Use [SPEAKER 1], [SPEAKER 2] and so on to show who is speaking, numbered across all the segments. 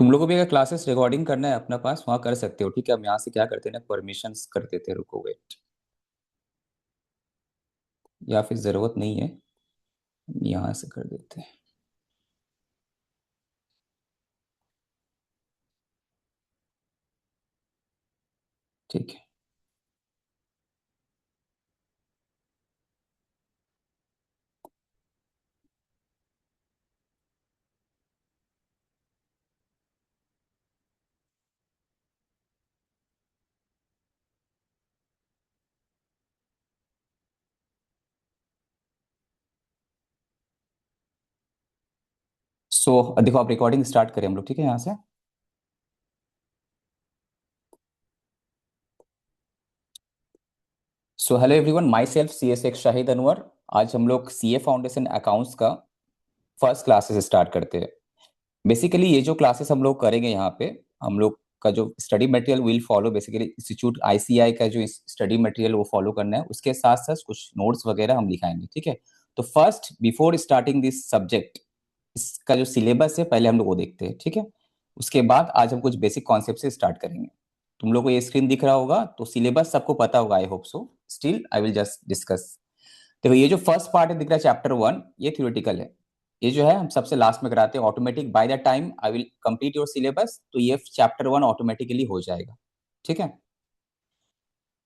[SPEAKER 1] तुम लोगों को भी अगर क्लासेस रिकॉर्डिंग करना है अपना पास वहाँ कर सकते हो। ठीक है, हम यहाँ से क्या करते हैं ना, परमिशंस कर देते हैं। रुको वेट, या फिर ज़रूरत नहीं है, यहाँ से कर देते हैं। ठीक है, देखो आप रिकॉर्डिंग स्टार्ट करें हम लोग। ठीक है, यहाँ से। Hello everyone, myself C S X Shahid Anwar. आज हम लोग सी ए फाउंडेशन अकाउंट्स का फर्स्ट क्लासेस स्टार्ट करते हैं। बेसिकली ये जो क्लासेस हम लोग करेंगे यहाँ पे, हम लोग का जो study material will follow, basically institute ICI का जो स्टडी मटेरियल वो फॉलो करना है। उसके साथ साथ कुछ नोट्स वगैरह हम लिखाएंगे। ठीक है, तो first before starting this subject, इसका जो सिलेबस है पहले हम लोग वो देखते हैं। ठीक है, उसके बाद आज हम कुछ बेसिक कॉन्सेप्ट से स्टार्ट करेंगे। तुम लोग को ये स्क्रीन दिख रहा होगा तो सिलेबस सबको पता होगा, I hope so. Still I will just discuss. देखो ये जो फर्स्ट पार्ट है दिख रहा है चैप्टर 1, ये थ्योरेटिकल है। ये जो है हम सबसे लास्ट में कराते हैं automatic. By the time I will complete your syllabus तो ये चैप्टर 1 ऑटोमेटिकली हो जाएगा। ठीक है,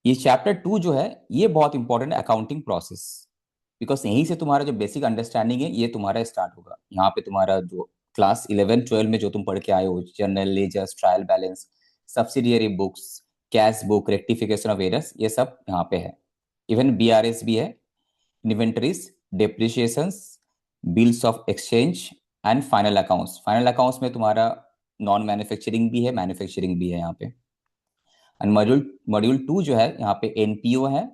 [SPEAKER 1] ये चैप्टर 2 जो है ये बहुत इंपॉर्टेंट है, अकाउंटिंग प्रोसेस। बिकॉज यहीं से तुम्हारा जो बेसिक अंडरस्टैंडिंग है ये तुम्हारा स्टार्ट होगा। यहाँ पे तुम्हारा जो क्लास 11 12 में जो तुम पढ़ के आए हो, journal ledgers, trial balance, subsidiary books, cash book, rectification of errors, ये सब यहाँ पे है। इवन बीआरएस भी है, inventories, depreciations, bills of exchange and final accounts. Final accounts में तुम्हारा नॉन मैन्युफैक्चरिंग भी है, मैन्युफैक्चरिंग भी है यहाँ पे। एंड मॉड्यूल मॉड्यूल 2 जो है यहाँ पे एनपीओ है,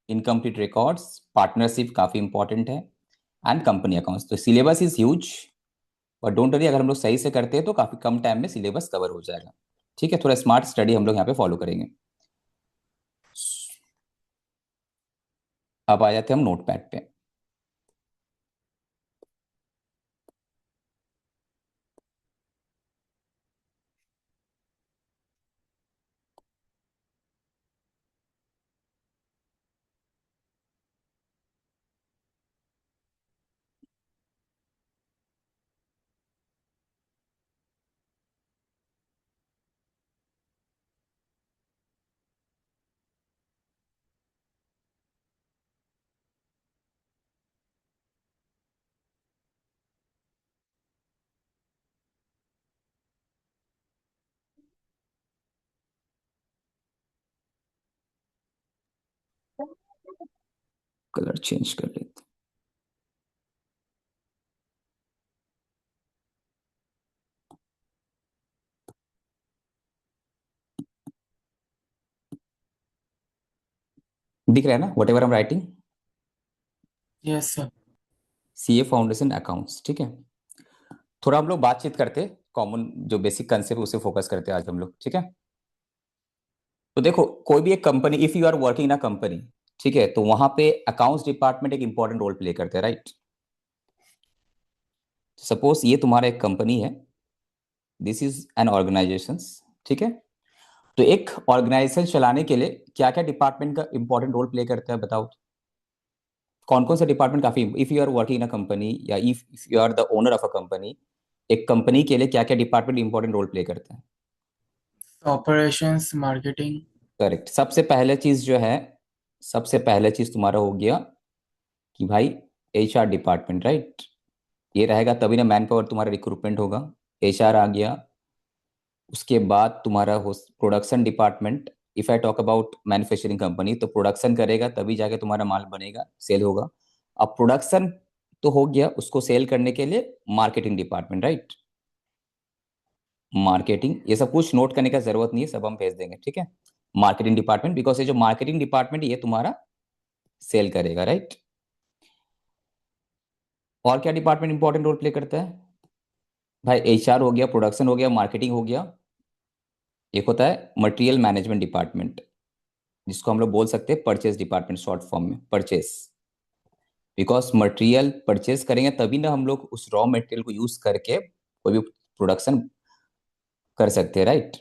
[SPEAKER 1] इनकम्प्लीट रिकॉर्ड्स, पार्टनरशिप काफी इंपॉर्टेंट है, एंड कंपनी अकाउंट्स। तो सिलेबस इज ह्यूज, और डोंट वरी, अगर हम लोग सही से करते हैं तो काफी कम टाइम में सिलेबस कवर हो जाएगा। ठीक है, थोड़ा स्मार्ट स्टडी हम लोग यहाँ पे फॉलो करेंगे। अब आ जाते हैं हम नोट पैड पे। कलर चेंज कर लेते हैं। दिख रहा है ना what ever am writing?
[SPEAKER 2] Yes sir.
[SPEAKER 1] CA foundation accounts. ठीक है, थोड़ा हम लोग बातचीत करते, कॉमन जो बेसिक कंसेप्ट उसे फोकस करते हैं आज हम लोग। ठीक है, तो देखो कोई भी एक company, if you are working in a company, ठीक है, तो वहां पे अकाउंट्स डिपार्टमेंट एक इंपॉर्टेंट रोल प्ले करते हैं, राइट? सपोज ये तुम्हारा एक कंपनी है, दिस इज एन ऑर्गेनाइजेशन। ठीक है, तो एक ऑर्गेनाइजेशन चलाने के लिए क्या क्या डिपार्टमेंट का इंपॉर्टेंट रोल प्ले करता है बताओ? कौन कौन सा डिपार्टमेंट काफी, if you are working in a company या if you are the owner of a company, एक कंपनी के लिए क्या क्या डिपार्टमेंट इंपॉर्टेंट रोल प्ले करते हैं?
[SPEAKER 2] Operations, marketing.
[SPEAKER 1] करेक्ट। सबसे पहले चीज जो है, सबसे पहले चीज तुम्हारा हो गया कि भाई एचआर डिपार्टमेंट, राइट? ये रहेगा तभी ना मैन पावर तुम्हारा रिक्रूटमेंट होगा। एचआर आ गया। उसके बाद तुम्हारा हो production department. If I talk about manufacturing company तो प्रोडक्शन करेगा तभी जाके तुम्हारा माल बनेगा, सेल होगा। अब प्रोडक्शन तो हो गया, उसको सेल करने के लिए मार्केटिंग डिपार्टमेंट, राइट? मार्केटिंग, ये सब कुछ नोट करने का जरूरत नहीं है, सब हम भेज देंगे। ठीक है, मार्केटिंग डिपार्टमेंट, बिकॉज ये जो मार्केटिंग डिपार्टमेंट ये तुम्हारा सेल करेगा, राइट? और क्या डिपार्टमेंट इंपॉर्टेंट रोल प्ले करता है? भाई एचआर हो गया, प्रोडक्शन हो गया, मार्केटिंग हो गया। एक होता है मटेरियल मैनेजमेंट डिपार्टमेंट, जिसको हम लोग बोल सकते हैं परचेस डिपार्टमेंट, शॉर्ट फॉर्म में परचेस। बिकॉज मटेरियल परचेस करेंगे तभी ना हम लोग उस रॉ मटेरियल को यूज करके कोई भी प्रोडक्शन कर सकते हैं, राइट।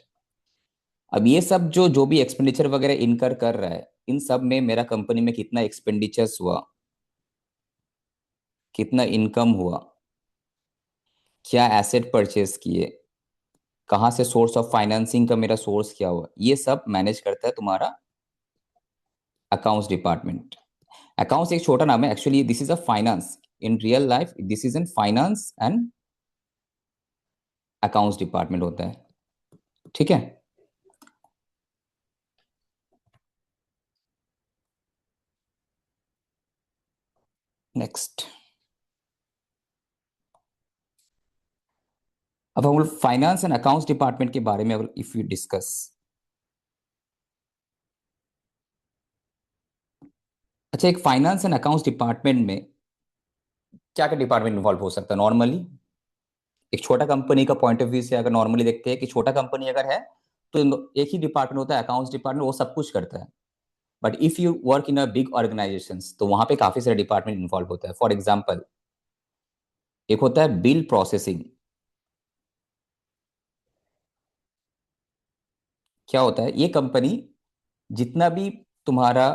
[SPEAKER 1] अब ये सब जो जो भी एक्सपेंडिचर वगैरह इनकर कर रहा है, इन सब में मेरा कंपनी में कितना एक्सपेंडिचर्स हुआ, कितना इनकम हुआ, क्या एसेट परचेज किए, कहाँ से सोर्स ऑफ फाइनेंसिंग का मेरा सोर्स क्या हुआ, ये सब मैनेज करता है तुम्हारा अकाउंट्स डिपार्टमेंट। अकाउंट्स एक छोटा नाम है, actually this is a finance. In real life this is an finance and accounts department होता है, ठीक है। नेक्स्ट, अब हम लोग फाइनेंस एंड अकाउंट्स डिपार्टमेंट के बारे में इफ यू डिस्कस। अच्छा, एक फाइनेंस एंड अकाउंट्स डिपार्टमेंट में क्या क्या डिपार्टमेंट इन्वॉल्व हो सकता है नॉर्मली? एक छोटा कंपनी का पॉइंट ऑफ व्यू से अगर नॉर्मली देखते हैं कि छोटा कंपनी अगर है तो एक ही डिपार्टमेंट होता है अकाउंट्स डिपार्टमेंट, वो सब कुछ करता है। But if you work in a big organisation तो वहां पे काफी सारे डिपार्टमेंट इन्वॉल्व होता है। फॉर एग्जाम्पल, एक होता है बिल प्रोसेसिंग। क्या होता है, ये कंपनी जितना भी तुम्हारा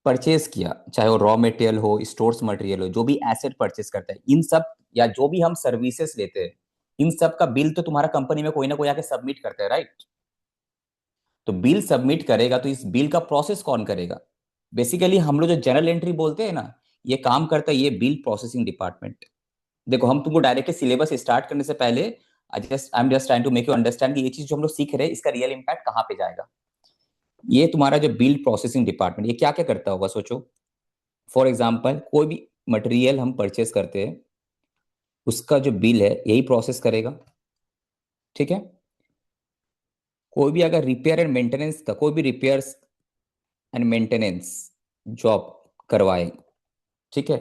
[SPEAKER 1] परचेज किया, चाहे वो रॉ मटेरियल हो, स्टोर्स मटेरियल हो, जो भी एसेट परचेज करता है, इन सब या जो भी हम सर्विसेज लेते हैं, इन सब का बिल तो तुम्हारा कंपनी में कोई ना कोई आके सबमिट करता है, राइट। तो बिल सबमिट करेगा तो इस बिल का प्रोसेस कौन करेगा? बेसिकली हम लोग जो जनरल एंट्री बोलते हैं ना, ये काम करता है ये बिल प्रोसेसिंग डिपार्टमेंट। देखो, हम तुमको डायरेक्टली सिलेबस स्टार्ट करने से पहले I am just trying to make you understand कि ये चीज जो हम लोग सीख रहे हैं इसका रियल इंपैक्ट कहाँ पे जाएगा। ये तुम्हारा जो बिल प्रोसेसिंग डिपार्टमेंट, ये क्या क्या करता होगा सोचो। फॉर एग्जाम्पल, कोई भी मटेरियल हम परचेस करते हैं, उसका जो बिल है यही प्रोसेस करेगा, ठीक है। कोई भी अगर रिपेयर एंड मेंटेनेंस का, कोई भी रिपेयर्स एंड मेंटेनेंस जॉब करवाए, ठीक है,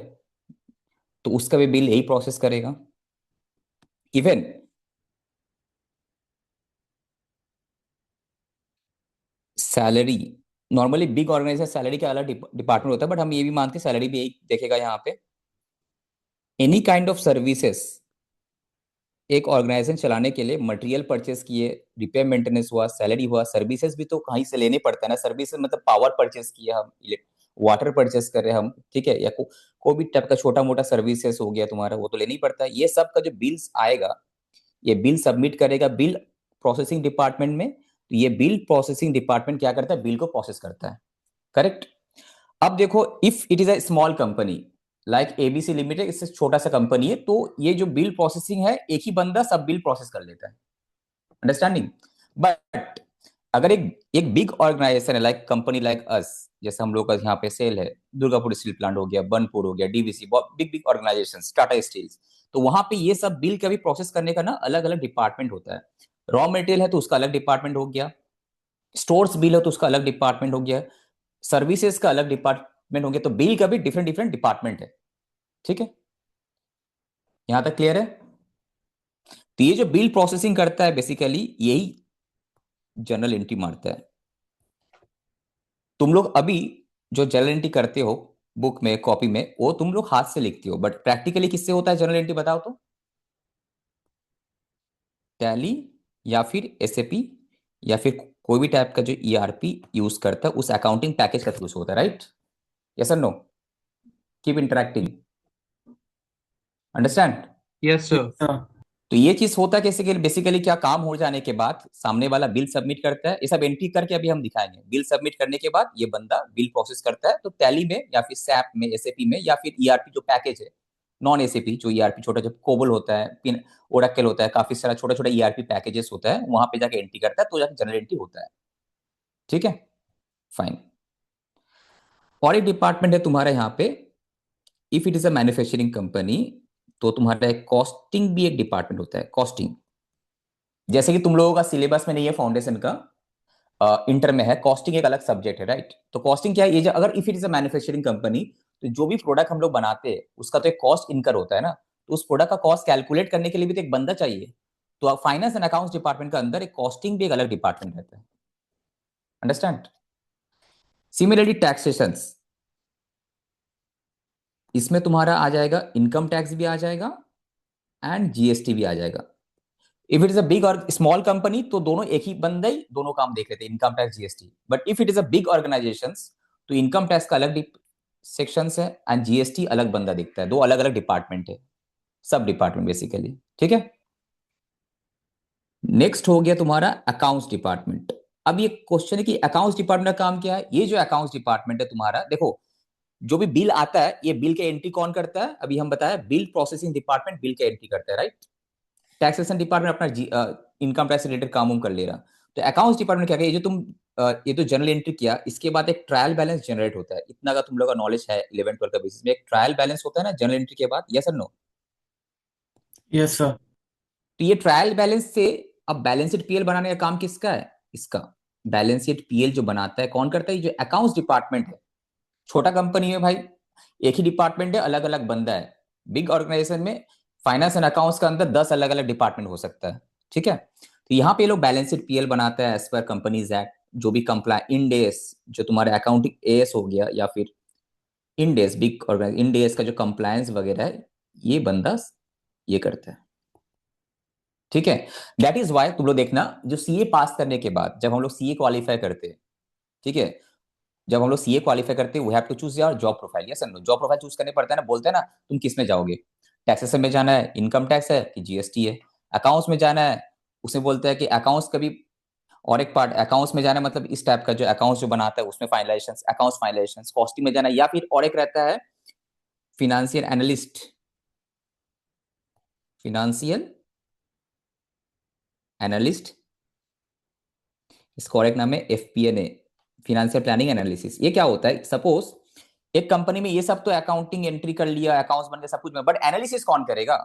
[SPEAKER 1] तो उसका भी बिल यही प्रोसेस करेगा। Even salary, normally big organisation salary का अलग डिपार्टमेंट होता है, बट हम ये भी मानते हैं सैलरी भी यही देखेगा यहाँ पे। एनी काइंड ऑफ सर्विसेज एक ऑर्गेनाइजेशन चलाने के लिए, मटेरियल परचेस किए, रिपेयर मेंटेनेंस हुआ, सैलरी हुआ, सर्विसेज भी तो कहीं से लेने पड़ता है ना। सर्विसेज मतलब पावर परचेस किया हम, वाटर परचेस कर रहे हैं हम, ठीक है, या कोई भी टाइप का छोटा मोटा सर्विसेज हो गया तुम्हारा, वो तो लेना ही पड़ता है। ये सब का जो बिल्स आएगा, ये बिल सबमिट करेगा बिल प्रोसेसिंग डिपार्टमेंट में। तो ये बिल प्रोसेसिंग डिपार्टमेंट क्या करता है, बिल को प्रोसेस करता है, करेक्ट। अब देखो, if it is a small company like ABC limited, इससे छोटा सा कंपनी है, तो ये जो बिल प्रोसेसिंग है एक ही बंदा सब बिल प्रोसेस कर लेता है, अंडरस्टैंडिंग। बट अगर एक एक बिग ऑर्गेनाइजेशन है, लाइक कंपनी लाइक अस, जैसे हम लोग का यहाँ पे सेल है, दुर्गापुर स्टील प्लांट हो गया, बनपुर हो गया, डीवीसी, बहुत big big organisation, Tata steels, तो वहां पे ये सब बिल का भी प्रोसेस करने का ना अलग अलग डिपार्टमेंट होता है। रॉ मटेरियल है तो उसका अलग डिपार्टमेंट हो गया, स्टोर्स बिल है तो उसका अलग डिपार्टमेंट हो गया, सर्विसेज का अलग डिपार्टमेंट हो गया, तो बिल का भी डिफरेंट डिफरेंट डिपार्टमेंट है, ठीक है। यहां तक क्लियर है? तो ये जो बिल प्रोसेसिंग करता है बेसिकली यही जर्नल एंट्री मारता है। तुम लोग अभी जो जर्नल एंट्री करते हो बुक में, कॉपी में, वो तुम लोग हाथ से लिखते हो, बट प्रैक्टिकली किससे होता है जर्नल एंट्री, बताओ तो। टैली या फिर एसएपी या फिर कोई भी टाइप का जो ईआरपी यूज करता है उस अकाउंटिंग पैकेज का थ्रू से होता है, राइट। यस और no? Keep interacting, understand.
[SPEAKER 3] Yes
[SPEAKER 1] तो
[SPEAKER 3] सर।
[SPEAKER 2] हाँ।
[SPEAKER 1] तो ये चीज होता है कैसे, बेसिकली क्या, काम हो जाने के बाद सामने वाला बिल सबमिट करता है, ये सब एंट्री करके अभी हम दिखाएंगे। बिल सबमिट करने के बाद ये बंदा बिल प्रोसेस करता है, तो टैली में या फिर सैप में, एसएपी में, या फिर ईआरपी जो पैकेज है, नॉन एसएपी जो ईआरपी, छोटा जो कोबल होता है, पिन ओरेकल होता है, काफी सारा छोटा छोटा ईआरपी पैकेजेस होता है, वहां पे जाके एंट्री करता है, तो जाके जनरल एंट्री होता है, ठीक है, फाइन। और एक डिपार्टमेंट है तुम्हारा यहाँ पे, if it is a manufacturing company, तो तुम्हारा एक कॉस्टिंग भी एक डिपार्टमेंट होता है, कॉस्टिंग। जैसे कि तुम लोगों का सिलेबस में नहीं है फाउंडेशन का, इंटर में है, कॉस्टिंग एक अलग सब्जेक्ट है, राइट। तो कॉस्टिंग क्या है, ये जो अगर if it is a manufacturing company, तो जो भी प्रोडक्ट हम लोग बनाते हैं उसका तो एक कॉस्ट इनकर होता है ना, तो उस प्रोडक्ट का कॉस्ट कैलकुलेट करने के लिए भी तो एक बंदा चाहिए। तो फाइनेंस एंड अकाउंट्स डिपार्टमेंट के अंदर एक कॉस्टिंग भी एक अलग डिपार्टमेंट रहता है, अंडरस्टैंड। सिमिलरली टैक्सेशन, इसमें तुम्हारा आ जाएगा इनकम टैक्स भी आ जाएगा एंड जीएसटी भी आ जाएगा। If it is a big और स्मॉल कंपनी तो दोनों एक ही बंदा ही दोनों काम देख लेते हैं, income tax GST. But if it is a big organisation तो इनकम टैक्स का अलग सेक्शन है एंड जीएसटी अलग बंदा देखता है, दो अलग अलग डिपार्टमेंट है, सब डिपार्टमेंट बेसिकली। ठीक है। नेक्स्ट हो गया तुम्हारा अकाउंट्स डिपार्टमेंट। अब ये क्वेश्चन है कि अकाउंट्स डिपार्टमेंट का काम क्या है। ये जो अकाउंट्स डिपार्टमेंट है तुम्हारा, देखो जो भी बिल आता है ये बिल के एंट्री कौन करता है, अभी हम बताया बिल प्रोसेसिंग डिपार्टमेंट बिल के एंट्री करता है, राइट। टैक्सेशन डिपार्टमेंट अपना इनकम टैक्स रिलेटेड काम कर ले रहा। तो अकाउंट्स डिपार्टमेंट क्या है, ये जो तुम ये तो जनरल एंट्री किया, इसके बाद एक ट्रायल बैलेंस जनरेट होता है। इतना का तुम लोग का नॉलेज है 11 12 का बेसिस में, एक ट्रायल बैलेंस होता है ना जनरल एंट्री के बाद, यस और नो।
[SPEAKER 2] Yes sir.
[SPEAKER 1] तो ये ट्रायल बैलेंस से अब बैलेंस शीट पीएल बनाने का काम किसका है, इसका। बैलेंस शीट पीएल जो बनाता है कौन करता है, जो अकाउंट्स डिपार्टमेंट है। छोटा कंपनी में भाई एक ही डिपार्टमेंट है, अलग अलग बंदा है। बिग ऑर्गेनाइजेशन में फाइनेंस एंड अकाउंट्स के अंदर 10 अलग अलग डिपार्टमेंट हो सकता है। ठीक है। तो यहाँ पे लोग बैलेंस शीट पीएल बनाता है एज पर कंपनीज एक्ट, जो भी कंप्लाई इंडेस, जो तुम्हारे अकाउंटिंग एएस हो गया या फिर इंडेस, बिग ऑर्गेनाइज इंडेस का जो कंप्लायंस वगैरह है, ये बंदा ये करता है। ठीक है। दैट इज वाई तुम लोग देखना, जो सीए पास करने के बाद जब हम लोग सीए क्वालिफाई करते हैं, ठीक है, जब हम लोग सीए क्वालिफाई करते हैं we have to choose your job profile, yes no. Job profile choose करने पड़ता है ना, बोलते हैं ना तुम किस में जाओगे, टैक्सेशन में जाना है, इनकम टैक्स है कि जीएसटी है। अकाउंट्स में जाना है, उसमें बोलते हैं कि अकाउंट्स का भी, और एक पार्ट अकाउंट्स में जाना है मतलब इस टाइप का जो अकाउंट्स जो बनाता है उसमें फाइनलाइजेशन, अकाउंट्स फाइनलाइजेशन, कॉस्टिंग में जाना है, या फिर और एक रहता है फिनेंशियल एनालिस्ट, फिनेंशियल एनालिस्ट, इसका और एक नाम है एफपीएनए, फिनेंशियल प्लानिंग एनालिसिस। ये क्या होता है, सपोज एक कंपनी में ये सब तो अकाउंटिंग एंट्री कर लिया, अकाउंट्स बन गए सब कुछ में, बट एनालिसिस कौन करेगा।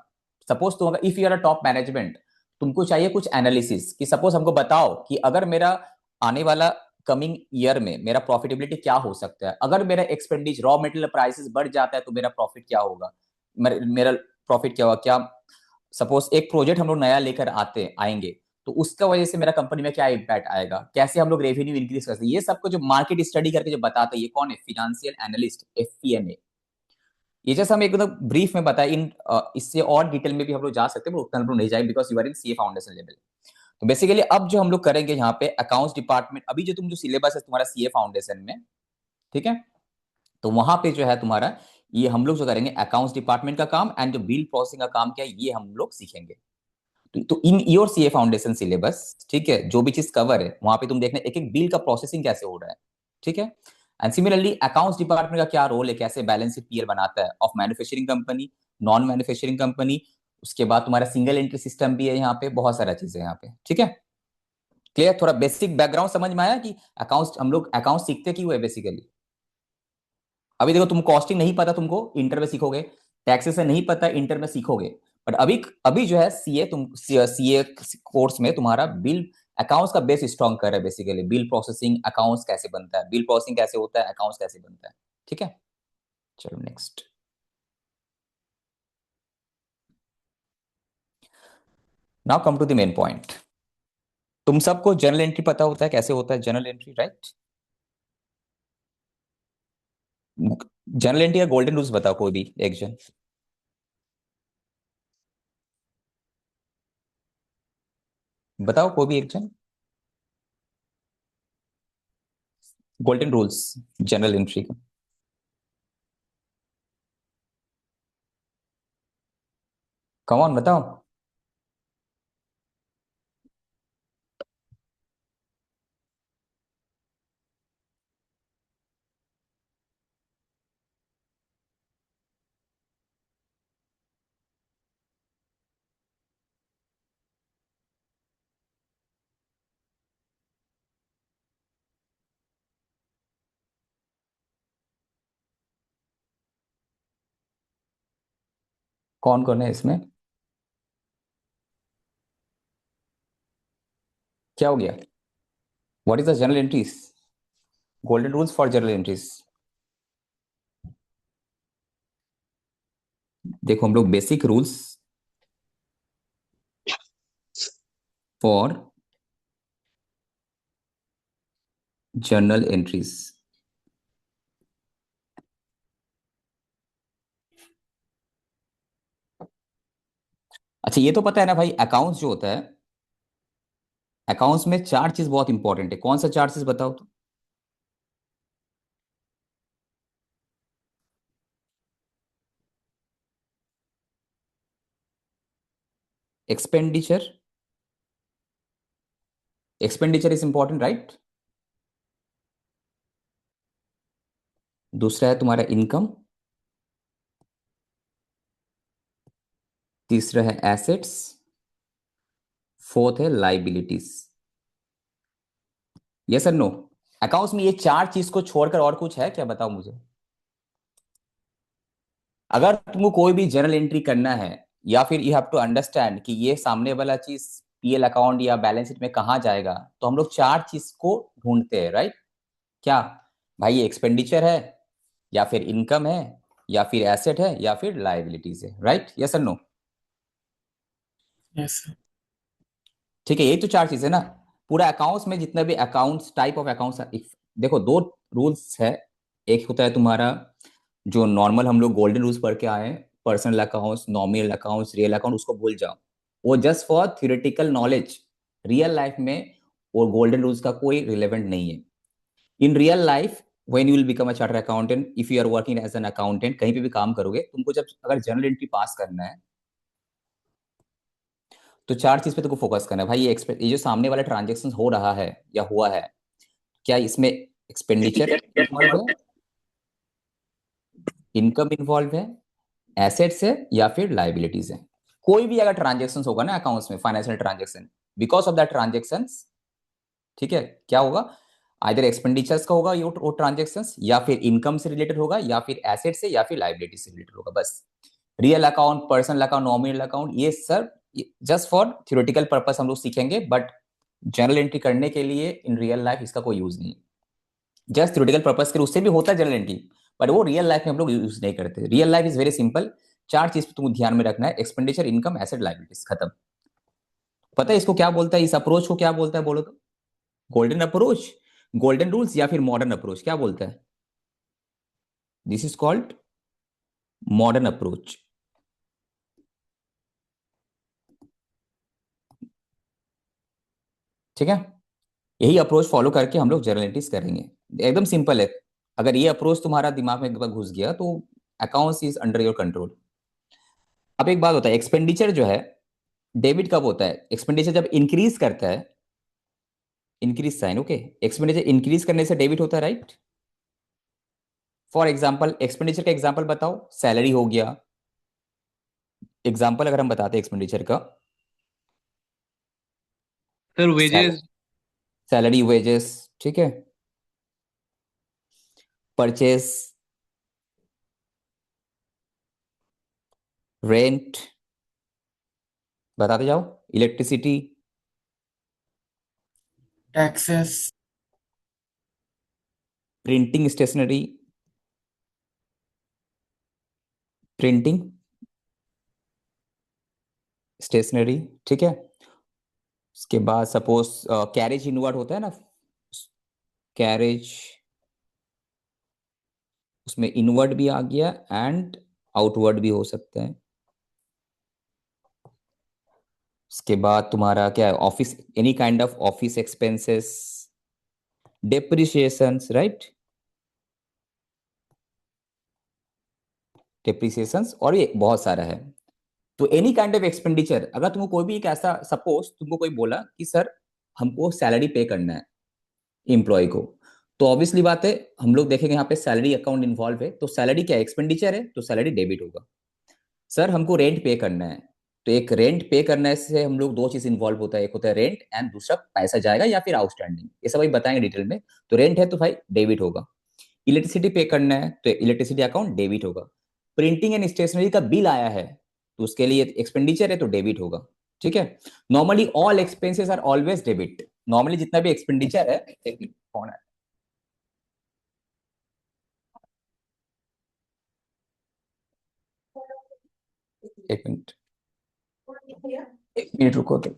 [SPEAKER 1] सपोज तो if you are a top management, तुमको चाहिए कुछ एनालिसिस कि सपोज हमको बताओ कि अगर मेरा आने वाला कमिंग ईयर में मेरा प्रॉफिटेबिलिटी क्या हो सकता है, अगर मेरा एक्सपेंडिचर रॉ मटेरियल प्राइसेस बढ़ जाता है तो मेरा प्रॉफिट क्या होगा, मेरा प्रॉफिट क्या होगा, क्या सपोज एक प्रोजेक्ट हम लोग नया लेकर आएंगे तो उसका वजह से मेरा कंपनी में क्या इम्पैक्ट आएगा, कैसे हम लोग रेवेन्यू इंक्रीज कर सकते हैं, ये सबको जो मार्केट स्टडी करके जो बताते हैं, ये कौन है, फिनेंशियल एनालिस्ट, एफपीएनए। ये जैसे हम एकदम ब्रीफ में बताया, इससे और डिटेल में भी हम लोग जा सकते हैं, उतना हम लोग नहीं जाएंगे because you are in CA foundation level. तो बेसिकली अब जो हम लोग करेंगे यहाँ पे अकाउंट्स डिपार्टमेंट, अभी जो तुम जो सिलेबस है तुम्हारा सीए फाउंडेशन में, ठीक है, तो वहां पे जो है तुम्हारा ये हम लोग जो करेंगे अकाउंट्स डिपार्टमेंट का काम, एंड जो बिल प्रोसेसिंग का काम क्या है ये हम लोग सीखेंगे। तो in your CA foundation syllabus, ठीक है, जो भी चीज कवर है वहां पे तुम देखना एक एक बिल का प्रोसेसिंग कैसे हो रहा है। ठीक है। एंड सिमिलरली अकाउंट्स डिपार्टमेंट का क्या रोल है, कैसे बैलेंस शीट पीएल बनाता है of manufacturing company, non manufacturing company. उसके बाद तुम्हारा सिंगल एंट्री सिस्टम भी है यहाँ पे, बहुत सारा चीज है यहाँ पे। ठीक है। क्लियर, थोड़ा बेसिक बैकग्राउंड समझ में आया कि अकाउंट्स हम लोग अकाउंट सीखते क्यों है बेसिकली। अभी देखो तुम कॉस्टिंग नहीं पता, तुमको इंटर में सीखोगे, टैक्सेस से नहीं पता इंटर में सीखोगे, बट अभी अभी जो है सीए, तुम सीए कोर्स में तुम्हारा बिल अकाउंट्स का बेस स्ट्रॉन्ग कर रहा है बेसिकली, बिल प्रोसेसिंग अकाउंट्स कैसे बनता है, बिल प्रोसेसिंग कैसे होता है, अकाउंट्स कैसे बनता है। ठीक है। चलो next, now come to the main point. तुम सबको जर्नल एंट्री पता होता है कैसे होता है journal entry, right. Journal entry का गोल्डन रूल्स बताओ कोई भी एक जन, बताओ कोई भी एक जन, गोल्डन रूल्स जनरल एंट्री का। कम ऑन बताओ। कौन कौन है इसमें, क्या हो गया, what is the general entries, golden rules for general entries. देखो हम लोग basic rules for journal entries. अच्छा ये तो पता है ना भाई, अकाउंट्स जो होता है अकाउंट्स में चार चीज बहुत इंपॉर्टेंट है, कौन सा चार चीज बताओ तो। Expenditure, expenditure is important right. दूसरा है तुम्हारा इनकम, तीसरा है एसेट्स, फोर्थ है लाइबिलिटीज। यस और नो। अकाउंट्स में ये चार चीज को छोड़कर और कुछ है क्या, बताओ मुझे। अगर तुमको कोई भी जर्नल एंट्री करना है, या फिर यू हैव टू अंडरस्टैंड कि ये सामने वाला चीज पीएल अकाउंट या बैलेंस शीट में कहाँ जाएगा, तो हम लोग चार चीज को ढूंढते हैं राइट। क्या भाई, ये एक्सपेंडिचर है, या फिर इनकम है, या फिर एसेट है, या फिर लाइबिलिटीज है, राइट। यस और नो।
[SPEAKER 2] Yes sir.
[SPEAKER 1] ठीक है, यही तो चार चीजें ना। पूरा अकाउंट्स में जितने भी अकाउंट्स, टाइप ऑफ अकाउंट्स, देखो दो रूल्स है। एक होता है तुम्हारा जो नॉर्मल हम लोग गोल्डन रूल्स पढ़ के आए हैं, personal accounts, nominal accounts, real account, उसको भूल जाओ। वो just for theoretical knowledge. Real life में वो गोल्डन रूल्स का कोई रिलेवेंट नहीं है। In real life, when you will become a chartered accountant, if you are working as an accountant, कहीं पे भी काम करोगे, तुमको जब अगर जर्नल एंट्री पास करना है, तो चार चीज पे तुमको फोकस करना है भाई। ये जो सामने वाला ट्रांजेक्शन हो रहा है या हुआ है, क्या इसमें एक्सपेंडिचर इन्वॉल्व है, इनकम इन्वॉल्व है, एसेट्स है, या फिर लाइबिलिटीज है। कोई भी अगर ट्रांजेक्शन होगा ना अकाउंट्स में, financial transaction, because of that transaction, ठीक है, क्या होगा, आइदर एक्सपेंडिचर्स का होगा वो ट्रांजेक्शन, या फिर इनकम से रिलेटेड होगा, या फिर एसेट से, या फिर लाइबिलिटी से रिलेटेड होगा, बस। Real account, personal account, nominal account, ये sir just for theoretical purpose हम लोग सीखेंगे, बट जर्नल एंट्री करने के लिए इन रियल लाइफ इसका कोई यूज नहीं है। जस्ट थ्योरेटिकल पर्पस के लिए उससे भी होता है जर्नल एंट्री, बट वो रियल लाइफ में हम लोग यूज नहीं करते। Real life is very simple. चार चीज तुमको ध्यान में रखना है, एक्सपेंडिचर, इनकम, एसेट, लाइबिलिटीज, खत्म। पता है इसको क्या बोलता है, इस अप्रोच को क्या बोलता है, बोलो तो। गोल्डन अप्रोच, गोल्डन रूल्स, या फिर मॉडर्न अप्रोच, क्या बोलता है। This is called modern approach. ठीक है, यही अप्रोच फॉलो करके हम लोग जर्नल एंट्रीज करेंगे। एकदम सिंपल है। अगर ये अप्रोच तुम्हारा दिमाग में एक बार घुस गया, तो accounts is under your control. अब एक बात होता है, एक्सपेंडिचर जो है, डेबिट कब होता है, एक्सपेंडिचर जब इंक्रीज करता है, increase sign, okay. Expenditure increase करने से डेबिट होता है राइट। फॉर एग्जाम्पल, एक्सपेंडिचर का एग्जाम्पल बताओ, सैलरी हो गया। एग्जाम्पल अगर हम बताते हैं एक्सपेंडिचर का,
[SPEAKER 2] सर वेजेस।
[SPEAKER 1] सैलरी, वेजेस, ठीक है, परचेस, रेंट, बताते जाओ, electricity,
[SPEAKER 2] taxes.
[SPEAKER 1] Printing stationery, printing stationery, ठीक है। उसके बाद सपोज कैरेज इनवर्ड होता है ना, कैरेज, उसमें इनवर्ड भी आ गया एंड आउटवर्ड भी हो सकता है। उसके बाद तुम्हारा क्या है, office, any kind of office expenses, depreciations, right, depreciations, और ये बहुत सारा है। तो एनी काइंड ऑफ एक्सपेंडिचर, अगर तुमको कोई भी एक ऐसा, सपोज तुमको कोई बोला कि सर हमको सैलरी पे करना है एम्प्लॉय को, तो ऑब्वियसली बात है, हम लोग देखेंगे यहाँ पे सैलरी अकाउंट इन्वॉल्व है, तो सैलरी क्या एक्सपेंडिचर है, तो सैलरी डेबिट होगा। सर हमको रेंट पे करना है, तो एक रेंट पे करने से हम लोग दो चीज इंवॉल्व होता है, एक होता है रेंट, एंड दूसरा पैसा जाएगा या फिर आउटस्टैंडिंग, ये सब अभी बताएंगे डिटेल में। तो रेंट है तो भाई डेबिट होगा। इलेक्ट्रिसिटी पे करना है तो इलेक्ट्रिसिटी अकाउंट डेबिट होगा। प्रिंटिंग एंड स्टेशनरी का बिल आया है, तो उसके लिए एक्सपेंडिचर है तो डेबिट होगा। ठीक है। Normally all expenses are always debit. Normally जितना भी एक्सपेंडिचर है, कौन है, एक मिनट, एक मिनट रुको तो।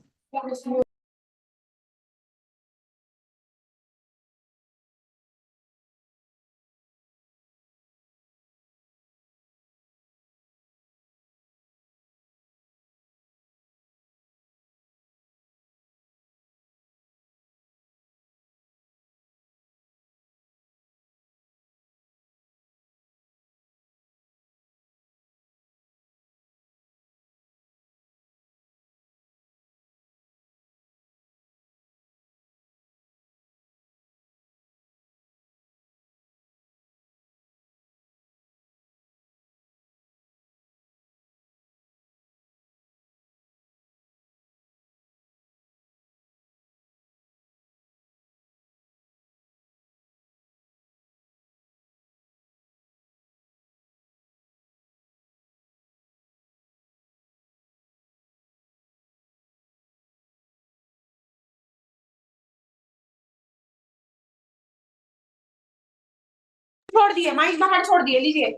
[SPEAKER 2] छोड़ दिए माइक बाहर छोड़ दिए, लीजिए।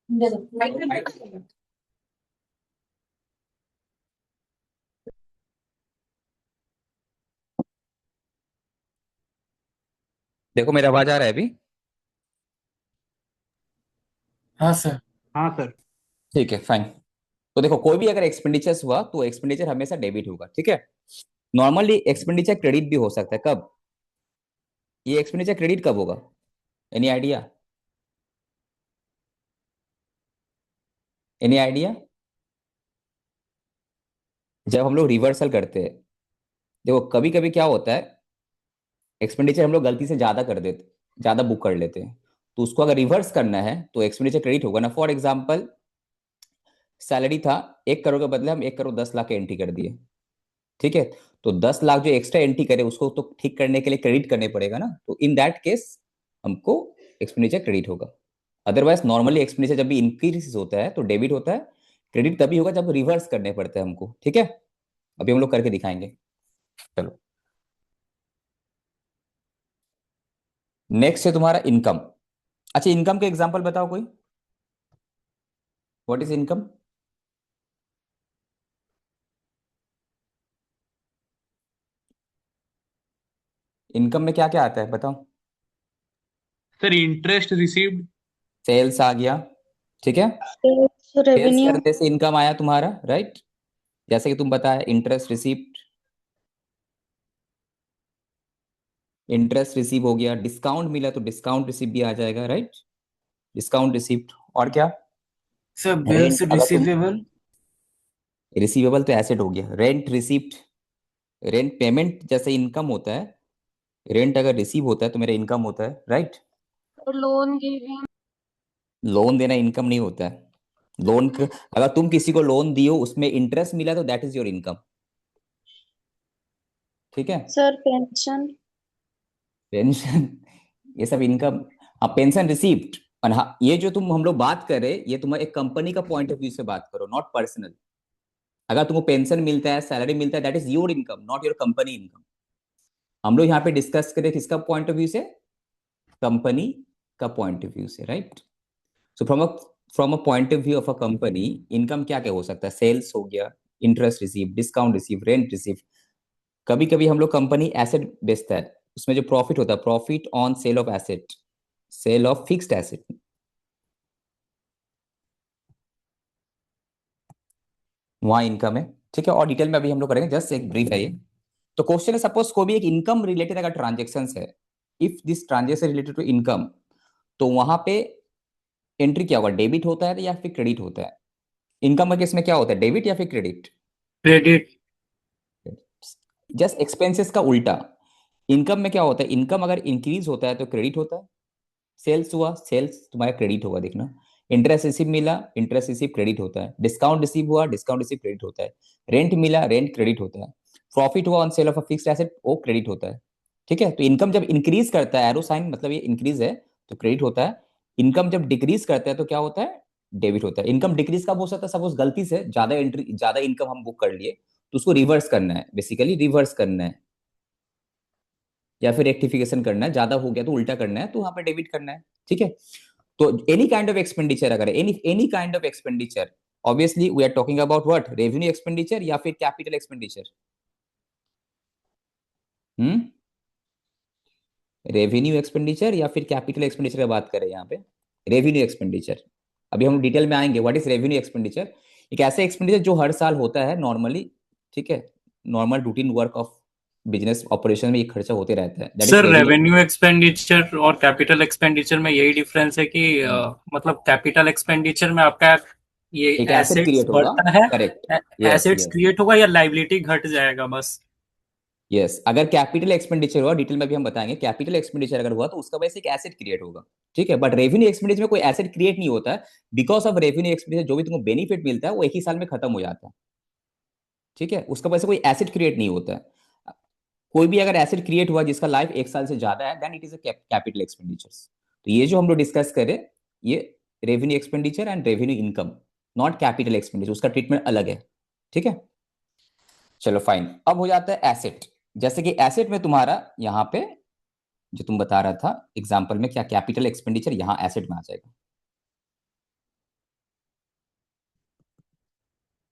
[SPEAKER 2] दे दो माइक में।
[SPEAKER 1] देखो मेरा आवाज आ रहा है अभी?
[SPEAKER 2] हाँ सर। हाँ सर।
[SPEAKER 1] ठीक है, फाइन। तो देखो, कोई भी अगर एक्सपेंडिचर्स हुआ तो एक्सपेंडिचर हमेशा डेबिट होगा, ठीक है। नॉर्मली एक्सपेंडिचर क्रेडिट भी हो सकता है। कब? ये एक्सपेंडिचर क्रेडिट कब होगा? Any idea? Any idea? जब हम लोग रिवर्सल करते हैं। देखो कभी कभी क्या होता है, एक्सपेंडिचर हम लोग गलती से ज्यादा कर देते, ज्यादा बुक कर लेते हैं। तो उसको अगर रिवर्स करना है तो एक्सपेंडिचर क्रेडिट होगा ना। फॉर एग्जाम्पल, सैलरी था 1 करोड़ के बदले हम 1 करोड़ 10 लाख के एंट्री कर दिए, ठीक है। तो 10 लाख जो एक्स्ट्रा एंट्री करे उसको तो ठीक करने के लिए क्रेडिट करने पड़ेगा ना। तो इन दैट केस हमको एक्सपेंडिचर क्रेडिट होगा। अदरवाइज नॉर्मली एक्सपेंडिचर जब भी इंक्रीज होता है तो डेबिट होता है। क्रेडिट तभी होगा जब रिवर्स करने पड़ते हैं हमको, ठीक है। अभी हम लोग करके दिखाएंगे। चलो, नेक्स्ट है तुम्हारा इनकम। अच्छा, इनकम के एग्जांपल बताओ कोई। What is income? इनकम में क्या क्या आता है बताओ।
[SPEAKER 2] Sir interest received.
[SPEAKER 1] सेल्स आ गया, ठीक है।
[SPEAKER 3] Sales
[SPEAKER 1] sales
[SPEAKER 3] revenue.
[SPEAKER 1] करने से इनकम आया तुम्हारा, राइट। जैसे कि तुम बताया, इंटरेस्ट रिसीप्ट, इंटरेस्ट रिसीव हो गया। डिस्काउंट मिला तो डिस्काउंट रिसीव भी आ जाएगा, राइट। Discount receipt. और क्या?
[SPEAKER 2] सर बिल्स
[SPEAKER 1] रेंट, अगर तुम,
[SPEAKER 2] रिसीवेबल।
[SPEAKER 1] रिसीवेबल तो एसेट हो गया। रेंट रिसीप्ट, रेंट पेमेंट जैसे इनकम होता है। रेंट अगर रिसीव होता है तो मेरा इनकम होता है, राइट।
[SPEAKER 3] Loan giving.
[SPEAKER 1] लोन देना इनकम नहीं होता है। अगर तुम किसी को लोन दियो उसमें इंटरेस्ट मिला तो दैट इज योर इनकम, ठीक है।
[SPEAKER 3] Sir pension.
[SPEAKER 1] पेंशन ये सब इनकम। हाँ, पेंशन रिसीव्ड। और हाँ, ये जो तुम हम लोग बात कर रहे हैं ये तुम्हारे एक कंपनी का पॉइंट ऑफ व्यू से बात करो, नॉट पर्सनल। अगर तुमको पेंशन मिलता है, सैलरी मिलता है, that is your income, not your company income. हम लोग यहाँ पे डिस्कस करें किसका पॉइंट ऑफ व्यू से? कंपनी का पॉइंट ऑफ व्यू से, right. So from a point of view of a company, income क्या क्या हो सकता है? सेल्स हो गया, interest receive, discount receive, rent receive. कभी कभी हम लोग कंपनी एसेट बेचता है, उसमें जो प्रॉफिट होता है, profit on sale of asset, sale of fixed asset, वहां इनकम है, ठीक है। और डिटेल में अभी हम लोग करेंगे, जस्ट एक ब्रीफ है ये। तो क्वेश्चन है, सपोज कोई भी एक इनकम रिलेटेड अगर ट्रांजेक्शन है, if this transaction related to income, तो वहां पे एंट्री क्या होगा? डेबिट होता है या फिर क्रेडिट होता है? इनकम के केस में क्या होता है, डेबिट या फिर क्रेडिट?
[SPEAKER 2] क्रेडिट।
[SPEAKER 1] जस्ट एक्सपेंसेस का उल्टा। इनकम में क्या होता है, इनकम अगर इंक्रीज होता है तो क्रेडिट होता है। सेल्स हुआ, सेल्स तुम्हारा क्रेडिट होगा, देखना। इंटरेस्ट रिसीव मिला, इंटरेस्ट रिसीव क्रेडिट होता है। डिस्काउंट रिसीव हुआ, डिस्काउंट रिसीव क्रेडिट होता है। रेंट मिला, रेंट क्रेडिट होता है। प्रॉफिट हुआ on sale of a fixed asset, वो क्रेडिट होता है, ठीक है। तो इनकम जब इंक्रीज करता है, एरो साइन मतलब ये इंक्रीज है, तो क्रेडिट होता है। इनकम जब डिक्रीज करता है तो क्या होता है? डेबिट होता है। इनकम डिक्रीज कब हो सकता है? सपोज गलती से ज्यादा इनकम हम बुक कर लिए, तो उसको रिवर्स करना है, बेसिकली रिवर्स करना है, या फिर रेक्टिफिकेशन करना है। ज्यादा हो गया तो उल्टा करना है, तो वहां पर डेबिट करना है, ठीक है। तो एनी काइंड ऑफ एक्सपेंडिचर, अगर any kind of expenditure, obviously we are talking about what, revenue expenditure या फिर capital expenditure? Hmm revenue expenditure या फिर कैपिटल एक्सपेंडिचर की बात करें यहाँ पे? Revenue expenditure. अभी हम डिटेल में आएंगे व्हाट इज रेवेन्यू एक्सपेंडिचर। एक ऐसा एक्सपेंडिचर जो हर साल होता है नॉर्मली, ठीक है। Normal routine work of business operation में ये खर्चा होते रहता है, that is
[SPEAKER 2] sir
[SPEAKER 1] revenue.
[SPEAKER 2] Revenue expenditure और कैपिटल एक्सपेंडिचर में यही डिफरेंस है कि मतलब कैपिटल एक्सपेंडिचर में आपका ये
[SPEAKER 1] एक एसेट
[SPEAKER 2] एसेट्स
[SPEAKER 1] क्रिएट होगा,
[SPEAKER 2] बढ़ता है,
[SPEAKER 1] correct. Yes,
[SPEAKER 2] assets
[SPEAKER 1] yes,
[SPEAKER 2] create होगा या लाइबिलिटी घट जाएगा बस।
[SPEAKER 1] यस। अगर कैपिटल एक्सपेंडिचर हुआ, डिटेल में भी हम बताएंगे, कैपिटल एक्सपेंडिचर अगर हुआ तो उसका वजह से एक एसेट क्रिएट होगा, ठीक है। बट रेवेन्यू एक्सपेंडिचर में कोई एसेट क्रिएट नहीं होता है। बिकॉज ऑफ रेवेन्यू एक्सपेंडिचर जो भी तुमको बेनिफिट मिलता है वो एक ही साल में खत्म हो जाता है, ठीक है। उसका वजह से कोई एसेट क्रिएट नहीं होता है। कोई भी अगर एसेट क्रिएट हुआ जिसका लाइफ 1 साल से ज्यादा है, then it is a capital expenditure. तो ये जो हम लोग डिस्कस करें, ये revenue expenditure and revenue income, not capital expenditure, उसका ट्रीटमेंट अलग है, ठीक है। चलो फाइन। अब हो जाता है एसेट। जैसे कि एसेट में तुम्हारा यहाँ पे जो तुम बता रहा था एग्जाम्पल में, क्या कैपिटल एक्सपेंडिचर यहाँ एसेट में आ जाएगा।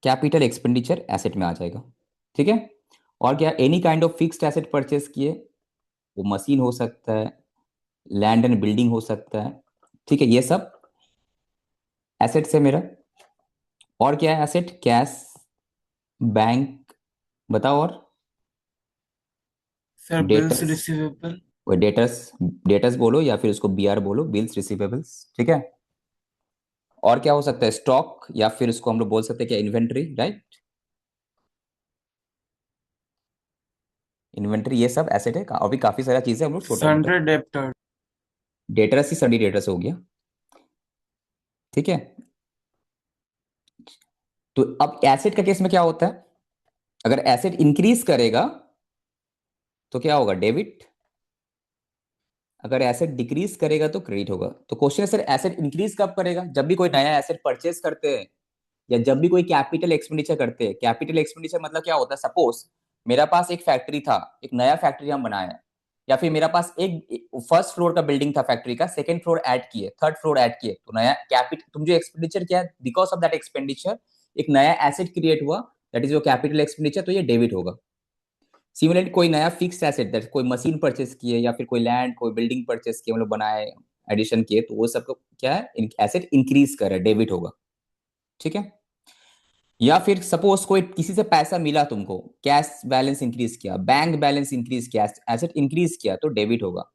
[SPEAKER 1] कैपिटल एक्सपेंडिचर एसेट में आ जाएगा, ठीक है। और क्या, any kind of fixed asset purchase किए, वो मशीन हो सकता है, लैंड एंड बिल्डिंग हो सकता है, ठीक है, ये सब एसेट से मेरा। और क्या है एसेट, कैश, बैंक, बताओ। और
[SPEAKER 4] sir bills
[SPEAKER 1] debtors,
[SPEAKER 4] receivable.
[SPEAKER 1] Debtors, debtors बोलो या फिर उसको बीआर बोलो, बिल्स रिसीवेबल्स, ठीक है। और क्या हो सकता है, स्टॉक, या फिर उसको हम लोग बोल सकते हैं क्या, इन्वेंट्री, राइट। इन्वेंट्री, ये सब एसेट है। और भी काफी सारा चीजें हम लोग छोटा मोटा।
[SPEAKER 4] Sundry debtor.
[SPEAKER 1] डेटर्स ही सभी डेटर्स हो गया, ठीक है। तो अब एसेट का केस में क्या होता है, अगर एसेट इंक्रीज करेगा तो क्या होगा, डेबिट। अगर एसेट डिक्रीज करेगा तो क्रेडिट होगा। तो क्वेश्चन है सर, एसेट इंक्रीज कब करेगा, जब भी कोई नया एसेट परचेस करते हैं या जब भी कोई कैपिटल एक्सपेंडिचर करते हैं। कैपिटल एक्सपेंडिचर मतलब क्या होता है, सपोज मेरा पास एक फैक्ट्री था, एक नया फैक्ट्री हम बनाया, या फिर मेरा पास एक फर्स्ट फ्लोर का बिल्डिंग था फैक्ट्री का, सेकंड फ्लोर ऐड किए, थर्ड फ्लोर ऐड किए, तो नया कैपिटल, तुम जो एक्सपेंडिचर किया, बिकॉज ऑफ दैट एक्सपेंडिचर एक नया एसेट क्रिएट हुआ, that is your capital expenditure, तो ये डेबिट होगा। सिमिलरली कोई नया फिक्स एसेट, दैट कोई मशीन परचेस किए या फिर कोई लैंड, कोई बिल्डिंग परचेस किए, मतलब बनाए, एडिशन किए, तो वो सब क्या है, एसेट इंक्रीज कर रहा है, डेबिट होगा, ठीक है। या फिर सपोज कोई किसी से पैसा मिला तुमको, कैश बैलेंस इंक्रीज किया, बैंक बैलेंस इंक्रीज किया, एसेट इंक्रीज किया, तो डेबिट होगा।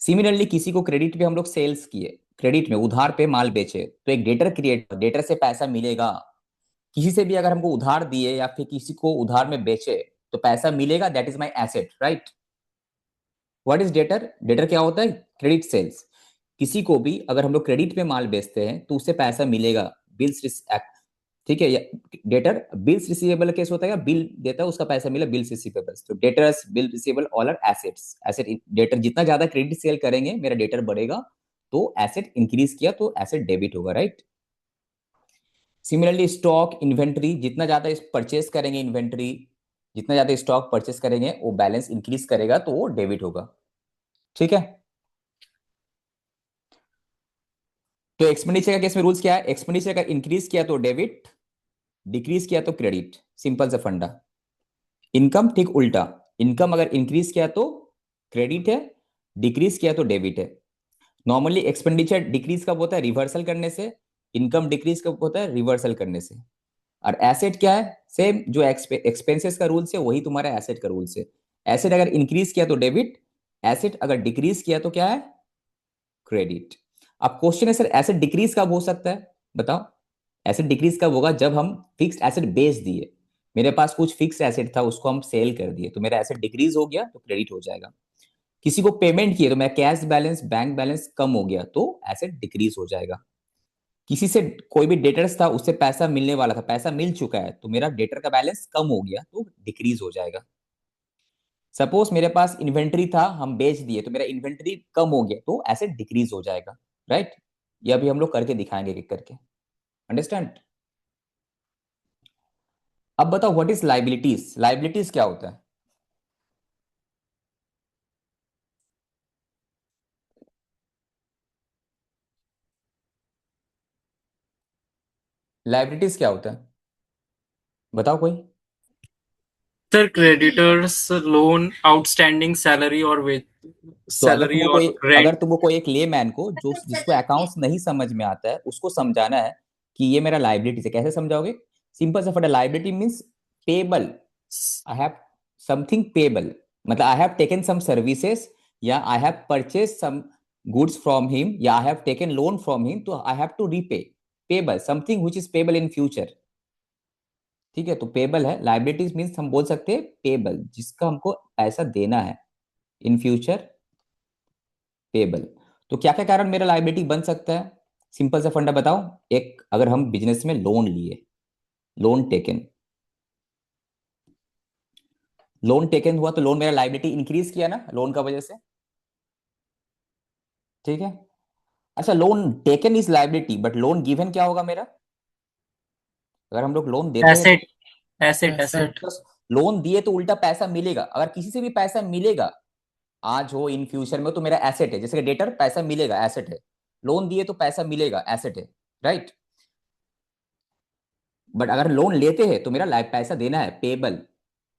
[SPEAKER 1] सिमिलरली किसी को क्रेडिट पे हम लोग सेल्स किए, क्रेडिट में उधार पे माल बेचे, तो एक डेटर क्रिएट, डेटर से पैसा मिलेगा। किसी से भी अगर हमको उधार दिए या फिर किसी को उधार में बेचे तो पैसा मिलेगा, that is my asset, right. What is debtor, debtor क्या होता है, क्रेडिट सेल्स। किसी को भी अगर हम लोग क्रेडिट पे माल बेचते हैं तो उससे पैसा मिलेगा, बिल्स, ठीक है। डेटर बिल्स रिसीवेबल केस होता है, बिल देता है उसका पैसा मिला, बिल्स रिसीवेबल्स। तो debtors, bill receivable, all are assets. Asset, debtor जितना ज्यादा क्रेडिट सेल करेंगे मेरा डेटर बढ़ेगा, तो एसेट इंक्रीज किया तो एसेट डेबिट होगा, राइट। सिमिलरली स्टॉक, इन्वेंट्री, जितना ज्यादा परचेस करेंगे इन्वेंट्री, जितना ज्यादा स्टॉक परचेस करेंगे वो बैलेंस इंक्रीज करेगा तो वो डेबिट होगा, ठीक है। तो एक्सपेंडिचर का केस में रूल्स क्या है, एक्सपेंडिचर का इंक्रीज किया तो डेबिट, डिक्रीज किया तो क्रेडिट, सिंपल सा फंडा। इनकम ठीक उल्टा, इनकम अगर इंक्रीज किया तो क्रेडिट है, डिक्रीज किया तो डेबिट है। नॉर्मली एक्सपेंडिचर डिक्रीज कब होता है, रिवर्सल करने से। इनकम डिक्रीज कब होता है, रिवर्सल करने से। और एसेट क्या है, सेम जो एक्सपेंसेस का रूल्स है वही तुम्हारा एसेट का रूल्स है। एसेट अगर इंक्रीज किया तो डेबिट, एसेट अगर डिक्रीज किया तो क्या है, क्रेडिट। अब क्वेश्चन है सर, एसेट डिक्रीज कब हो सकता है, बताओ। एसेट डिक्रीज कब होगा, जब हम फिक्स्ड एसेट बेच दिए, मेरे पास कुछ फिक्स एसेट था उसको हम सेल कर दिए, तो मेरा एसेट डिक्रीज हो गया तो क्रेडिट हो जाएगा। किसी को पेमेंट किए तो मेरा कैश बैलेंस, बैंक बैलेंस कम हो गया तो एसेट डिक्रीज हो जाएगा। किसी से कोई भी डेटर्स था उससे पैसा मिलने वाला था, पैसा मिल चुका है तो मेरा डेटर का बैलेंस कम हो गया तो डिक्रीज हो जाएगा। सपोज मेरे पास इन्वेंट्री था, हम बेच दिए तो मेरा इन्वेंट्री कम हो गया तो एसेट डिक्रीज हो जाएगा, राइट। ये अभी हम लोग करके दिखाएंगे एक करके, अंडरस्टैंड। अब बताओ व्हाट इज लाइबिलिटीज, लाइबिलिटीज क्या होता है। लाइबिलिटीज क्या होता है, बताओ कोई।
[SPEAKER 2] Sir creditors, loan, outstanding salary और वेज,
[SPEAKER 1] तो
[SPEAKER 2] सैलरी और
[SPEAKER 1] अगर
[SPEAKER 2] रेंट।
[SPEAKER 1] तुमको कोई एक लेमैन को जो जिसको अकाउंट्स नहीं समझ में आता है उसको समझाना है कि ये मेरा लाइबिलिटी है, कैसे समझाओगे। सिंपल सा फटा, liability means payable. I have something payable, मतलब I have taken some services, या I have purchase some goods from him, या I have taken loan from him, तो I have to repay. Payable, something which is payable in future, ठीक है। तो payable है, liabilities means हम बोल सकते हैं पेबल, जिसका हमको पैसा देना है इन फ्यूचर, पेबल। तो क्या क्या कारण मेरा लाइबिलिटी बन सकता है, सिंपल सा फंडा बताओ। एक, अगर हम बिजनेस में लोन लिए, लोन टेकन, लोन टेकन हुआ तो लोन मेरा लाइबिलिटी इंक्रीज किया ना लोन का वजह से, ठीक है। अच्छा, loan taken is liability but loan given क्या होगा मेरा, अगर हम लोग लोन देते हैं तो
[SPEAKER 2] asset, asset, asset.
[SPEAKER 4] Asset.
[SPEAKER 1] Loan दिए तो उल्टा पैसा मिलेगा, अगर किसी से भी पैसा मिलेगा आज हो इन फ्यूचर में तो मेरा एसेट है, जैसे कि डेटर पैसा मिलेगा एसेट है, लोन दिए तो पैसा मिलेगा एसेट है, राइट। बट अगर लोन लेते हैं तो मेरा लाइफ पैसा देना है, पेबल,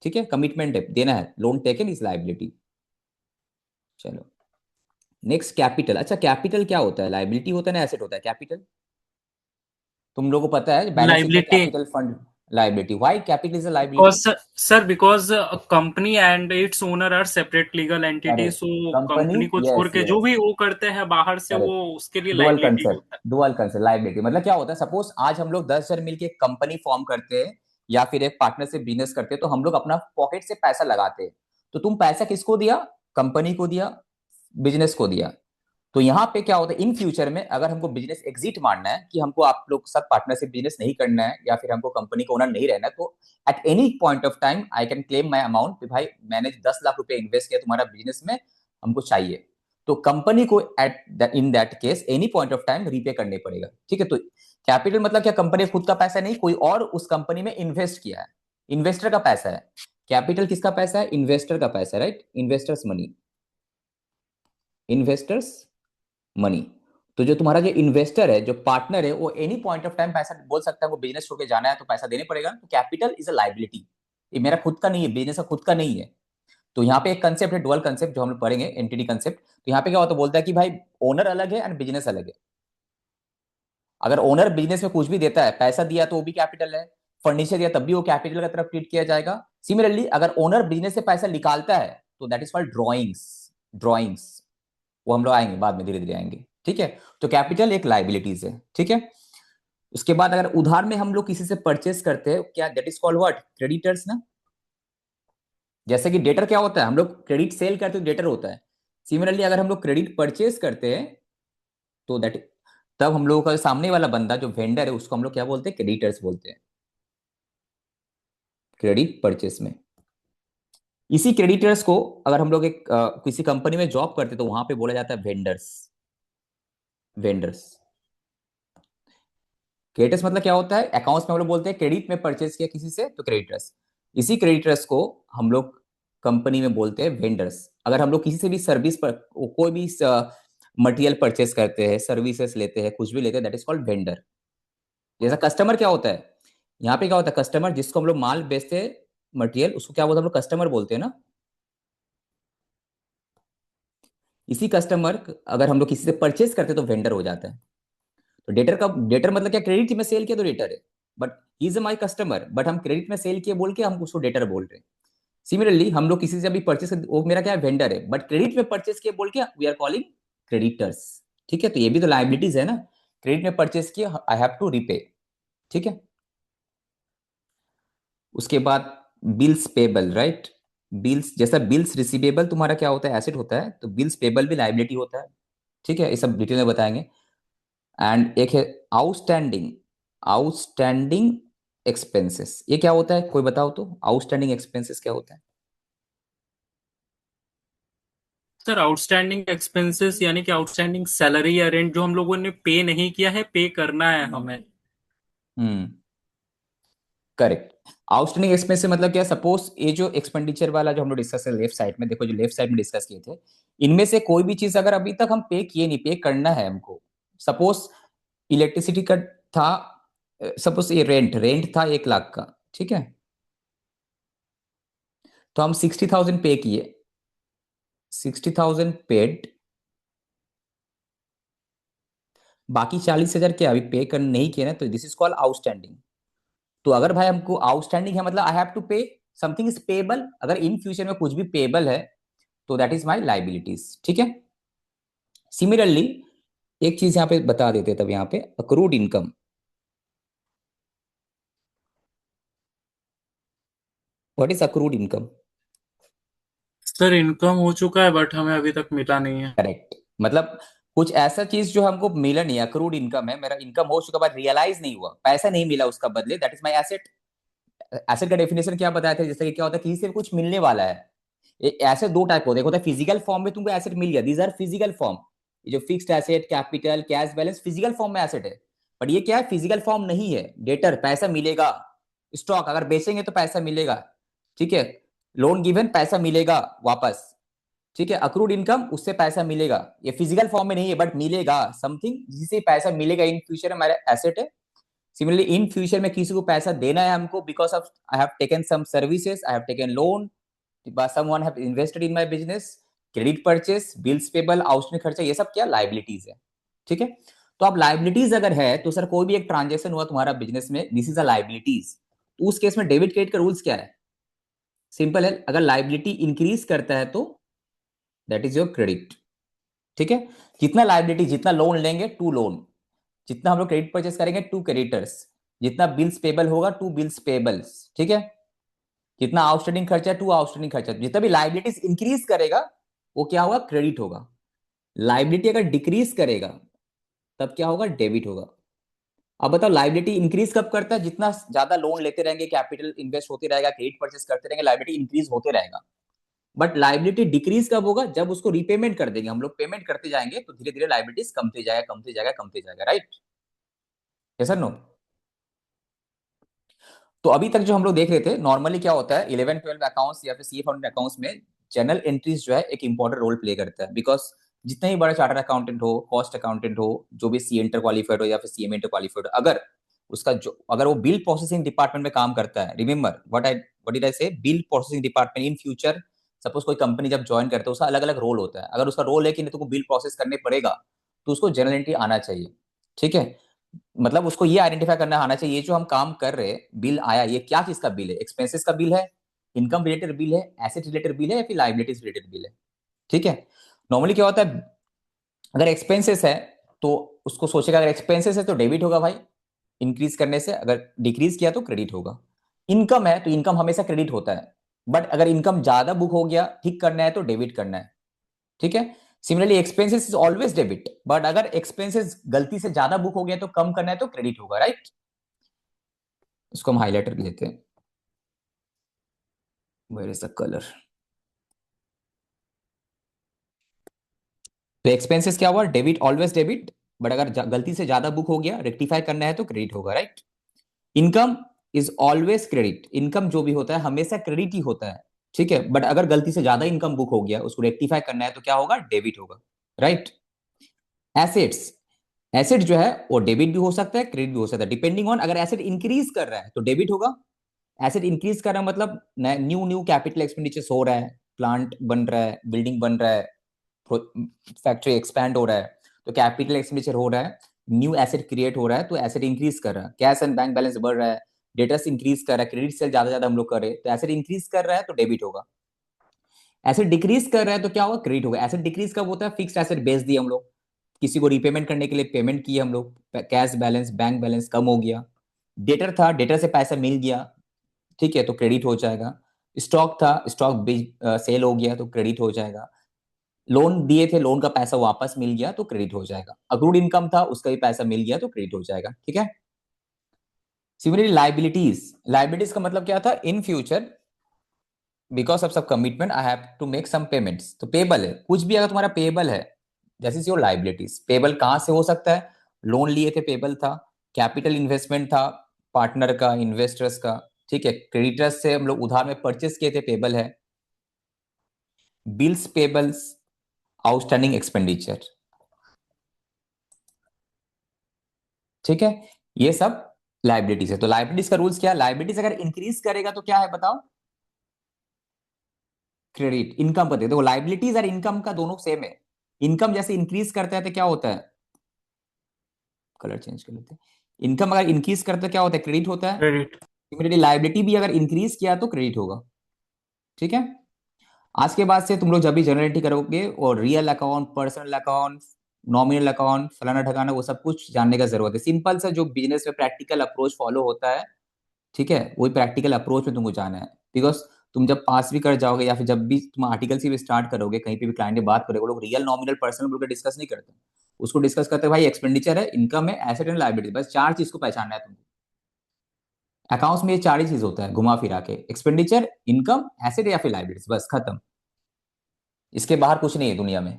[SPEAKER 1] ठीक है, कमिटमेंट है, देना है, लोन टेकन इज लाइबिलिटी। चलो नेक्स्ट कैपिटल। अच्छा कैपिटल क्या होता है? लाइबिलिटी होता है ना एसेट होता है कैपिटल? तुम लोगों को पता है बैलेंस शीट में
[SPEAKER 2] liability,
[SPEAKER 1] capital fund liability, why capital is a
[SPEAKER 2] because
[SPEAKER 1] liability?
[SPEAKER 2] Sir because company and its owner are separate legal entity,
[SPEAKER 1] correct,
[SPEAKER 2] so
[SPEAKER 1] company,
[SPEAKER 2] company को छोड़
[SPEAKER 1] यस
[SPEAKER 2] के जो
[SPEAKER 1] यस,
[SPEAKER 2] भी वो करते हैं बाहर से वो
[SPEAKER 1] करेक्ट।
[SPEAKER 2] उसके लिए
[SPEAKER 1] डुअल
[SPEAKER 2] लाइबिलिटी
[SPEAKER 1] कंसेप्ट,
[SPEAKER 2] होता है।
[SPEAKER 1] डुअल कंसेप्ट लाइबिलिटी मतलब क्या होता है, सपोज आज हम लोग 10 जन मिलके एक कंपनी फॉर्म करते हैं या फिर एक पार्टनरशिप बिजनेस करते हैं, तो हम लोग अपना पॉकेट से पैसा लगाते हैं। तो तुम पैसा किसको दिया? कंपनी को दिया, बिजनेस को दिया। तो यहाँ पे क्या होता है, इन फ्यूचर में अगर हमको बिजनेस एग्जिट मारना है कि हमको आप लोग के साथ पार्टनरशिप बिजनेस नहीं करना है या फिर हमको कंपनी का ओनर नहीं रहना है, तो at any point of time I can claim my amount कि भाई मैंने 10 लाख रुपए इन्वेस्ट किया तुम्हारा बिजनेस में, हमको चाहिए। तो कंपनी को at in that case any point of time repay करने पड़ेगा, ठीक है। तो कैपिटल मतलब क्या, कंपनी खुद का पैसा नहीं, कोई और उस कंपनी में इन्वेस्ट किया है, इन्वेस्टर का पैसा है। कैपिटल किसका पैसा है? इन्वेस्टर का पैसा, right, investors money, investors money. तो जो तुम्हारा जो इन्वेस्टर है, जो पार्टनर है, वो एनी पॉइंट ऑफ टाइम पैसा बोल सकता है, वो बिजनेस छोड़ के जाना है तो पैसा देने पड़ेगा। तो कैपिटल इज अ लाइबिलिटी, ये मेरा खुद का नहीं है, बिजनेस का खुद का नहीं है। तो यहाँ पे एक कंसेप्ट है डुअल कंसेप्ट जो हम लोग पढ़ेंगे, एंटिटी कंसेप्ट। तो यहाँ पे क्या होता है, बोलता है कि भाई ओनर अलग है एंड बिजनेस अलग है। अगर ओनर बिजनेस में कुछ भी देता है, पैसा दिया तो वो भी कैपिटल है, फर्नीचर दिया तब भी वो कैपिटल की तरफ ट्रीट किया जाएगा। सिमिलरली अगर ओनर बिजनेस से पैसा निकालता है तो that is called drawings, drawings, वो हम लोग आएंगे बाद में, धीरे धीरे आएंगे, ठीक है। तो कैपिटल एक लाइबिलिटीज है, ठीक है। उसके बाद अगर उधार में हम लोग किसी से परचेस करते हैं, क्या that is called what? Creditors ना। जैसे कि डेटर क्या होता है, हम लोग क्रेडिट सेल करते तो डेटर होता है। सिमिलरली अगर हम लोग क्रेडिट परचेस करते हैं तो दैट, तब हम लोगों का सामने वाला बंदा जो वेंडर है उसको हम लोग क्या बोलते हैं? क्रेडिटर्स बोलते हैं, क्रेडिट परचेस में। इसी क्रेडिटर्स को अगर हम लोग एक किसी कंपनी में जॉब करते तो वहां पे बोला जाता है वेंडर्स, वेंडर्स। क्रेडिटर्स मतलब क्या होता है, अकाउंट्स में हम लोग बोलते हैं क्रेडिट में परचेस किया किसी से तो क्रेडिटर्स। इसी क्रेडिटर्स को हम लोग कंपनी में बोलते हैं वेंडर्स। अगर हम लोग किसी से भी सर्विस पर कोई भी मटेरियल परचेस करते हैं, सर्विसेज लेते हैं, कुछ भी लेते हैं, दैट इज कॉल्ड वेंडर। जैसा कस्टमर क्या होता है, यहाँ पे क्या होता है, कस्टमर जिसको हम लोग माल बेचते हैं, मटेरियल, उसको क्या बोलते हैं हम लोग? कस्टमर बोलते हैं ना। इसी कस्टमर अगर हम लोग किसी से परचेस करते हैं तो वेंडर हो जाता है। तो डेटर का, डेटर मतलब क्या, क्रेडिट में सेल किया तो डेटर है, but he is my customer, but हम क्रेडिट में सेल किए बोल के हम उसको डेटर बोल रहे हैं। सिमिलरली हम लोग किसी से अभी परचेस, वो मेरा क्या है, वेंडर है, बट क्रेडिट में परचेस किए बोल के वी आर कॉलिंग क्रेडिटर्स, ठीक है। तो ये भी तो लाइबिलिटीज है ना, क्रेडिट में परचेस किया, आई हैव टू रिपे, ठीक है। उसके बाद बिल्स पेबल, राइट। बिल्स, जैसा बिल्स रिसीवेबल तुम्हारा क्या होता है, एसेट होता है, तो बिल्स पेबल भी लाइबिलिटी होता है, ठीक है। ये सब डिटेल में बताएंगे। एंड एक है आउटस्टैंडिंग, आउटस्टैंडिंग एक्सपेंसेस, ये क्या होता है, कोई बताओ तो, आउटस्टैंडिंग एक्सपेंसेस क्या होता है?
[SPEAKER 2] सर आउटस्टैंडिंग एक्सपेंसेस यानी कि आउटस्टैंडिंग सैलरी या रेंट जो हम लोगों ने पे नहीं किया है, पे करना है हमें।
[SPEAKER 1] हम्म, करेक्ट। आउटस्टैंडिंग एक्सपेंस से मतलब क्या, सपोज ये जो एक्सपेंडिचर वाला जो हम लोग डिस्कस है लेफ्ट साइड में, देखो जो लेफ्ट साइड में डिस्कस किए थे, इनमें से कोई भी चीज अगर अभी तक हम पे किए नहीं, पे करना है हमको। सपोज इलेक्ट्रिसिटी का था, सपोज ये रेंट, रेंट था 1 लाख का, ठीक है। तो हम 60,000 पे किए, 60,000 पेड, बाकी 40,000 क्या अभी पे कर नहीं किए ना, तो दिस इज कॉल्ड आउटस्टैंडिंग। तो अगर भाई हमको आउटस्टैंडिंग है मतलब आई हैव टू पे, समथिंग इज पेबल, अगर इन फ्यूचर में कुछ भी पेबल है तो दैट इज माई लाइबिलिटीज, ठीक है। सिमिलरली एक चीज यहाँ पे बता देते तब, यहाँ पे accrued income, what is accrued income?
[SPEAKER 2] Sir income हो चुका है बट हमें अभी तक मिला नहीं है।
[SPEAKER 1] करेक्ट, मतलब कुछ ऐसा चीज जो हमको मिला नहीं, अक्रूड इनकम है, मेरा इनकम हो चुका बट रियलाइज नहीं हुआ, पैसा नहीं मिला उसका बदले, that is my asset. Asset का डेफिनेशन क्या बताया था, जैसे कि क्या होता है, किसी से कुछ मिलने वाला है। ऐसे दो टाइप होते हैं, एक होता है फिजिकल फॉर्म में तुमको एसेट मिल गया, दीज आर फिजिकल फॉर्म। ये जो fixed asset, capital, cash balance, physical form में एसेट है। बट ये क्या है, फिजिकल फॉर्म नहीं है, डेटर, पैसा मिलेगा, स्टॉक अगर बेचेंगे तो पैसा मिलेगा, ठीक है। लोन गिवन, पैसा मिलेगा वापस, ठीक है। अक्रूड इनकम, उससे पैसा मिलेगा, ये फिजिकल फॉर्म में नहीं है बट मिलेगा, समथिंग जिससे पैसा मिलेगा इन फ्यूचर, हमारा एसेट है। सिमिलरली इन फ्यूचर में किसी को पैसा देना है हमको, because of I have taken some services, I have taken loan, someone have invested in my business, credit purchase, bills payable, outstanding खर्चा, ये सब क्या लायबिलिटीज है, ठीक है। तो अब लायबिलिटीज अगर है तो सर कोई भी एक ट्रांजेक्शन हुआ तुम्हारा बिजनेस में, दिस इज अ लायबिलिटीज। तो उस केस में डेबिट क्रेडिट का रूल्स क्या है? सिंपल है, अगर लायबिलिटी इंक्रीज करता है तो दैट इज योर क्रेडिट, ठीक है। जितना लायबिलिटी, जितना लोन लेंगे टू लोन, जितना हम लोग क्रेडिट परचेस करेंगे टू क्रेडिटर्स, जितना बिल्स पेबल होगा टू बिल्स पेबल्स, ठीक है। जितना आउटस्टैंडिंग खर्चा टू आउटस्टैंडिंग खर्चा, जितना भी लायबिलिटीज इंक्रीज करेगा वो क्या होगा? क्रेडिट होगा। लायबिलिटी अगर डिक्रीज करेगा तब क्या होगा? डेबिट होगा। अब बताओ लायबिलिटी इंक्रीज कब करता है? जितना ज्यादा लोन लेते रहेंगे, कैपिटल इन्वेस्ट होते रहेगा, क्रेडिट परचेस करते रहेंगे, लायबिलिटी इंक्रीज होते रहेगा। बट लायबिलिटी डिक्रीज कब होगा? जब उसको रीपेमेंट कर देंगे, हम लोग पेमेंट करते जाएंगे तो धीरे धीरे लायबिलिटीज कमते जाएगा, कमते जाएगा, कमते जाएगा, राइट? यस और नो? तो अभी तक जो हम लोग देख रहे थे, नॉर्मली क्या होता है 11-12 अकाउंट्स या फिर सीए फाउंडेशन अकाउंट्स में जनरल एंट्रीज जो है एक इंपॉर्टेंट रोल प्ले करता है, बिकॉज जितना ही बड़ा चार्टर अकाउंटेंट हो, कॉस्ट अकाउंटेंट हो, जो भी सी इंटर क्वालिफाइड हो या फिर सीएमए इंटर क्वालिफाइड हो, अगर वो बिल प्रोसेसिंग डिपार्टमेंट में काम करता है, रिमेंबर व्हाट डिड आई से, bill processing department in future, suppose कोई कंपनी जब ज्वाइन करता है उसका अलग अलग रोल होता है, अगर उसका रोल है कि नहीं तुमको बिल प्रोसेस करने पड़ेगा तो उसको जनरल एंट्री आना चाहिए, ठीक है। मतलब उसको ये आइडेंटिफाई करना आना चाहिए, ये जो हम काम कर रहे हैं, बिल आया, ये क्या चीज का बिल है? एक्सपेंसेस का बिल है, इनकम रिलेटेड बिल है, एसेट रिलेटेड बिल है, या फिर लाइबिलिटीज रिलेटेड बिल है, ठीक है। नॉर्मली क्या होता है, अगर एक्सपेंसेस है तो उसको सोचेगा, अगर एक्सपेंसेस है तो डेबिट होगा भाई, इंक्रीज करने से, अगर डिक्रीज किया तो क्रेडिट होगा। इनकम है तो इनकम हमेशा क्रेडिट होता है, बट अगर इनकम ज्यादा बुक हो गया, ठीक करना है तो डेबिट करना है, ठीक है। Similarly expenses is always debit, but अगर एक्सपेंसेस गलती से ज्यादा बुक हो गया तो कम करना है तो क्रेडिट होगा, राइट? इसको हम हाईलाइटर लेते हैं, वेयर इज द कलर। तो एक्सपेंसेस क्या हुआ? डेबिट, ऑलवेज डेबिट, बट अगर गलती से ज्यादा बुक हो गया, रेक्टिफाई करना है तो क्रेडिट होगा, right? Income is always credit, income जो भी होता है हमेशा क्रेडिट ही होता है, ठीक है। बट अगर गलती से ज्यादा इनकम बुक हो गया, उसको रेक्टिफाई करना है तो क्या होगा? डेबिट होगा, राइट? एसेट्स, एसेट जो है वो डेबिट भी हो सकता है, क्रेडिट भी हो सकता है, डिपेंडिंग ऑन, अगर एसेट इंक्रीज कर रहा है तो डेबिट होगा। एसेट इंक्रीज कर रहा है मतलब न्यू न्यू कैपिटल एक्सपेंडिचर हो रहा है, प्लांट बन रहा है, बिल्डिंग बन रहा है, फैक्ट्री एक्सपैंड हो रहा है, तो कैपिटल एक्सपेंडिचर हो रहा है, न्यू एसेट क्रिएट हो रहा है, तो एसेट इंक्रीज कर रहा है। कैश एंड बैंक बैलेंस बढ़ रहा है, डेटर्स इंक्रीज कर रहा है, क्रेडिट सेल ज्यादा ज्यादा हम लोग कर रहे हैं, तो एसेट इंक्रीज कर रहा है तो डेबिट होगा। एसेट डिक्रीज कर रहा है तो क्या होगा? क्रेडिट होगा। एसेट डिक्रीज कब होता है? फिक्स्ड एसेट बेच दिए हम लोग, किसी को रिपेमेंट करने के लिए पेमेंट किए हम लोग, कैश बैलेंस, बैंक बैलेंस कम हो गया, डेटर था, डेटर से पैसा मिल गया, ठीक है, तो क्रेडिट हो जाएगा। स्टॉक था, स्टॉक सेल हो गया तो क्रेडिट हो जाएगा। लोन दिए थे, लोन का पैसा वापस मिल गया तो क्रेडिट हो जाएगा। अक्रूड इनकम था, उसका भी पैसा मिल गया तो क्रेडिट हो जाएगा, ठीक है। सिमिलरली लाइबिलिटीज, लाइबिलिटीज का मतलब क्या था? इन फ्यूचर बिकॉज ऑफ सब commitment I have to make some payments, तो पेबल है, कुछ भी अगर तुम्हारा पेबल है, जैसे योर लाइबिलिटीज। पेबल कहां से हो सकता है? लोन लिए थे, पेबल था, कैपिटल इन्वेस्टमेंट था, पार्टनर का, इन्वेस्टर्स का, ठीक है, क्रेडिटर्स से हम लोग उधार में परचेस किए थे, पेबल है। बिल्स पेबल्स, आउटस्टैंडिंग एक्सपेंडिचर, ठीक है, ये सब लाइबिलिटीज है। तो लाइबिलिटीज का रूल्स क्या है? लाइबिलिटीज अगर इंक्रीज करेगा तो क्या है बताओ? क्रेडिट। इनकम पर देखो, लाइबिलिटीज और इनकम का दोनों सेम है। इनकम जैसे इंक्रीज करता है तो क्या होता है? कलर चेंज कर लेते हैं। इनकम अगर इंक्रीज करता है क्या होता है? क्रेडिट होता है।
[SPEAKER 2] क्रेडिट।
[SPEAKER 1] सिमिलरली लाइबिलिटी भी अगर इंक्रीज किया तो क्रेडिट होगा, ठीक है। आज के बाद से तुम लोग जब भी जनरल एंट्री करोगे और real account, personal account, nominal account, फलाना ठिकाना, वो सब कुछ जानने का जरूरत है। सिंपल सा जो बिजनेस में प्रैक्टिकल अप्रोच फॉलो होता है, ठीक है, वही प्रैक्टिकल अप्रोच में तुमको जाना है। बिकॉज तुम जब पास भी कर जाओगे या फिर जब भी तुम आर्टिकल से भी स्टार्ट करोगे, कहीं पे भी क्लाइंट से बात करोगे, लोग रियल, नॉमिनल, पर्सनल बोल के डिस्कस नहीं करते, उसको डिस्कस करते हैं भाई एक्सपेंडिचर है, इनकम है, एसेट एंड लायबिलिटी, बस चार चीज को पहचानना है तुमको। अकाउंट्स में ये चार ही चीज होता है, घुमा फिरा के, एक्सपेंडिचर, इनकम, एसेट या फिर लायबिलिटीज, बस खत्म। इसके बाहर कुछ नहीं है दुनिया में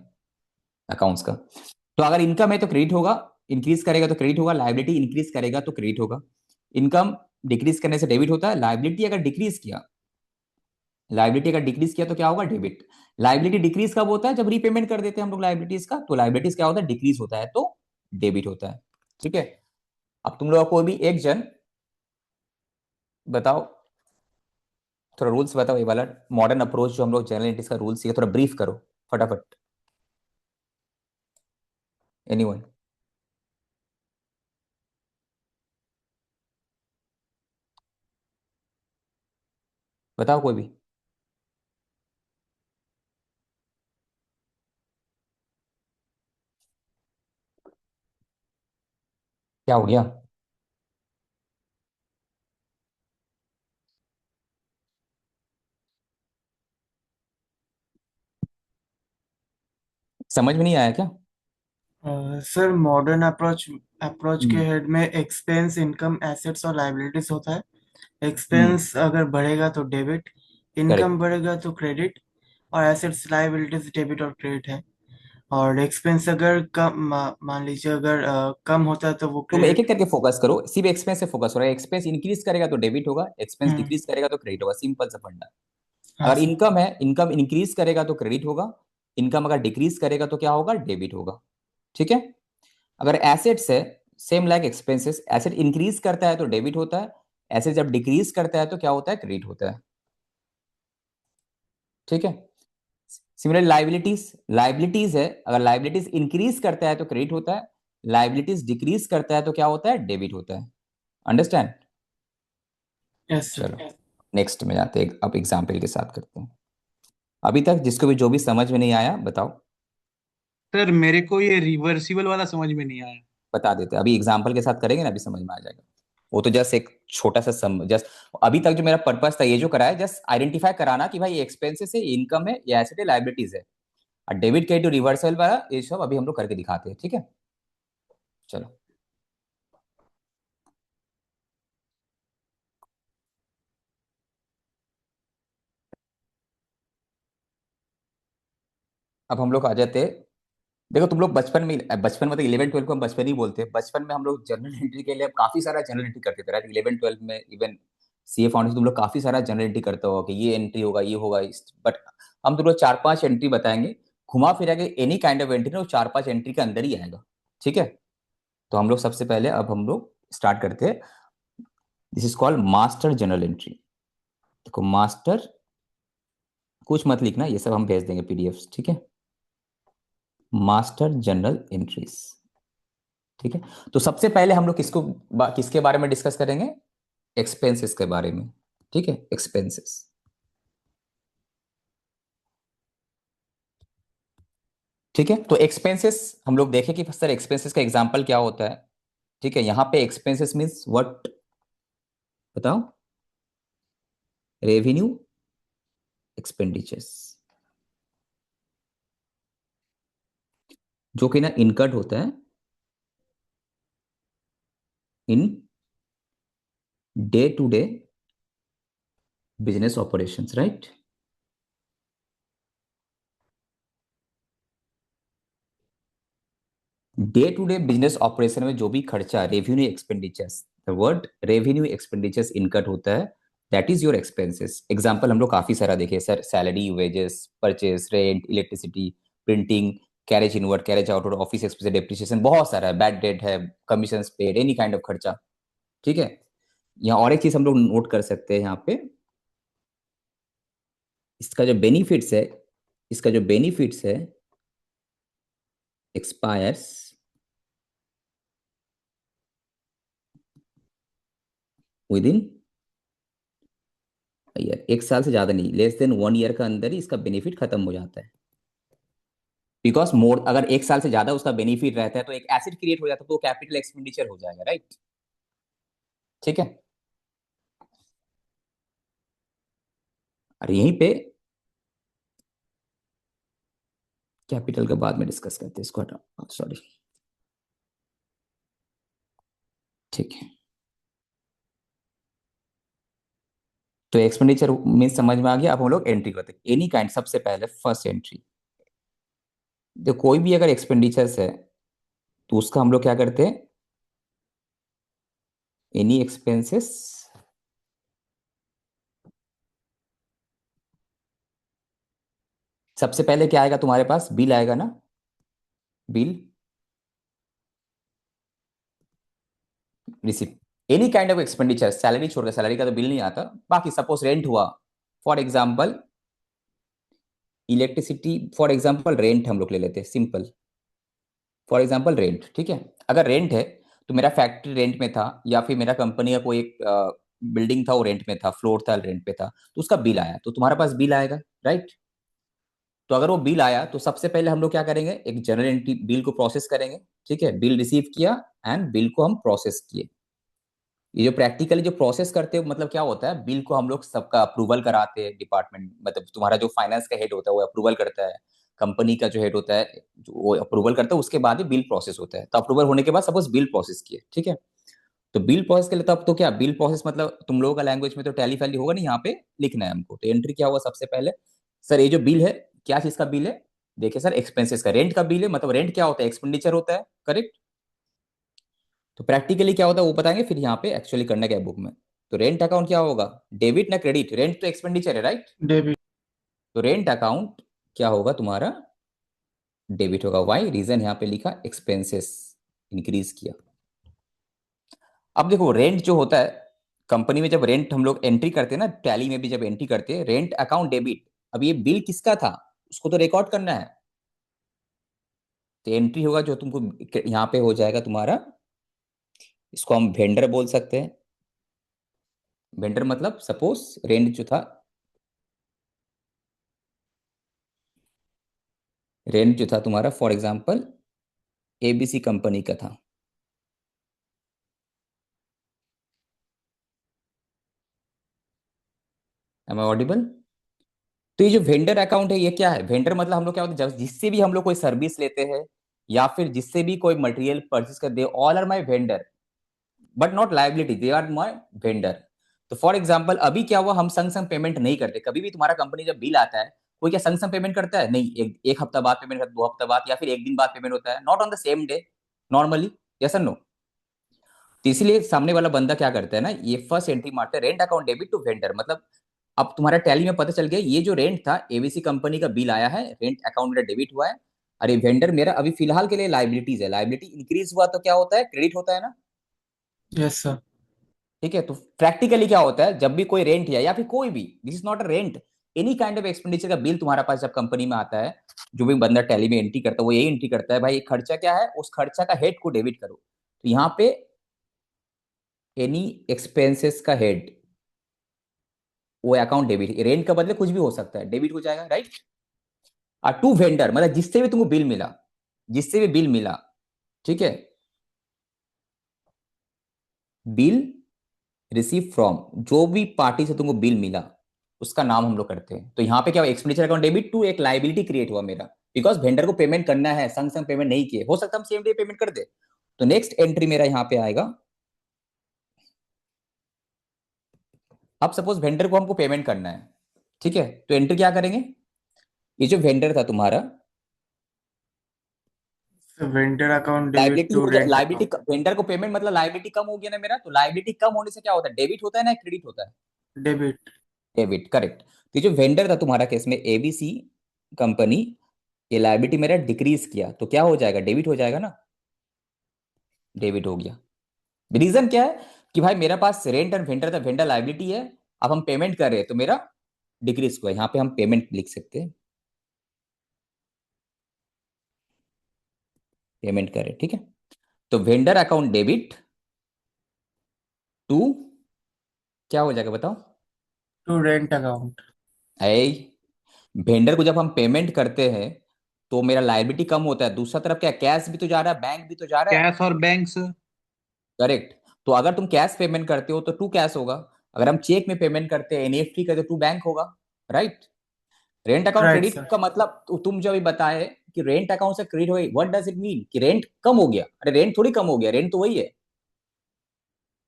[SPEAKER 1] अकाउंट्स का। तो अगर इनकम है तो क्रेडिट होगा, इंक्रीज करेगा तो क्रेडिट होगा, लायबिलिटी इंक्रीज करेगा तो क्रेडिट होगा। इनकम डिक्रीज करने से डेबिट होता है, लायबिलिटी अगर डिक्रीज किया लाइबिलिटी का डिक्रीज किया तो क्या होगा, डेबिट। लाइबिलिटी डिक्रीज कब होता है, जब रीपेमेंट कर देते हैं हम लोग लाइबिलिटीज का, तो लाइबिलिटीज क्या होता है, डिक्रीज होता है तो डेबिट होता है। ठीक है, अब तुम लोग कोई भी एक जन बताओ, थोड़ा रूल्स बताओ, ये वाला मॉडर्न अप्रोच जो हम लोग जनरल एंट्रीज का रूल्स सीखे, थोड़ा ब्रीफ करो फटाफट। एनीवन? बताओ कोई भी। क्या हो गया? समझ में नहीं आया क्या?
[SPEAKER 4] सर मॉडर्न अप्रोच अप्रोच के
[SPEAKER 1] हम्म।
[SPEAKER 4] हेड में एक्सपेंस, इनकम, एसेट्स और लाइबिलिटीज होता है।
[SPEAKER 1] हम्म।
[SPEAKER 4] एक्सपेंस अगर बढ़ेगा तो डेबिट, इनकम
[SPEAKER 1] करेक्ट।
[SPEAKER 4] बढ़ेगा तो क्रेडिट, और एसेट्स लाइबिलिटीज डेबिट और क्रेडिट है। और एक्सपेंस अगर कम मान लीजिए अगर कम होता है तो वो
[SPEAKER 1] तुम एक एक
[SPEAKER 4] क्रेडिट।
[SPEAKER 1] करके फोकस करो, सिर्फ एक्सपेंस से फोकस हो रहा है। एक्सपेंस इंक्रीज करेगा तो डेबिट होगा, एक्सपेंस
[SPEAKER 4] हम्म।
[SPEAKER 1] डिक्रीज करेगा तो क्रेडिट होगा, सिंपल सा फंडा।
[SPEAKER 4] हाँ
[SPEAKER 1] अगर
[SPEAKER 4] सर।
[SPEAKER 1] इनकम है, इनकम इंक्रीज करेगा तो क्रेडिट होगा, इनकम अगर डिक्रीज करेगा तो क्या होगा, डेबिट होगा। ठीक है। अगर एसेट्स है, same like expenses, asset increase करता है तो डेबिट होता है, एसेट जब डिक्रीज करता है तो क्या होता है, क्रेडिट होता है। ठीक है। सिमिलर लाइबिलिटीज, लाइबिलिटीज है, अगर लाइबिलिटीज इंक्रीज करता है तो क्रेडिट होता है, लाइबिलिटीज डिक्रीज करता है तो क्या होता है, डेबिट होता है। अंडरस्टैंड?
[SPEAKER 4] Yes sir.
[SPEAKER 1] चलो नेक्स्ट में जाते हैं, अब एग्जाम्पल के साथ करते हैं। अभी तक जिसको भी जो भी समझ में नहीं आया बताओ।
[SPEAKER 5] सर मेरे को ये रिवर्सिबल वाला समझ में नहीं आया।
[SPEAKER 1] बता देते हैं, अभी एग्जाम्पल के साथ करेंगे ना, अभी समझ में आ जाएगा। वो तो जस्ट एक छोटा सा सम, जस्ट अभी तक जो मेरा पर्पस था ये जो कराया, जस्ट आइडेंटिफाई कराना कि भाई एक्सपेंसेस है, इनकम है, या एसेट है, लाइबिलिटीज है। और डेबिट क्रेडिट रिवर्सल वाला ये सब अभी हम लोग करके दिखाते हैं। ठीक है, चलो। अब हम लोग आ जाते हैं। देखो तुम लोग बचपन में तो 11 12 को हम बचपन ही बोलते हैं। बचपन में हम लोग जनरल एंट्री के लिए काफी सारा जनरल एंट्री करते थे, राइट? 11 12 में इवन सीए फाउंडेशन तुम लोग काफी सारा जनरल एंट्री करते हो कि ये एंट्री होगा, ये होगा। बट हम तुम लोग 4 5 एंट्री बताएंगे, घुमा फिरा के एनी काइंड ऑफ एंट्री ना वो 4 5 एंट्री के अंदर ही आएगा। ठीक है, तो हम लोग सबसे पहले अब हम लोग स्टार्ट करते हैं। This is called master general entry. देखो मास्टर, कुछ मत लिखना, ये सब हम भेज देंगे पीडीएफ। ठीक है, मास्टर जनरल एंट्रीज। ठीक है, तो सबसे पहले हम लोग किसके बारे में डिस्कस करेंगे, एक्सपेंसेस के बारे में। ठीक है, एक्सपेंसेस। ठीक है, तो एक्सपेंसेस हम लोग देखें कि सर एक्सपेंसेस का एग्जांपल क्या होता है। ठीक है, यहां पे एक्सपेंसेस मींस व्हाट, बताओ? रेवेन्यू एक्सपेंडिचर्स, जो कि ना इनकट होता है in day to day business operations, right? Day to day business operation में जो भी खर्चा, revenue expenditures, the word revenue expenditures incurred होता है, that is your expenses. Example हम लोग काफी सारा देखे sir, salary, wages, purchase, rent, electricity, printing, carriage inward, carriage outward, office expense, depreciation, बहुत सारा है, बैड डेट है, commission paid, any kind of खर्चा। ठीक है, यहाँ और एक चीज हम लोग नोट कर सकते हैं यहाँ पे, इसका जो बेनिफिट्स है, इसका जो बेनिफिट्स है एक्सपायर्स विद इन ईयर, 1 साल से ज्यादा नहीं, लेस देन 1 ईयर का अंदर ही इसका बेनिफिट खत्म हो जाता है। बिकॉज मोर, अगर 1 साल से ज्यादा उसका बेनिफिट रहता है तो एक एसिड क्रिएट हो जाता है, तो कैपिटल एक्सपेंडिचर हो जाएगा, राइट? ठीक है, और यहीं पे कैपिटल का बाद में डिस्कस करते हैं, इसको हटाओ, सॉरी। ठीक है, तो एक्सपेंडिचर में समझ में आ गया। अब हम लोग एंट्री करते हैं, एनी काइंड। सबसे पहले फर्स्ट एंट्री, तो कोई भी अगर एक्सपेंडिचर्स है तो उसका हम लोग क्या करते हैं, एनी एक्सपेंसेस सबसे पहले क्या आएगा तुम्हारे पास? बिल आएगा ना, bill receipt, any kind of expenditure, salary छोड़कर, सैलरी का तो बिल नहीं आता, बाकी सपोज रेंट हुआ, for example electricity, for example rent हम लोग ले लेते हैं सिंपल, फॉर एग्जाम्पल रेंट, ठीक है। अगर रेंट है तो मेरा फैक्ट्री रेंट में था, या फिर मेरा कंपनी का कोई एक बिल्डिंग था वो रेंट में था, फ्लोर था रेंट पे था, तो उसका बिल आया, तो तुम्हारे पास बिल आएगा, राइट। तो अगर वो बिल आया तो सबसे पहले हम लोग क्या करेंगे, एक जनरल एंट्री बिल को प्रोसेस करेंगे, ठीक है। बिल रिसीव किया एंड बिल को हम प्रोसेस किए। ये जो प्रैक्टिकली जो प्रोसेस करते हैं मतलब क्या होता है, बिल को हम लोग सबका अप्रूवल कराते हैं, डिपार्टमेंट मतलब तुम्हारा जो फाइनेंस का हेड होता है वो अप्रूवल करता है, कंपनी का जो हेड होता है वो अप्रूवल करता है, उसके बाद ही बिल प्रोसेस होता है। तो अप्रूवल होने के बाद सपोज बिल प्रोसेस किए, ठीक है। तो बिल प्रोसेस के लिए तब तो क्या, बिल प्रोसेस मतलब तुम लोगों का लैंग्वेज में तो टैली फैली होगा नहीं, यहाँ पे लिखना है हमको। तो एंट्री क्या होगा सबसे पहले, सर ये जो बिल है क्या चीज का बिल है, देखिए सर एक्सपेंसेस का, रेंट का बिल है, मतलब रेंट क्या होता है, एक्सपेंडिचर होता है, करेक्ट। तो प्रैक्टिकली क्या होता है वो बताएंगे, फिर यहाँ पे एक्चुअली करना क्या है बुक में। तो रेंट अकाउंट क्या होगा, डेबिट ना क्रेडिट, रेंट तो एक्सपेंडिचर है, राइट।
[SPEAKER 4] डेबिट।
[SPEAKER 1] तो रेंट अकाउंट क्या होगा तुम्हारा, डेबिट होगा। वाई रीजन यहाँ पे लिखा, एक्सपेंसेस इंक्रीज किया। अब देखो रेंट जो होता है कंपनी में, जब रेंट हम लोग एंट्री करते हैं ना, टैली में भी जब एंट्री करते हैं रेंट अकाउंट डेबिट, अब ये बिल किसका था उसको तो रिकॉर्ड करना है। तो एंट्री होगा जो तुमको यहाँ पे हो जाएगा तुम्हारा, इसको हम वेंडर बोल सकते हैं। वेंडर मतलब सपोज रेंट जो था, रेंट जो था तुम्हारा फॉर एग्जांपल एबीसी कंपनी का था। Am I audible? तो ये जो वेंडर अकाउंट है ये क्या है, वेंडर मतलब हम लोग क्या होता है, जिससे भी हम लोग कोई सर्विस लेते हैं या फिर जिससे भी कोई मटेरियल परचेस करते हैं, all are my vendor but not liability, they are my vendor. तो फॉर एग्जांपल अभी क्या हुआ, हम संग संग पेमेंट नहीं करते, कभी भी तुम्हारा कंपनी जब बिल आता है कोई क्या संग संग पेमेंट करता है, नहीं, एक हफ्ता बाद पेमेंट करता है, 2 हफ्ता बाद या फिर एक दिन बाद पेमेंट होता है, not on the same day normally, yes और नो। तो इसीलिए सामने वाला बंदा क्या करता है ना, ये फर्स्ट एंट्री मारता है rent account debit to vendor, मतलब अब तुम्हारा टैली में पता चल गया ये जो रेंट था एबीसी कंपनी का बिल आया है, रेंट अकाउंट मेरा डेबिट हुआ है, अरे वेंडर मेरा अभी फिलहाल के लिए लाइबिलिटीज है, लाइबिलिटी इंक्रीज हुआ तो क्या होता है, क्रेडिट होता है ना,
[SPEAKER 4] यस सर।
[SPEAKER 1] ठीक है। तो प्रैक्टिकली क्या होता है, जब भी कोई रेंट या फिर कोई भी, this is not a rent, any kind of expenditure का बिल तुम्हारे पास जब कंपनी में आता है, जो भी बंदा टैली में एंट्री करता है वो यही एंट्री करता है, भाई खर्चा क्या है, उस खर्चा का हेड को डेबिट करो। तो यहाँ पे एनी एक्सपेंसेस का हेड, वो अकाउंट डेबिट, रेंट का बदले कुछ भी हो सकता है, डेबिट हो जाएगा, राइट। और टू वेंडर मतलब जिससे भी तुमको बिल मिला, जिससे भी बिल मिला, ठीक है, बिल रिसीव फ्रॉम, जो भी पार्टी से तुमको बिल मिला उसका नाम हम लोग करते हैं। तो यहाँ पे क्या, एक्सपेंडिचर अकाउंट डेबिट टू, एक लाइबिलिटी क्रिएट हुआ मेरा, बिकॉज वेंडर को पेमेंट करना है, संग संग पेमेंट नहीं किए, हो सकता है हम सेम डे पेमेंट कर दे। तो नेक्स्ट एंट्री मेरा यहाँ पे आएगा, अब सपोज वेंडर को हमको पेमेंट करना है, ठीक है, तो एंट्री क्या करेंगे, ये जो वेंडर था तुम्हारा,
[SPEAKER 4] vendor account debit
[SPEAKER 1] liability
[SPEAKER 4] to
[SPEAKER 1] हो जाए,
[SPEAKER 4] रेंट
[SPEAKER 1] लाइबिलिटी,
[SPEAKER 4] अकाउंट
[SPEAKER 1] वेंडर को पेमेंट मतलब लाइबिलिटी कम हो गया ना मेरा, तो लाइबिलिटी कम होने से क्या होता है, डेबिट होता है ना क्रेडिट होता है,
[SPEAKER 4] डेबिट।
[SPEAKER 1] Debit, correct. तो ये जो वेंडर था तुम्हारा केस में एबीसी कंपनी, ये लाइबिलिटी मेरा डिक्रीज किया तो क्या हो जाएगा, डेबिट हो जाएगा ना, डेबिट हो गया। रीजन क्या है कि भाई मेरे पास रेंट एंड वेंडर था, वेंडर लाइबिलिटी है, अब हम पेमेंट कर रहे हैं तो मेरा डिक्रीज हुआ, यहाँ पे हम पेमेंट लिख सकते हैं, पेमेंट कर रहे हैं, ठीक है। तो वेंडर अकाउंट डेबिट टू, क्या हो जाएगा बताओ,
[SPEAKER 4] टू रेंट अकाउंट।
[SPEAKER 1] ऐ वेंडर को जब हम पेमेंट करते हैं तो मेरा लायबिलिटी कम होता है, दूसरा तरफ क्या, कैश भी तो जा रहा है, बैंक भी तो जा रहा है,
[SPEAKER 5] कैश और बैंक्स।
[SPEAKER 1] करेक्ट। तो अगर तुम कैश पेमेंट करते हो तो टू कैश होगा, अगर हम चेक में पेमेंट करते हैं एनईएफटी करते टू बैंक होगा, right. Rent account
[SPEAKER 4] right
[SPEAKER 1] credit
[SPEAKER 4] sir.
[SPEAKER 1] का मतलब तुम जो अभी बताए कि रेंट अकाउंट से क्रेडिट हो गई, व्हाट डज इट मीन कि रेंट कम हो गया, अरे रेंट थोड़ी कम हो गया, रेंट तो वही है।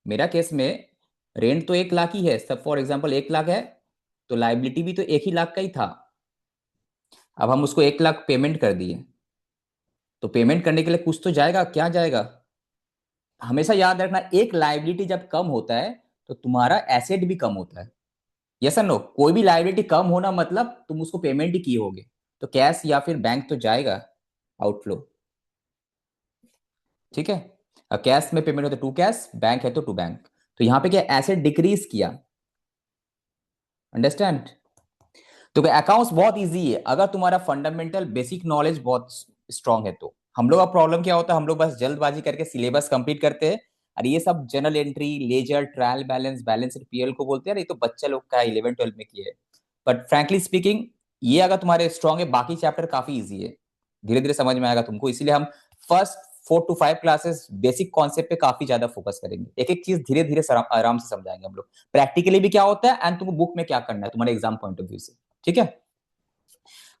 [SPEAKER 1] मेरा केस में रेंट तो 1 लाख ही है, सब फॉर एग्जाम्पल 1 लाख है, तो लाइबिलिटी भी तो 1 ही लाख का ही था, अब हम उसको 1 लाख पेमेंट कर दिए, तो पेमेंट करने के लिए कुछ तो जाएगा, क्या जाएगा, हमेशा याद रखना एक लाइबिलिटी जब कम होता है तो तुम्हारा एसेट भी कम होता है, यस और नो। कोई भी लाइबिलिटी कम होना मतलब तुम उसको पेमेंट ही किए होगे, तो कैश या फिर बैंक तो जाएगा आउटफ्लो, ठीक है। कैश में पेमेंट हो तो टू कैश, बैंक है तो टू बैंक। तो यहाँ पे क्या एसेट डिक्रीज किया, अंडरस्टैंड। तो अकाउंट्स बहुत इजी है अगर तुम्हारा फंडामेंटल बेसिक नॉलेज बहुत स्ट्रांग है तो। हम लोग का प्रॉब्लम क्या होता है, हम लोग बस जल्दबाजी करके सिलेबस कंप्लीट करते हैं, और ये सब general entry, ledger, trial balance, balance sheet, PL को बोलते हैं, ये तो बच्चा लोग का 11 12 में किया है। बट फ्रैंकली स्पीकिंग ये अगर तुम्हारे स्ट्रांग है, बाकी चैप्टर काफी इजी है, धीरे धीरे समझ में आएगा तुमको। इसीलिए हम first 4 to 5 classes basic concept पे काफी ज्यादा फोकस करेंगे, एक एक चीज धीरे धीरे आराम से समझाएंगे हम लोग, प्रैक्टिकली भी क्या होता है एंड तुमको बुक में क्या करना है तुम्हारे एग्जाम पॉइंट ऑफ व्यू से, ठीक है।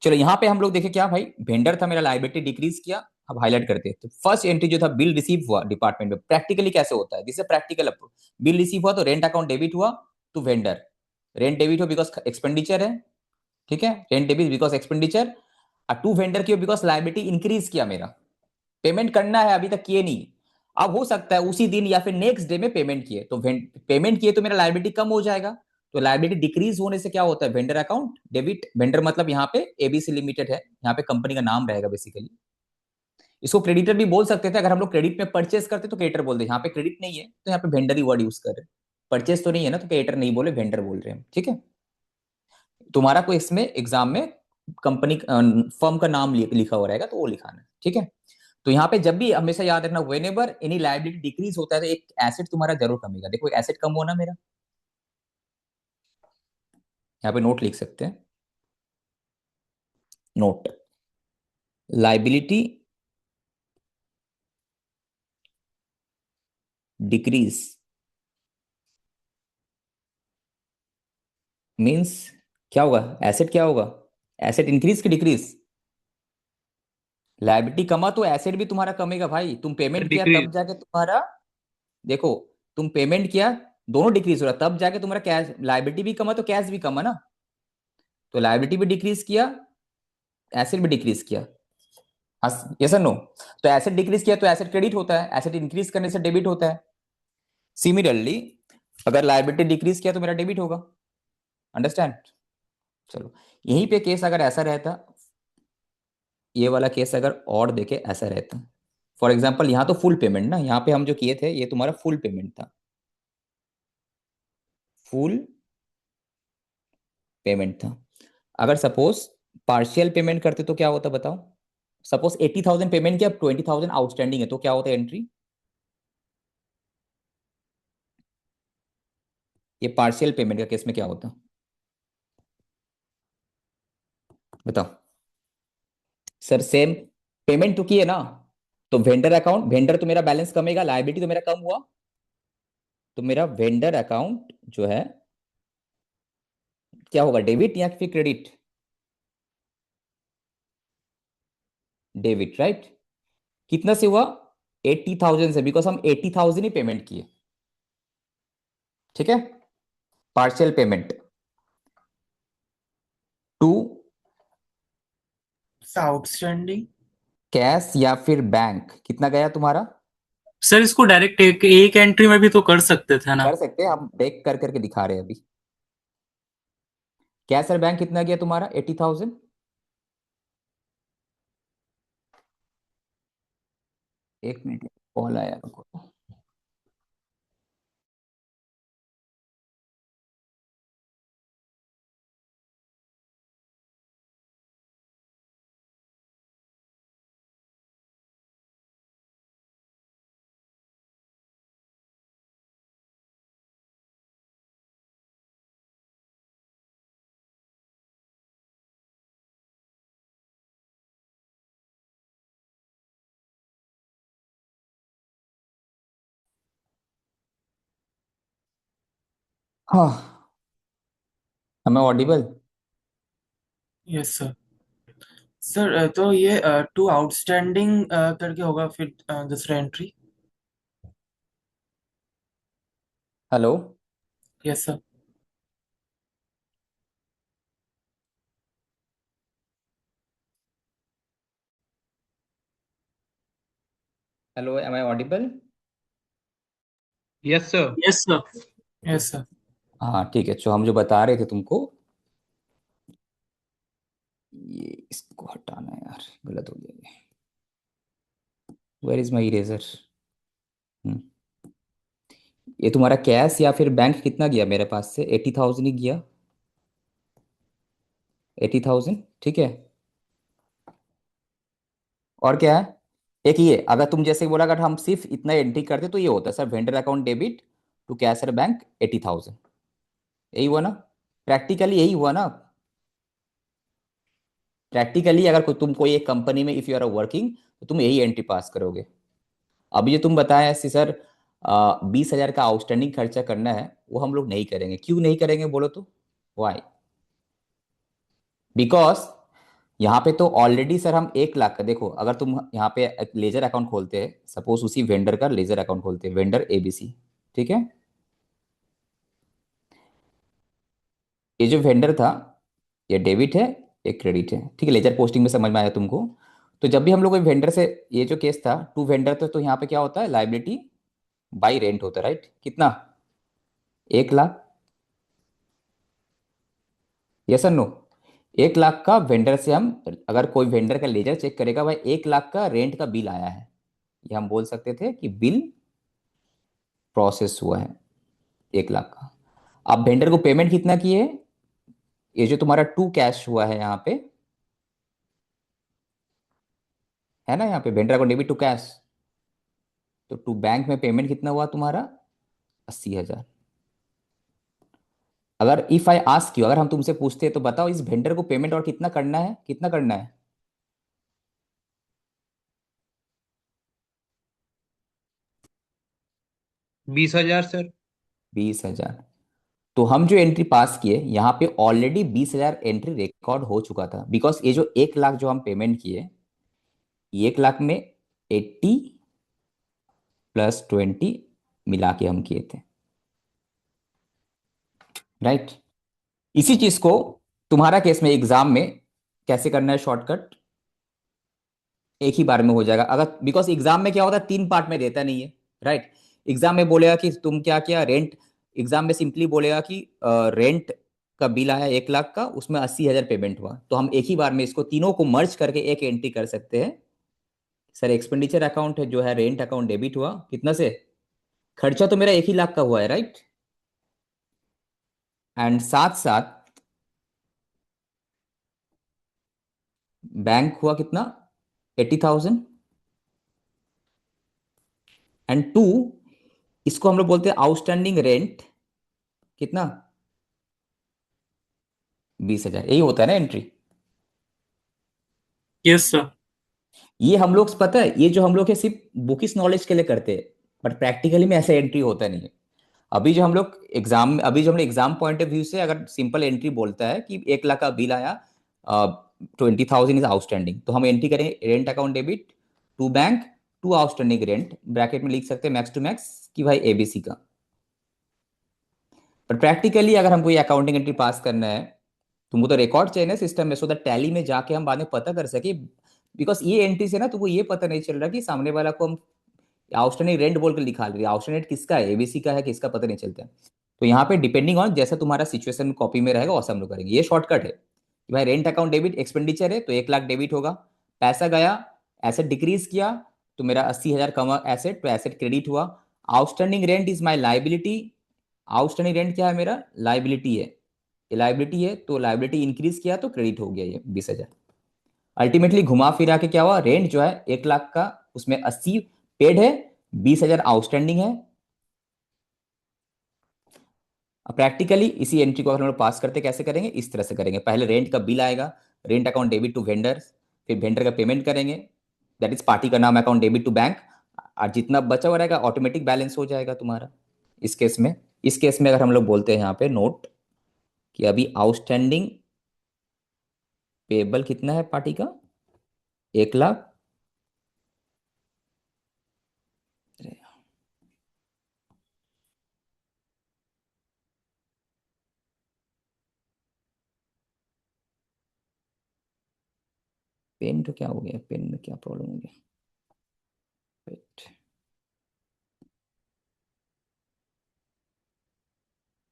[SPEAKER 1] चलो यहाँ पे हम लोग देखे क्या भाई, वेंडर था मेरा, लायबिलिटी डिक्रीज किया। अब हाईलाइट करते हैं, तो फर्स्ट एंट्री जो था बिल रिसीव हुआ डिपार्टमेंट में, प्रैक्टिकली कैसे होता है, this is practical approach. Bill receive हुआ तो रेंट अकाउंट डेबिट हुआ टू वेंडर, रेंट डेबिट हुआ बिकॉज एक्सपेंडिचर है, ठीक है, rent debit because expenditure, to vendor की बिकॉज लायबिलिटी इंक्रीज किया, मेरा पेमेंट करना है, अभी तक किए नहीं, अब हो सकता है उसी दिन या फिर नेक्स्ट डे में पेमेंट किए, तो पेमेंट किए तो मेरा लायबिलिटी कम हो जाएगा। तो लायबिलिटी डिक्रीज होने से क्या होता है, वेंडर अकाउंट डेबिट, वेंडर मतलब यहाँ पे एबीसी लिमिटेड है, यहाँ पे कंपनी का नाम रहेगा बेसिकली। इसको क्रेडिटर भी बोल सकते थे, अगर हम लोग क्रेडिट में परचेस करते तो क्रेडिटर बोलते, यहाँ पे क्रेडिट नहीं है तो यहाँ पे वेंडर ही वर्ड यूज कर रहे हैं, परचेस तो नहीं है ना, तो क्रेडिटर नहीं बोले, वेंडर बोल रहे हैं, ठीक है। तुम्हारा कोई इसमें एग्जाम में कंपनी फर्म का नाम लिखा हुआ रहेगा तो वो लिखाना है, ठीक है। तो यहाँ पे जब भी हमेशा याद रखना, व्हेनेवर एनी लायबिलिटी डिक्रीज होता है तो एक एसेट तुम्हारा जरूर कमेगा। देखो एसेट कम होना मेरा, यहाँ पे नोट लिख सकते हैं, नोट लायबिलिटी डिक्रीज मींस क्या होगा, एसेट क्या होगा, एसेट इंक्रीज की डिक्रीज, लायबिलिटी कमा तो एसेट भी तुम्हारा कमेगा भाई, तुम पेमेंट किया
[SPEAKER 5] डिक्रीज।
[SPEAKER 1] तब जाके तुम्हारा, देखो तुम पेमेंट किया, दोनों डिक्रीज हो रहा, तब जाके तुम्हारा कैश, लायबिलिटी भी कमा तो कैश भी कमा ना, तो लायबिलिटी भी डिक्रीज किया, एसेट भी डिक्रीज किया, यस और नो। तो एसेट डिक्रीज किया तो एसेट क्रेडिट होता है, एसेट इंक्रीज करने से डेबिट होता है। सिमिलरली अगर लायबिलिटी डिक्रीज किया तो मेरा डेबिट होगा, अंडरस्टैंड। चलो यहीं पे केस अगर ऐसा रहता, ये वाला केस अगर और देखे ऐसा रहता, फॉर एग्जाम्पल यहाँ तो फुल पेमेंट ना, यहाँ पे हम जो किए थे ये तुम्हारा फुल पेमेंट था, फुल पेमेंट था। अगर सपोज पार्शियल पेमेंट करते तो क्या होता बताओ, सपोज 80,000 पेमेंट किया, 20,000 आउटस्टैंडिंग है, तो क्या होता है एंट्री, ये पार्शियल पेमेंट का केस में क्या होता बताओ। सर सेम पेमेंट तो किए ना, तो वेंडर अकाउंट, वेंडर तो मेरा बैलेंस कमेगा, लायबिलिटी तो मेरा कम हुआ, तो मेरा वेंडर अकाउंट जो है क्या होगा, डेबिट या फिर क्रेडिट, डेबिट राइट। कितना से हुआ, 80,000 से, बिकॉज हम 80,000 ही पेमेंट किए, ठीक है। Partial payment to
[SPEAKER 4] outstanding.
[SPEAKER 1] Cash या फिर बैंक, कितना गया तुम्हारा,
[SPEAKER 2] सर इसको डायरेक्ट एक एंट्री में भी तो कर सकते थे ना।
[SPEAKER 1] कर सकते हैं, हम देख कर करके दिखा रहे हैं अभी। कैश और बैंक कितना गया तुम्हारा, 80,000, एक मिनट कॉल आया रुको। हाँ, हमें ऑडिबल,
[SPEAKER 4] यस सर। सर तो ये टू आउटस्टैंडिंग करके होगा फिर दूसरा entry.
[SPEAKER 1] Hello,
[SPEAKER 4] yes sir.
[SPEAKER 1] Hello, am I audible.
[SPEAKER 5] Yes sir.
[SPEAKER 2] Yes sir.
[SPEAKER 4] Yes sir.
[SPEAKER 1] हाँ ठीक है, तो हम जो बता रहे थे तुमको, ये इसको हटाना है यार, गलत हो गया ये। Where is my eraser? ये तुम्हारा कैश या फिर बैंक कितना गया मेरे पास से? 80,000 ही गया। 80,000, ठीक है। और क्या है? एक ये, अगर तुम जैसे बोला, अगर हम सिर्फ इतना एंट्री करते तो ये होता है sir, vendor account debit to cash or bank 80,000। यही हुआ ना? प्रैक्टिकली यही हुआ ना? प्रैक्टिकली अगर तुम कोई एक कंपनी में इफ यू आर वर्किंग तो तुम यही एंट्री पास करोगे। अभी जो तुम बताया ऐसे सर, 20,000 का आउटस्टैंडिंग खर्चा करना है, वो हम लोग नहीं करेंगे। क्यों नहीं करेंगे बोलो तो? वाई? बिकॉज यहाँ पे तो ऑलरेडी सर हम 1 लाख का, देखो अगर तुम यहाँ पे एक लेजर अकाउंट खोलते हैं, सपोज उसी वेंडर का लेजर अकाउंट खोलते हैं, वेंडर एबीसी, ठीक है। ये जो वेंडर था, ये डेबिट है, ये क्रेडिट है, ठीक है। लेजर पोस्टिंग में समझ में आया तुमको? तो जब भी हम लोग वेंडर से, ये जो केस था टू वेंडर, तो यहाँ पे क्या होता है, लाइबिलिटी बाई रेंट होता है, राइट? कितना? 1 लाख। यस और नो? 1 लाख का वेंडर से हम, अगर कोई वेंडर का लेजर चेक करेगा, भाई 1 लाख का रेंट का बिल आया है, ये हम बोल सकते थे कि बिल प्रोसेस हुआ है 1 लाख का। आप वेंडर को पेमेंट कितना किए? ये जो तुम्हारा टू कैश हुआ है यहाँ पे, है ना, यहाँ पे वेंडर को डेबिट टू कैश, तो टू बैंक में पेमेंट कितना हुआ तुम्हारा? 80,000। अगर इफ आई आस्क यू, अगर हम तुमसे पूछते तो बताओ इस वेंडर को पेमेंट और कितना करना है, कितना करना है?
[SPEAKER 5] 20,000 सर।
[SPEAKER 1] 20,000। तो हम जो एंट्री पास किए यहाँ पे, ऑलरेडी 20,000 एंट्री रिकॉर्ड हो चुका था, बिकॉज ये जो 1 लाख जो हम पेमेंट किए, ये 1 लाख में 80 प्लस 20 मिला के हम किए थे, राइट? इसी चीज को तुम्हारा केस में एग्जाम में कैसे करना है शॉर्टकट, एक ही बार में हो जाएगा। अगर, बिकॉज एग्जाम में क्या होता है, 3 पार्ट में देता नहीं है, राइट? एग्जाम में बोलेगा कि तुम क्या क्या रेंट, एग्जाम में सिंपली बोलेगा कि रेंट का बिल आया 1 लाख का, उसमें 80,000 पेमेंट हुआ, तो हम एक ही बार में इसको तीनों को मर्ज करके एक एंट्री कर सकते हैं। सर एक्सपेंडिचर अकाउंट है जो है, रेंट अकाउंट डेबिट हुआ कितना से? खर्चा तो मेरा 1 ही लाख का हुआ है, राइट? एंड साथ साथ बैंक हुआ कितना? 80,000। एंड टू, इसको हम लोग बोलते हैं आउटस्टैंडिंग रेंट, कितना? 20,000। यही होता है ना एंट्री?
[SPEAKER 2] Yes sir.
[SPEAKER 1] ये हम लोग, पता है, ये जो हम लोग है सिर्फ बुकिश नॉलेज के लिए करते हैं, बट प्रैक्टिकली में ऐसा एंट्री होता नहीं है। अभी जो हम लोग एग्जाम पॉइंट ऑफ व्यू से अगर सिंपल एंट्री बोलता है कि 1 लाख का बिल आया, 20,000 इज आउटस्टैंडिंग, तो हम एंट्री करेंगे rent account debit to bank to outstanding rent, bracket में लिख सकते हैं मैक्स टू मैक्स कि भाई एबीसी का। पर प्रैक्टिकली अगर हमको ये अकाउंटिंग एंट्री पास करना है, तुमको तो रिकॉर्ड चाहिए ना सिस्टम में, सो दैट टैली में जाके हम बाद में पता कर सके। बिकॉज ये एंट्री से ना तुमको ये पता नहीं चल रहा कि सामने वाला को हम आउटस्टैंडिंग रेंट बोल के लिखा रहे, आउटस्टैंडिंग रेंट किसका है, एबीसी का है किसका, पता नहीं चलता है। तो यहाँ पे डिपेंडिंग ऑन जैसा तुम्हारा सिचुएशन कॉपी में रहेगा वैसा हम लोग करेंगे। ये शॉर्टकट है कि भाई रेंट अकाउंट डेबिट एक्सपेंडिचर है तो 1 लाख डेबिट होगा, पैसा गया, एसेट डिक्रीज किया, तो मेरा 80,000 कमा एसेट, तो एसेट क्रेडिट हुआ। Outstanding rent is my liability, outstanding rent क्या है मेरा? लाइबिलिटी है, ये लाइबिलिटी है, तो लाइबिलिटी इंक्रीज किया तो क्रेडिट हो गया ये 20,000। अल्टीमेटली घुमा फिरा के क्या हुआ, रेंट जो है 1 लाख का, उसमें 80 पेड है, 20,000 आउटस्टैंडिंग है। अब प्रैक्टिकली इसी एंट्री को अगर हम लोग पास करते कैसे करेंगे, इस तरह से करेंगे। पहले रेंट का बिल आएगा, rent account debit to vendor, फिर वेंडर का पेमेंट करेंगे, दैट इज पार्टी का नाम अकाउंट डेबिट टू बैंक, और जितना बचा हुआ रहेगा ऑटोमेटिक बैलेंस हो जाएगा तुम्हारा। इस केस में, इस केस में अगर हम लोग बोलते हैं यहाँ पे नोट कि अभी आउटस्टैंडिंग पेबल कितना है पार्टी का? 1 लाख। पेन तो क्या हो गया, पेन में क्या प्रॉब्लम हो गया? Wait.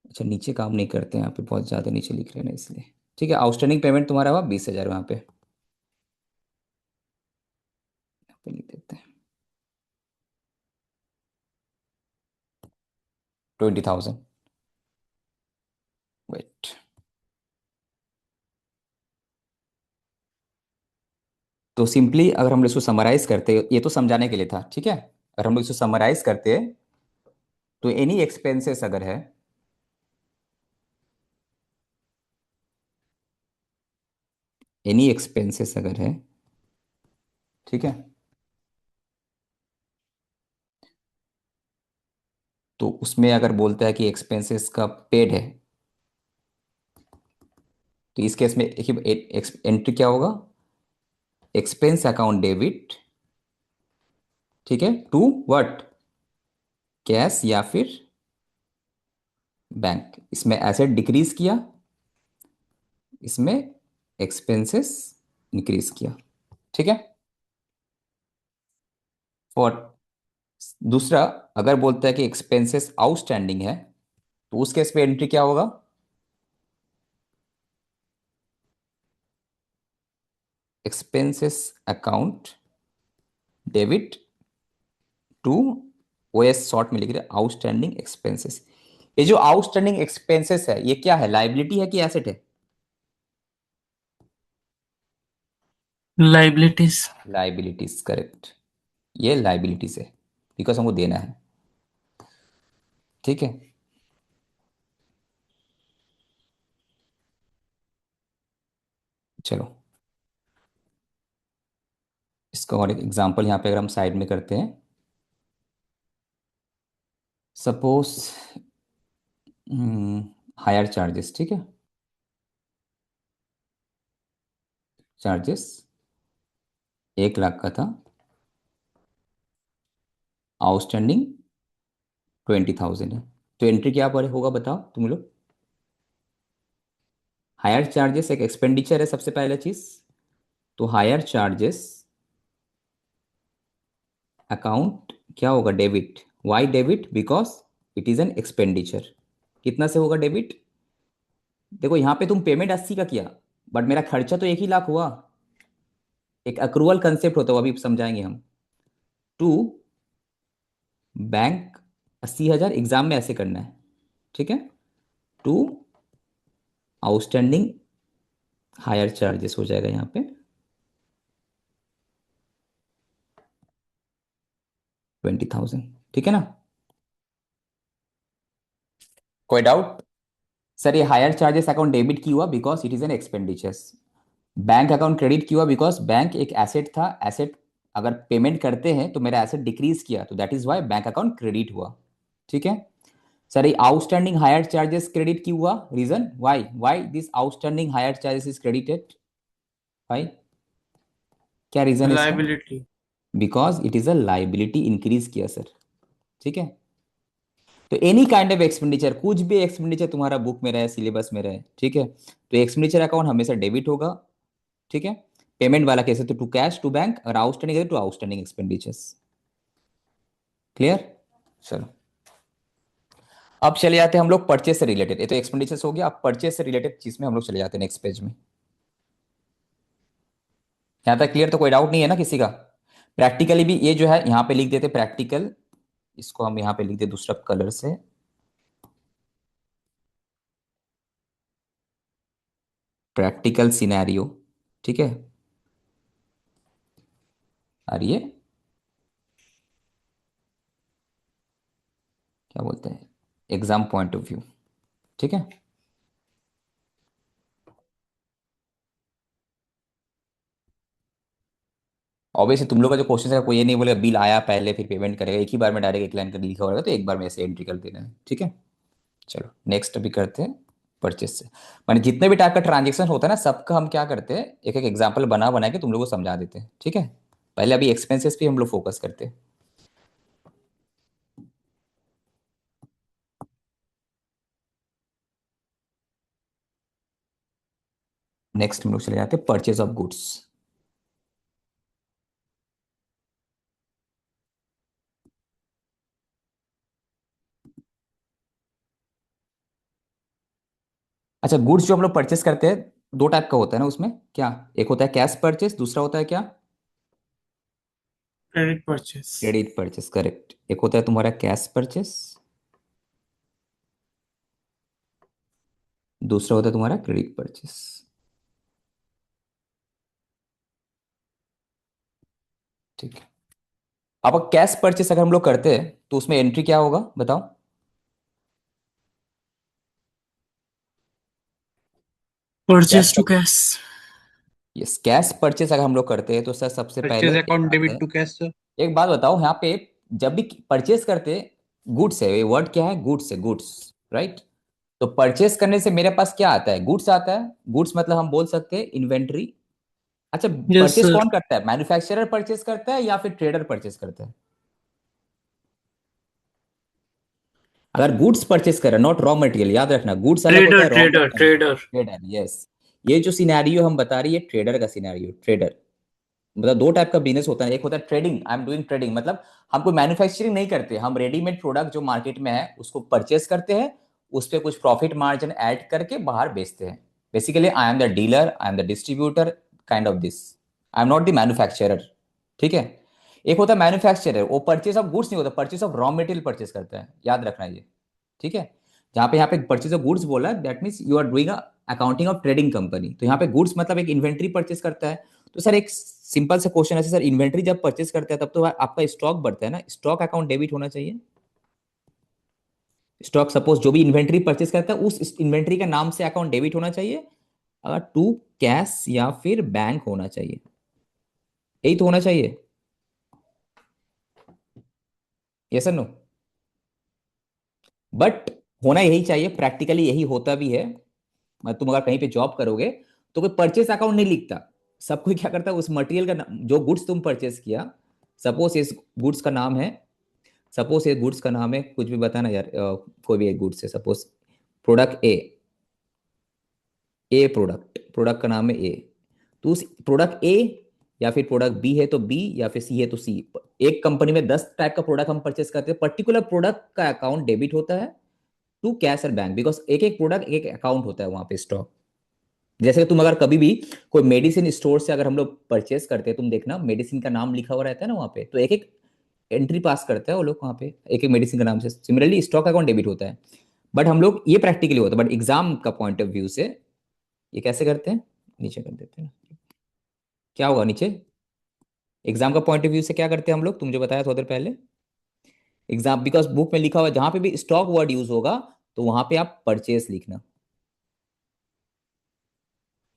[SPEAKER 1] अच्छा नीचे काम नहीं करते हैं यहाँ पे, बहुत ज्यादा नीचे लिख रहे हैं ना इसलिए। ठीक है, आउटस्टैंडिंग पेमेंट तुम्हारा हुआ 20,000 वहां पे, यहाँ पे लिख देते हैं 20,000। वेट, तो सिंपली अगर हम लोग इसको समराइज करते, ये तो समझाने के लिए था, ठीक है। अगर हम लोग इसको समराइज करते तो एनी एक्सपेंसेस अगर है, एनी एक्सपेंसेस अगर है, ठीक है, तो उसमें अगर बोलता है कि एक्सपेंसेस का पेड है, तो इस केस में एक ही एंट्री क्या होगा, एक्सपेंस अकाउंट डेबिट, ठीक है, टू व्हाट, कैश या फिर बैंक। इसमें एसेट डिक्रीज किया, इसमें एक्सपेंसेस इंक्रीज किया, ठीक है। और दूसरा, अगर बोलता है कि एक्सपेंसेस आउटस्टैंडिंग है, तो उस केस पे एंट्री क्या होगा, expenses account debit to, O S short में लिख रहे आउटस्टैंडिंग एक्सपेंसेस। ये जो आउटस्टैंडिंग एक्सपेंसेस है, ये क्या है, लाइबिलिटी है कि एसेट है?
[SPEAKER 2] लाइबिलिटीज।
[SPEAKER 1] Liabilities, correct. ये लाइबिलिटीज है, बिकॉज हमको देना है, ठीक है। चलो, इसका और एक एग्जांपल यहाँ पे अगर हम साइड में करते हैं, सपोज हायर चार्जेस, ठीक है, चार्जेस 1 लाख का था, आउटस्टैंडिंग 20,000 है, तो एंट्री क्या पर होगा बताओ तुम लोग। हायर चार्जेस एक एक्सपेंडिचर है सबसे पहले चीज, तो हायर चार्जेस अकाउंट क्या होगा, debit. Why debit, because it is an expenditure. कितना से होगा डेबिट, देखो यहाँ पे तुम पेमेंट 80 का किया, बट मेरा खर्चा तो 1 ही लाख हुआ। एक अक्रूवल कंसेप्ट होता है, वो अभी समझाएंगे हम। टू बैंक 80,000, एग्जाम में ऐसे करना है, ठीक है। टू आउटस्टैंडिंग हायर चार्जेस हो जाएगा यहाँ पे 20,000, ठीक है ना। कोई डाउट? सर ये हायर चार्जेस अकाउंट डेबिट क्यों हुआ, because it is an expenditures. Bank account credit क्यों हुआ, बिकॉज बैंक एक एसेट था, एसेट अगर पेमेंट करते हैं तो मेरा एसेट डिक्रीज किया, तो that is why bank account credit हुआ, ठीक है। सर ये आउटस्टैंडिंग हायर चार्जेस क्रेडिट क्यों हुआ, reason why, why this outstanding hire charges is credited, भाई क्या रीजन है इसका,
[SPEAKER 4] liability.
[SPEAKER 1] Because it is a liability, increase किया सर, ठीक है। तो एनी काइंड ऑफ एक्सपेंडिचर, कुछ भी एक्सपेंडिचर तुम्हारा बुक में रहे, सिलेबस में रहे, ठीक है, तो एक्सपेंडिचर अकाउंट हमेशा डेबिट होगा, ठीक है। पेमेंट वाला कैसे, तो टू कैश टू बैंक, और आउटस्टैंडिंग है टू आउटस्टैंडिंग एक्सपेंडिचर्स। क्लियर? चलो, अब चले जाते हैं हम लोग परचेस से रिलेटेड, ये तो एक्सपेंडिचर्स हो गया, अब परचेस से रिलेटेड चीज में हम लोग चले जाते हैं नेक्स्ट पेज में। यहाँ तक क्लियर? तो कोई डाउट नहीं है ना किसी का? प्रैक्टिकली भी ये जो है यहाँ पे लिख देते प्रैक्टिकल, इसको हम यहाँ पे लिख दे दूसरा कलर से, प्रैक्टिकल सिनेरियो, ठीक है। और ये क्या बोलते हैं, एग्जाम पॉइंट ऑफ व्यू, ठीक है। ऑब्वियसली तुम लोग का जो क्वेश्चन है, कोई ये नहीं बोलेगा बिल आया पहले फिर पेमेंट करेगा, एक ही बार में डायरेक्ट एक लाइन कर लिखा होगा, तो एक बार में ऐसे एंट्री कर देना है, ठीक है। चलो नेक्स्ट अभी करते हैं परचेस से। माने जितने भी टाइप का ट्रांजेक्शन होता है ना, सबका हम क्या करते हैं, एक एक एग्जाम्पल बना बना के तुम लोगों को समझा देते हैं, ठीक है। पहले अभी एक्सपेंसेस पे हम लोग फोकस करते हैं। नेक्स्ट हम लोग चले जाते हैं परचेज ऑफ गुड्स। अच्छा, गुड्स जो हम लोग परचेस करते हैं, दो टाइप का होता है ना उसमें, क्या? एक होता है कैश परचेस, दूसरा होता है क्या?
[SPEAKER 4] Credit purchase.
[SPEAKER 1] Credit purchase, correct. एक होता है तुम्हारा कैश परचेस, दूसरा होता है तुम्हारा क्रेडिट परचेस। ठीक है। अब कैश परचेस अगर हम लोग करते हैं तो उसमें एंट्री क्या होगा बताओ? कैश
[SPEAKER 2] परचेज टू
[SPEAKER 1] पर
[SPEAKER 2] कैश।
[SPEAKER 1] यस, कैश परचेस अगर हम लोग करते हैं तो सर सबसे पहले
[SPEAKER 5] परचेज
[SPEAKER 1] एक
[SPEAKER 5] अकाउंट
[SPEAKER 1] आता
[SPEAKER 5] डेबिट
[SPEAKER 1] है।
[SPEAKER 5] To cash sir.
[SPEAKER 1] एक बात बताओ यहाँ पे, जब भी परचेस करते, गुड्स है, ये वर्ड क्या है? गुड्स है, गुड्स, राइट? तो परचेस करने से मेरे पास क्या आता है? गुड्स आता है। गुड्स मतलब हम बोल सकते हैं इन्वेंट्री। अच्छा,
[SPEAKER 2] यस
[SPEAKER 1] परचेस
[SPEAKER 2] सर।
[SPEAKER 1] कौन करता है? मैन्युफैक्चरर परचेस करता है या फिर ट्रेडर परचेस करता है? अगर गुड्स परचेस कर रहा है, नॉट रॉ मटेरियल, याद रखना, गुड्स अलग होता
[SPEAKER 2] ट्रेडर
[SPEAKER 1] है, raw
[SPEAKER 2] trader
[SPEAKER 1] material.
[SPEAKER 2] Trader.
[SPEAKER 1] Trader, yes. ये जो सिनेरियो हम बता रही है ट्रेडर का सिनेरियो, ट्रेडर मतलब दो टाइप का बिजनेस होता है। एक होता है trading, I am doing trading, मतलब हम कोई मैन्युफैक्चरिंग नहीं करते, हम रेडीमेड प्रोडक्ट जो मार्केट में है उसको परचेस करते हैं, उस पर कुछ प्रॉफिट मार्जिन ऐड करके बाहर बेचते हैं। Basically I am the dealer, I am the distributor, kind of this. I am not the manufacturer. ठीक है। एक होता है मैन्युफैक्चरर, वो परचेस ऑफ गुड्स नहीं होता, purchase of raw material purchase करता है, याद रखना ये। ठीक है। जहां पे यहाँ पे परचेज ऑफ गुड्स बोला, that means you are doing accounting of trading company, तो यहाँ पे गुड्स मतलब एक इन्वेंट्री परचेस करता है। तो सर एक सिंपल सा क्वेश्चन है सर, इन्वेंट्री जब परचेस करता है तब तो आपका स्टॉक बढ़ता है ना, स्टॉक अकाउंट डेबिट होना चाहिए। स्टॉक सपोज जो भी इन्वेंट्री परचेस करता है उस इन्वेंट्री का नाम से अकाउंट डेबिट होना चाहिए, अगर टू कैश या फिर बैंक होना चाहिए, यही तो होना चाहिए। Yes sir, no? बट होना यही चाहिए, प्रैक्टिकली यही होता भी है। मतलब तुम अगर कहीं पे जॉब करोगे तो कोई परचेस अकाउंट नहीं लिखता, सब कोई क्या करता है, उस मटेरियल का जो गुड्स तुम परचेस किया, सपोज इस गुड्स का नाम है, सपोज ये गुड्स का नाम है, कुछ भी बताना यार, कोई भी एक गुड्स है, सपोज प्रोडक्ट ए, ए प्रोडक्ट, प्रोडक्ट का नाम है ए, तो उस प्रोडक्ट ए या फिर प्रोडक्ट बी है तो बी, या फिर सी है तो सी। एक कंपनी में 10 टाइप का प्रोडक्ट हम परचेस करते हैं, पर्टिकुलर प्रोडक्ट का अकाउंट डेबिट होता है टू कैश और बैंक, बिकॉज एक एक प्रोडक्ट एक अकाउंट होता है वहां पे स्टॉक। जैसे कि तुम अगर कभी भी कोई मेडिसिन स्टोर से अगर हम लोग परचेस करते हैं, तुम देखना मेडिसिन का नाम लिखा हुआ रहता है ना वहां पे, तो एक एक एंट्री पास करता है वो लोग वहां पे, एक एक मेडिसिन का नाम से। सिमिलरली स्टॉक अकाउंट डेबिट होता है, बट हम लोग ये प्रैक्टिकली होता है, बट एग्जाम का पॉइंट ऑफ व्यू से ये कैसे करते हैं, नीचे कर देते हैं ना, क्या होगा नीचे? एग्जाम का पॉइंट ऑफ व्यू से क्या करते हैं हम लोग, तुम जो बताया थोड़ी देर पहले, एग्जाम, बिकॉज बुक में लिखा हुआ है जहां पे भी स्टॉक वर्ड यूज होगा तो वहां पे आप परचेस लिखना,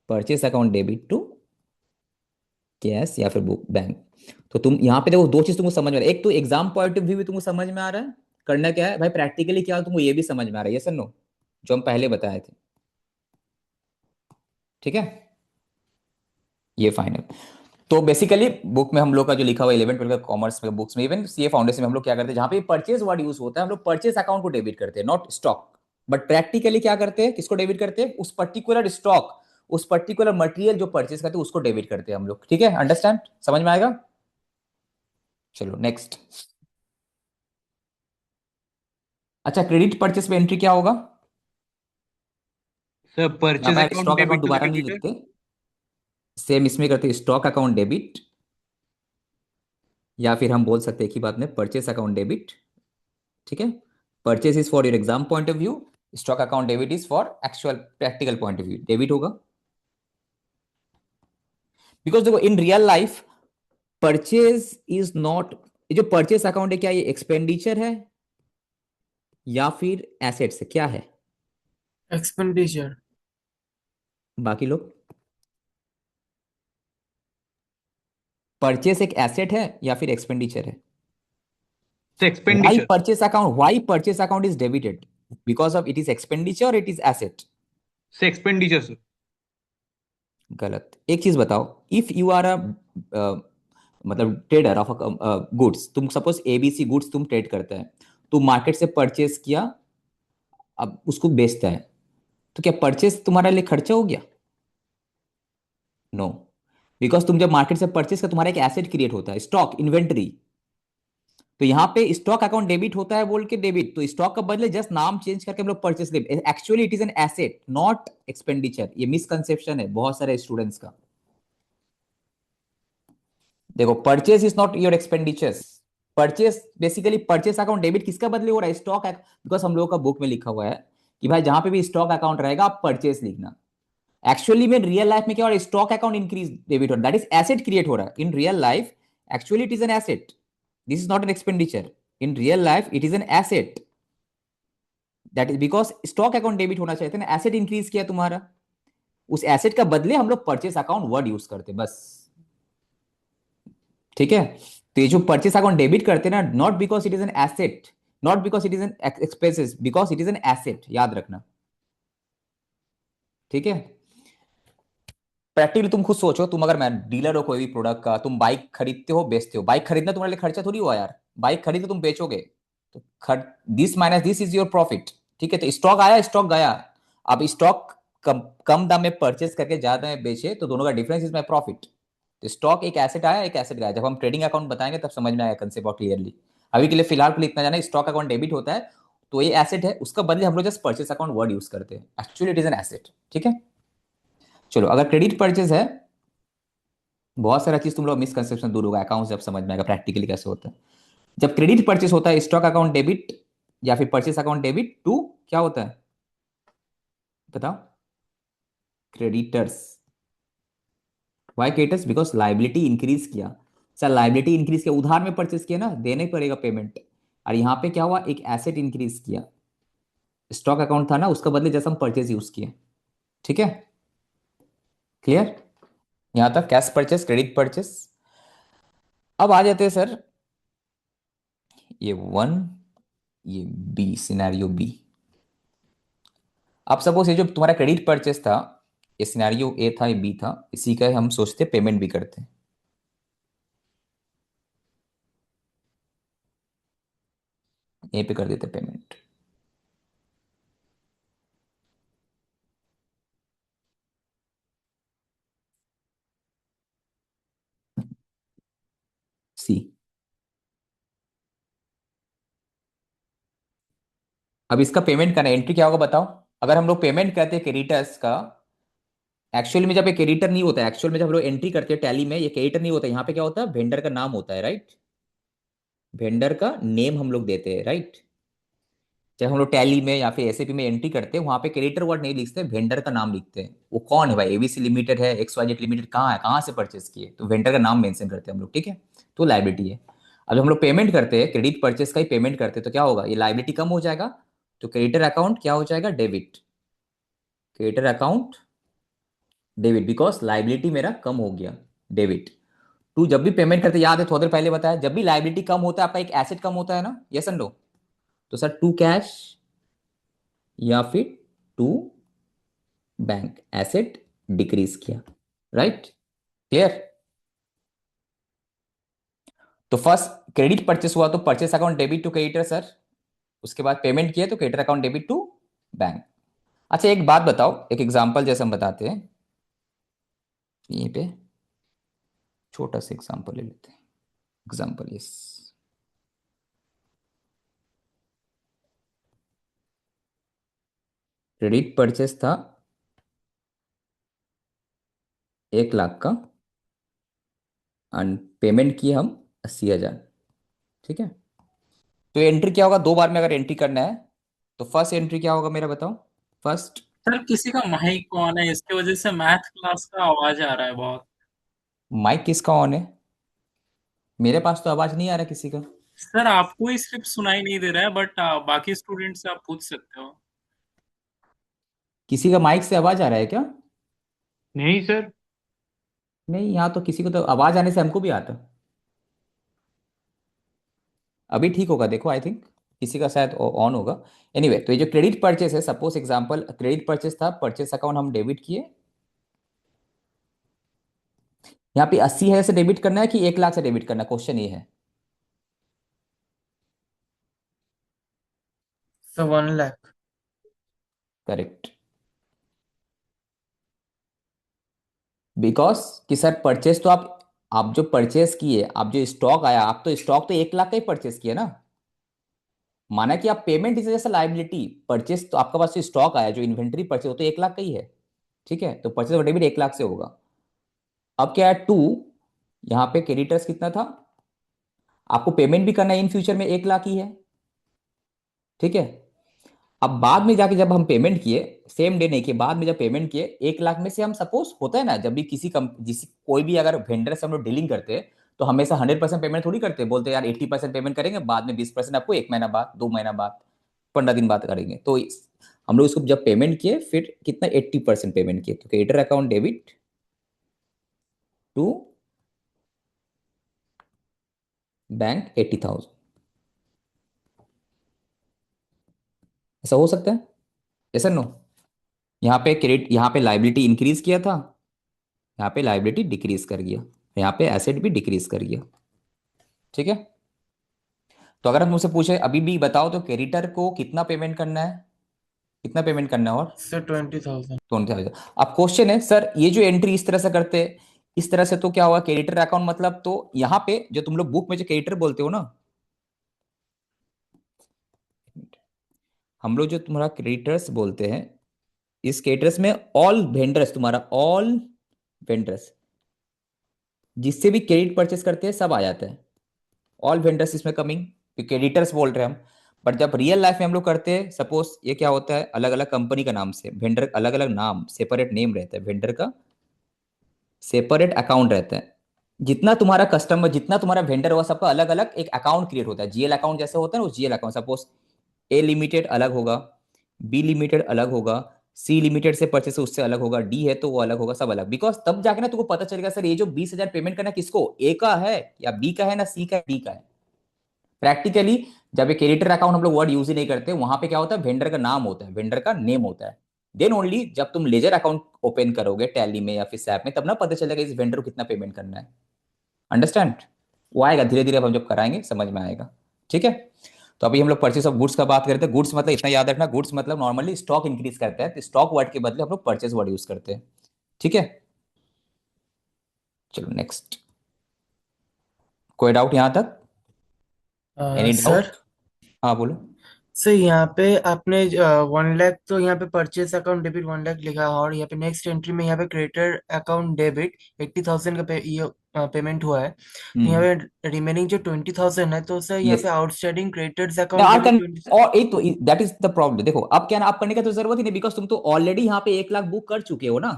[SPEAKER 1] purchase account debit to cash या फिर बुक बैंक। तो तुम यहाँ पे देखो, दो चीज तुमको समझ में आ रहा है, एक तो एग्जाम पॉइंट ऑफ व्यू भी तुमको समझ में आ रहा है, करना क्या है भाई, प्रैक्टिकली क्या तुमको ये भी समझ में आ रहा है, ये सर नो, जो हम पहले बताए थे। ठीक है, ये फाइनल। तो बेसिकली बुक में हम लोग का जो लिखा हुआ 11 12 कॉमर्स में बुक्स में, इवन सीए फाउंडेशन में हम लोग क्या करते हैं, जहां पे परचेज वर्ड यूज होता है हम लोग परचेज अकाउंट को डेबिट करते हैं, नॉट स्टॉक। बट प्रैक्टिकली क्या करते हैं, किसको डेबिट करते हैं? उस पर्टिकुलर स्टॉक, उस पर्टिकुलर मटेरियल जो परचेज करते हैं उसको डेबिट करते हैं हम लोग। ठीक है, अंडरस्टैंड, समझ में आएगा? चलो नेक्स्ट। अच्छा, क्रेडिट परचेस में एंट्री क्या होगा?
[SPEAKER 5] सर
[SPEAKER 1] यहाँ
[SPEAKER 5] परचेज
[SPEAKER 1] पे
[SPEAKER 5] account
[SPEAKER 1] stock account
[SPEAKER 5] debit to
[SPEAKER 1] दोबारा नहीं
[SPEAKER 5] क्रेडिट।
[SPEAKER 1] लिखते, सेम इसमें करते स्टॉक अकाउंट डेबिट, या फिर हम बोल सकते हैं एक ही बात में परचेस अकाउंट डेबिट। ठीक है, purchase is for your exam point of view, stock account debit is for actual practical point of view, debit होगा। बिकॉज देखो इन real life purchase is not, ये जो परचेस अकाउंट है क्या ये एक्सपेंडिचर है या फिर एसेट्स है, क्या है?
[SPEAKER 4] एक्सपेंडिचर।
[SPEAKER 1] बाकी लोग, परचेस एक एसेट है या फिर एक्सपेंडिचर है? Why
[SPEAKER 5] expenditure.
[SPEAKER 1] purchase account? Why purchase account is debited? Because of it is expenditure or it is asset?
[SPEAKER 5] से एक्सपेंडिचर सर।
[SPEAKER 1] गलत। एक चीज बताओ, इफ यू आर अ मतलब ट्रेडर ऑफ गुड्स, तुम सपोज एबीसी गुड्स तुम ट्रेड करता है, तो मार्केट से परचेस किया, अब उसको बेचता है, तो क्या परचेस तुम्हारे लिए खर्चा हो गया? नो, बिकॉज तुम जब मार्केट से परचेस कर तुम्हारा एक एसेट क्रिएट होता है, स्टॉक, इन्वेंट्री। तो यहाँ पे स्टॉक अकाउंट डेबिट होता है बोल के डेबिट, तो स्टॉक का बदले जस्ट नाम चेंज करके हम लोग परचेस ले, actually it is an asset not expenditure. ये मिसकंसेप्शन है बहुत सारे स्टूडेंट्स का। देखो purchase is not your expenditures. Purchase basically purchase account debit किसका बदले हो रहा है? स्टॉक। बिकॉज हम लोगों का बुक में लिखा हुआ है कि भाई जहां पे भी स्टॉक अकाउंट रहेगा आप परचेस लिखना। एक्चुअली में रियल लाइफ में क्या हो रहा है? स्टॉक अकाउंट इंक्रीज डेबिट हो रहा है, दैट इज एसेट क्रिएट हो रहा है in real life. Actually it is an asset, this is not an expenditure. In real life it is an asset, that is because stock account debit होना चाहिए था ना, एसेट इंक्रीज किया तुम्हारा। उस एसेट का बदले हम लोग परचेस अकाउंट वर्ड यूज करते बस। ठीक है, तो ये जो परचेस अकाउंट डेबिट करते हैं ना, not because it is an asset, not because it is N expenses, because it is an asset, याद रखना। ठीक है, प्रैक्टिकली तुम खुद सोचो, तुम अगर मैं डीलर हो कोई भी प्रोडक्ट का, तुम बाइक खरीदते हो बेचते हो, बाइक खरीदना तुम्हारे लिए खर्चा थोड़ी हुआ यार, बाइक खरीदे तुम बेचोगे, तो this minus this is your profit. ठीक है, तो स्टॉक आया स्टॉक गया, अब स्टॉक कम कम दाम में परचेस करके ज्यादा में बेचे तो दोनों का डिफरेंस इज माई प्रॉफिट। तो स्टॉक एक एसेट आया एक एसेट गया, जब हम ट्रेडिंग अकाउंट बताएंगे तब समझ में आएगा कंसेप्ट और क्लियरली। अभी के लिए फिलहाल के लिए इतना जाना, स्टॉक अकाउंट डेबिट होता है तो ये एसेट है, उसका बदले हम लोग just purchase account word use करते हैं, actually it is an asset. ठीक है, चलो अगर क्रेडिट परचेज है, बहुत सारा चीज तुम लोग मिसकंसेप्शन दूर होगा, अकाउंट जब समझ में आएगा प्रैक्टिकली कैसे होता है। जब क्रेडिट परचेस होता है स्टॉक अकाउंट डेबिट या फिर परचेस अकाउंट डेबिट टू क्या होता है बताओ? Creditors. Why creditors? Because liability increase किया। सर लाइबिलिटी इंक्रीज किया, उधार में परचेस किया ना, देना ही पड़ेगा पेमेंट। और यहाँ पे क्या हुआ, एक एसेट इंक्रीज किया, स्टॉक अकाउंट था ना, उसका बदले जैसे हम परचेस यूज किए। ठीक है, क्लियर? यहां तक कैश परचेस क्रेडिट परचेस। अब आ जाते हैं सर ये वन, ये बी, सिनेरियो बी। अब सपोज ये जो तुम्हारा क्रेडिट परचेस था, ये सिनेरियो ए था, ये बी था, इसी का हम सोचते पेमेंट भी करते हैं। यहीं पे कर देते पेमेंट। सी। अब इसका पेमेंट करना, एंट्री क्या होगा बताओ? अगर हम लोग पेमेंट करते हैं क्रेडिटर्स का, एक्चुअल में जब ये क्रेडिटर नहीं होता है, एक्चुअल में जब हम लोग एंट्री करते हैं टैली में, ये क्रेडिटर नहीं होता है, यहाँ पे क्या होता है, वेंडर का नाम होता है, राइट? वेंडर का नेम हम लोग देते हैं, राइट? जब हम लोग टैली में या फिर एसएपी में एंट्री करते हैं, वहां पे क्रेडिटर वर्ड नहीं लिखते, वेंडर का नाम लिखते हैं। वो कौन है भाई, एबीसी लिमिटेड है, एक्स वाई जेड लिमिटेड कहाँ है, कहाँ से परचेस किए, तो वेंडर का नाम मेंशन करते हैं हम लोग। ठीक है, तो लाइबिलिटी है। अब जब हम लोग पेमेंट करते हैं, क्रेडिट परचेस का ही पेमेंट करते हैं, तो क्या होगा, ये लाइबिलिटी कम हो जाएगा, तो क्रेडिटर अकाउंट क्या हो जाएगा, debit. Creditor account debit, because liability मेरा कम हो गया, डेबिट। टू जब भी पेमेंट करते, याद है थोड़ी देर पहले बताया, जब भी लाइबिलिटी कम होता है आपका एक एसेट कम होता है ना, यस एंड नो? तो सर टू कैश या फिर टू बैंक, एसेट डिक्रीज किया, राइट? क्लियर? तो फर्स्ट क्रेडिट परचेस हुआ तो purchase account debit to creditor sir, उसके बाद पेमेंट किया तो creditor account debit to bank. अच्छा एक बात बताओ, एक एग्जांपल जैसे हम बताते हैं, यहीं पे छोटा सा एग्जांपल ले लेते हैं। एग्जांपल यस, क्रेडिट परचेस था 1 लाख का, एंड पेमेंट किए हम 80,000। ठीक है, तो एंट्री क्या होगा, 2 बार में अगर एंट्री करना है तो फर्स्ट एंट्री क्या होगा मेरा बताओ? फर्स्ट,
[SPEAKER 2] सर किसी का माइक ऑन है, इसकी वजह से मैथ क्लास का आवाज आ रहा है बहुत।
[SPEAKER 1] माइक किसका ऑन है? मेरे पास तो आवाज नहीं आ रहा किसी का।
[SPEAKER 2] सर आपको ही सिर्फ सुनाई नहीं दे रहा है, बट बाकी स्टूडेंट से आप पूछ सकते हो।
[SPEAKER 1] किसी का माइक से आवाज आ रहा है क्या?
[SPEAKER 5] नहीं सर।
[SPEAKER 1] नहीं, यहाँ तो किसी को तो आवाज आने से हमको भी आता। अभी ठीक होगा देखो, आई थिंक किसी का शायद ऑन होगा। एनीवे तो ये जो क्रेडिट परचेस है, सपोज एग्जांपल क्रेडिट परचेस था, परचेस अकाउंट हम डेबिट किए, यहाँ पे 80,000 से डेबिट करना है कि 1 लाख से डेबिट करना है, क्वेश्चन ये है।
[SPEAKER 4] So 1 lakh.
[SPEAKER 1] करेक्ट, बिकॉज कि सर परचेस तो आप आप जो परचेस किए, आप जो स्टॉक आया, आप तो स्टॉक तो 1 लाख का ही परचेस किया ना। माना कि आप पेमेंट इस जैसा लाइबिलिटी, परचेस तो आपका पास जो स्टॉक आया, जो इन्वेंट्री परचेस, वो तो 1 लाख का ही है। ठीक है, तो परचेस डेबिट 1 लाख से होगा। अब क्या है, टू, यहाँ पे क्रेडिटर्स कितना था, आपको पेमेंट भी करना है इन फ्यूचर में 1 लाख ही है। ठीक है, अब बाद में जाके जब हम पेमेंट किए, सेम डे नहीं किए, बाद में जब पेमेंट किए, 1 लाख में से हम सपोज होता है ना, जब भी किसी कोई भी अगर वेंडर से हम लोग डीलिंग करते हैं, तो हमेशा 100% पेमेंट थोड़ी करते हैं, बोलते हैं यार 80% पेमेंट करेंगे, बाद में 20% आपको 1 महीना बाद, 2 महीना बाद, 15 दिन बाद करेंगे। तो हम लोग इसको जब पेमेंट किए, फिर कितना 80% पेमेंट किए, तो creditor account debit to bank 80,000, ऐसा हो सकता है, ऐसा नो। यहाँ पे क्रेडिट, यहाँ पे लाइबिलिटी इंक्रीज किया था, यहाँ पे लाइबिलिटी डिक्रीज कर गया, यहाँ पे एसेट भी डिक्रीज कर गया। ठीक है, तो अगर हम मुझसे पूछे अभी भी बताओ, तो क्रेडिटर को कितना पेमेंट करना है, कितना पेमेंट करना है, और
[SPEAKER 4] सर 20,000।
[SPEAKER 1] 20,000। अब क्वेश्चन है सर, ये जो एंट्री इस तरह से करते हैं, इस तरह से तो क्या हुआ, क्रेडिटर अकाउंट मतलब, तो यहाँ पे जो तुम लोग बुक में जो क्रेडिटर बोलते हो ना, हम लोग जो तुम्हारा क्रेडिटर्स बोलते हैं, इस क्रेडिटर्स में ऑल वेंडर्स, तुम्हारा ऑल वेंडर्स जिससे भी क्रेडिट परचेस करते हैं सब आ जाता है, ऑल वेंडर्स इसमें कमिंग, क्रेडिटर्स बोल रहे हैं हम। बट जब रियल लाइफ में हम लोग करते हैं, सपोज ये क्या होता है, अलग अलग कंपनी का नाम से वेंडर, अलग अलग नाम, सेपरेट नेम रहता है वेंडर का, सेपरेट अकाउंट रहता है। जितना तुम्हारा कस्टमर, जितना तुम्हारा वेंडर होगा, सबका अलग अलग एक अकाउंट क्रिएट होता है, जीएल अकाउंट जैसे होता है ना, वो जीएल अकाउंट, सपोज ए लिमिटेड अलग होगा, बी लिमिटेड अलग होगा, सी लिमिटेड से परचेस उससे अलग होगा, डी है तो वो अलग होगा, सब अलग। बिकॉज तब जाके ना तुमको पता चलेगा सर, ये जो 20,000 पेमेंट करना किसको, ए का है या बी का है, ना सी का है, डी का है। प्रैक्टिकली जब एक क्रेडिटर अकाउंट हम लोग वर्ड यूज ही नहीं करते, वहां पे क्या होता है, वेंडर का नाम होता है, वेंडर का नेम होता है। देन ओनली जब तुम लेजर अकाउंट ओपन करोगे टैली में या फिर सैप में, तब ना पता चलेगा इस वेंडर को कितना पेमेंट करना है। अंडरस्टैंड? वो आएगा धीरे धीरे, हम जब कराएंगे समझ में आएगा। ठीक है, तो अभी हम लोग परचेस ऑफ गुड्स का बात करते हैं। गुड्स मतलब इतना याद रखना, गुड्स मतलब नॉर्मली स्टॉक इंक्रीज करता है, तो स्टॉक वर्ड के बदले हम लोग परचेस वर्ड यूज करते हैं। ठीक है, चलो नेक्स्ट। कोई डाउट यहां तक, एनी
[SPEAKER 4] सर
[SPEAKER 1] डाउट? हाँ बोलो।
[SPEAKER 4] सर यहाँ पे आपने 1 लाख तो यहाँ पे परचेस अकाउंट डेबिट 1 लाख लिखा है, और यहाँ पे नेक्स्ट एंट्री में यहाँ पे क्रेडिटर अकाउंट डेबिट 80,000 का ये पेमेंट हुआ है। तो यहाँ पे रिमेनिंग जो 20,000 है, तो सर यहाँ
[SPEAKER 1] यस,
[SPEAKER 4] पे आउटस्टैंडिंग क्रेडिटर्स
[SPEAKER 1] मैं
[SPEAKER 4] अकाउंट
[SPEAKER 1] और
[SPEAKER 4] डेबिट 20।
[SPEAKER 1] और एक तो दैट इज द प्रॉब्लम। देखो अब क्या ना, आप करने का तो जरूरत ही नहीं, बिकॉज तुम तो ऑलरेडी यहाँ पे 1 लाख बुक कर चुके हो ना।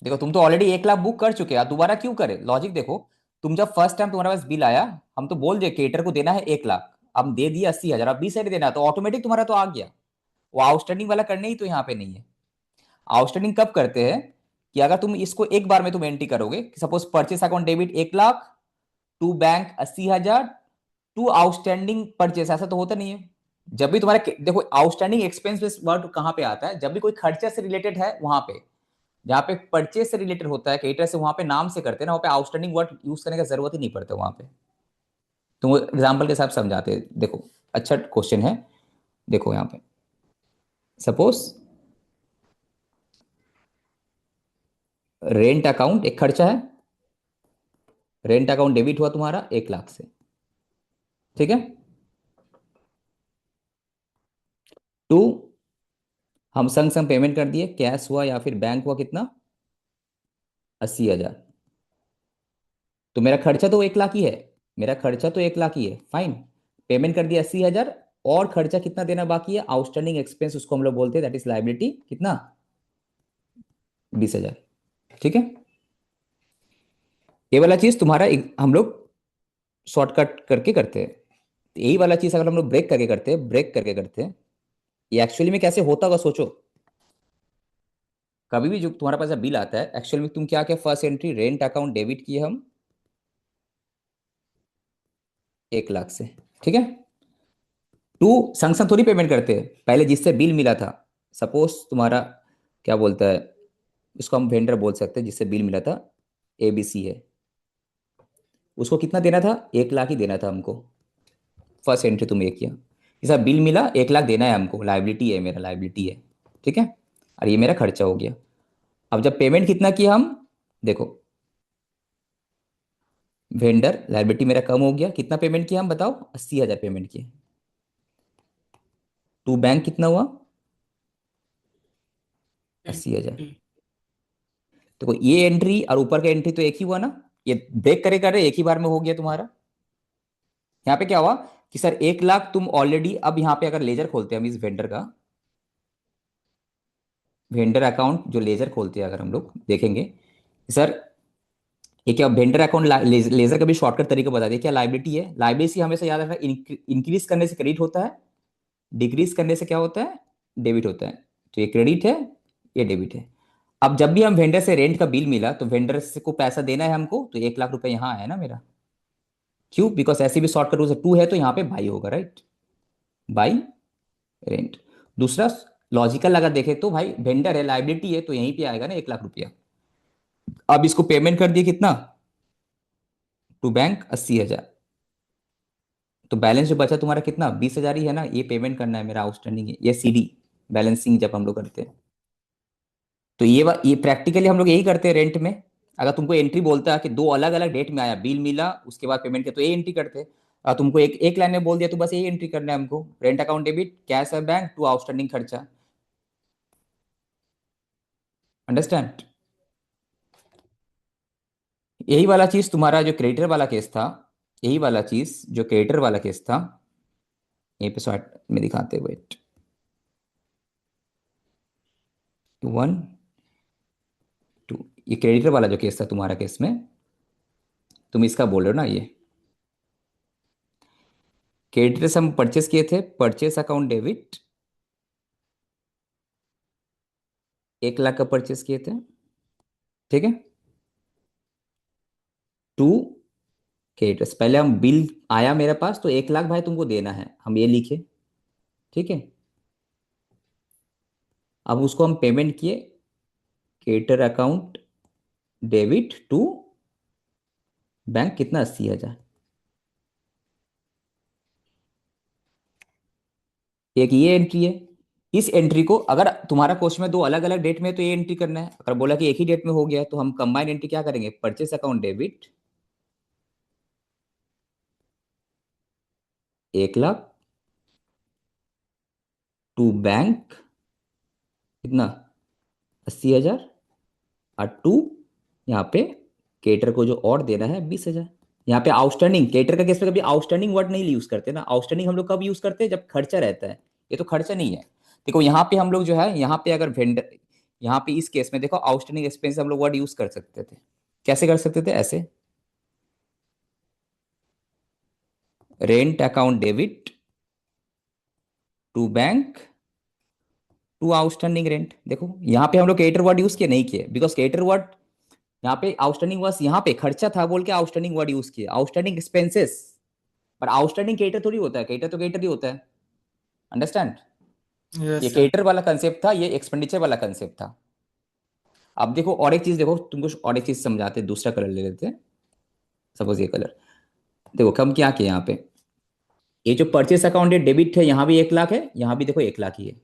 [SPEAKER 1] देखो तुम तो ऑलरेडी 1 लाख बुक कर चुके हो, आप दोबारा क्यों करे, लॉजिक देखो। तुम जब फर्स्ट टाइम तुम्हारे पास बिल आया, हम तो बोल दिए क्रेडिटर को देना है 1 लाख, अब दे दिया 80,000, अब 20,000 देना, तो ऑटोमेटिक तुम्हारा तो आ गया। वो आउटस्टैंडिंग वाला करने ही तो यहाँ पे नहीं है। आउटस्टैंडिंग कब करते हैं, कि अगर तुम इसको एक बार में तुम एंट्री करोगे, suppose purchase account debit 1 lakh, to bank 80,000, to outstanding purchase, ऐसा तो होता नहीं है। जब भी तुम्हारे, देखो आउटस्टैंडिंग एक्सपेंस वर्ड कहां पे आता है, जब भी कोई खर्चे से रिलेटेड है वहां पे, जहां पे परचेस से रिलेटेड होता है क्रेडिटर से, वहां पे नाम से करते हैं ना, वहां पे आउटस्टैंडिंग वर्ड यूज करने का जरूरत ही नहीं पड़ता वहां पे। तो एग्जाम्पल के साथ समझाते हैं, देखो अच्छा क्वेश्चन है। देखो यहाँ पे सपोज रेंट अकाउंट एक खर्चा है, रेंट अकाउंट डेबिट हुआ तुम्हारा 1 लाख से। ठीक है, टू, हम संग संग पेमेंट कर दिए, कैश हुआ या फिर बैंक हुआ कितना, 80,000। तो मेरा खर्चा तो 1 लाख ही है, मेरा खर्चा तो 1 लाख ही है, फाइन। पेमेंट कर दिया 80,000, और खर्चा कितना देना बाकी है, आउटस्टैंडिंग एक्सपेंस उसको हम लोग बोलते हैं, दैट इज लाइबिलिटी, कितना, 20,000। ठीक है, ये वाला चीज तुम्हारा हम लोग शॉर्टकट करके करते हैं। यही वाला चीज अगर हम लोग ब्रेक करके करते हैं, ब्रेक करके करते हैं, ये एक्चुअली में कैसे होता होगा सोचो। कभी भी जो तुम्हारे पास बिल आता है, एक्चुअली में तुम क्या क्या, first entry rent account debit किए हम 1 लाख से। ठीक है, टू, संग संग थोड़ी पेमेंट करते हैं, पहले जिससे बिल मिला था, सपोज तुम्हारा क्या बोलता है, इसको हम वेंडर बोल सकते हैं, जिससे बिल मिला था एबीसी है, उसको कितना देना था, 1 लाख ही देना था हमको। फर्स्ट एंट्री तुम एक किया, जैसा बिल मिला 1 लाख देना है हमको, लाइबिलिटी है, मेरा लाइबिलिटी है। ठीक है, और ये मेरा खर्चा हो गया। अब जब पेमेंट कितना किया हम, देखो वेंडर लायबिलिटी मेरा कम हो गया, कितना पेमेंट किया हम बताओ, 80,000 पेमेंट किए। टू बैंक कितना हुआ, 80,000।
[SPEAKER 4] 80।
[SPEAKER 1] तो ये एंट्री और ऊपर का एंट्री तो एक ही हुआ ना, ये ब्रेक करे कर रहे एक ही बार में हो गया तुम्हारा। यहाँ पे क्या हुआ कि सर 1 लाख तुम ऑलरेडी, अब यहाँ पे अगर लेजर खोलते हैं हम इस वेंडर का, वेंडर अकाउंट जो लेजर खोलते हैं अगर हम लोग देखेंगे सर, ये क्या वेंडर अकाउंट लेजर का भी शॉर्टकट तरीका बता दिया, क्या लाइबिलिटी है, लाइबिलिटी हमेशा याद रखना, इंक्रीज करने से क्रेडिट होता है, डिक्रीज करने से क्या होता है, डेबिट होता है। तो ये क्रेडिट है, ये डेबिट है। अब जब भी हम वेंडर से रेंट का बिल मिला तो वेंडर से को पैसा देना है हमको, तो 1 लाख रुपए यहाँ आया ना मेरा, क्यों, बिकॉज ऐसे भी शॉर्टकट रूल से टू है तो यहाँ पे बाई होगा, राइट, बाई रेंट। दूसरा लॉजिकल अगर देखे तो भाई वेंडर है, लाइबिलिटी है, तो यहीं पे आएगा ना 1 लाख रुपया। अब इसको पेमेंट कर दिए कितना, टू बैंक 80,000, तो बैलेंस जो बचा तुम्हारा कितना, 20,000 ही है ना, ये पेमेंट करना है मेरा आउटस्टैंडिंग है, ये सीडी बैलेंसिंग जब हम लोग करते हैं। तो ये प्रैक्टिकली हम लोग यही करते हैं रेंट में। अगर तुमको एंट्री बोलता है कि दो अलग अलग डेट में आया बिल मिला उसके बाद पेमेंट किया, तो ये एंट्री करते हैं। और तुमको एक लाइन में बोल दिया तो बस यही एंट्री करना है हमको, रेंट अकाउंट डेबिट कैश है बैंक टू आउटस्टैंडिंग खर्चा। अंडरस्टैंड। यही वाला चीज तुम्हारा जो क्रेडिटर वाला केस था, यही वाला चीज जो क्रेडिटर वाला केस था, यहीं पे शॉर्ट में दिखाते, वेट, 1 2, ये क्रेडिटर वाला जो केस था तुम्हारा केस में, तुम इसका बोल रहे हो ना, ये क्रेडिटर से हम परचेस किए थे, परचेस अकाउंट डेबिट, 1 लाख का परचेस किए थे, ठीक है, टू क्रेडिटर्स, पहले हम बिल आया मेरे पास तो 1 लाख भाई तुमको देना है, हम ये लिखे, ठीक है। अब उसको हम पेमेंट किए, creditor account debit to bank कितना, 80,000। एक ये एंट्री है। इस एंट्री को अगर तुम्हारा क्वेश्चन में दो अलग अलग डेट में है, तो ये एंट्री करना है, अगर बोला कि एक ही डेट में हो गया तो हम कंबाइन एंट्री क्या करेंगे, purchase account debit 1 lakh to bank कितना, 80,000, और टू यहाँ पे केटर को जो और देना है 20,000। यहाँ पे आउटस्टैंडिंग, केटर का केस में कभी आउटस्टैंडिंग वर्ड नहीं यूज करते ना, आउटस्टैंडिंग हम लोग कब यूज करते हैं, जब खर्चा रहता है, ये तो खर्चा नहीं है। देखो यहाँ पे हम लोग जो है, यहाँ पे अगर वेंडर, यहाँ पे इस केस में देखो आउटस्टैंडिंग एक्सपेंस हम लोग वर्ड यूज कर सकते थे, कैसे कर सकते थे, ऐसे, rent account debit to bank to outstanding rent. देखो यहाँ पे हम लोग केटर वर्ड यूज किए, नहीं किए, बिकॉज केटर वर्ड यहाँ पे आउटस्टैंडिंग वर्ड, यहाँ पे खर्चा था बोल के आउटस्टैंडिंग वर्ड यूज किया, आउटस्टैंडिंग एक्सपेंसेस, पर आउटस्टैंडिंग केटर थोड़ी होता है, केटर तो केटर ही होता है। अंडरस्टैंड। ये
[SPEAKER 4] यस सर।
[SPEAKER 1] केटर वाला कंसेप्ट था, ये एक्सपेंडिचर वाला कंसेप्ट था। अब देखो और एक चीज, देखो तुमको और एक चीज समझाते हैं, दूसरा कलर ले लेते हैं, सपोज ये कलर, देखो कम क्या किया यहाँ पे, ये जो परचेस अकाउंट है डेबिट है, यहाँ भी 1 लाख है, यहाँ भी देखो 1 लाख ही है,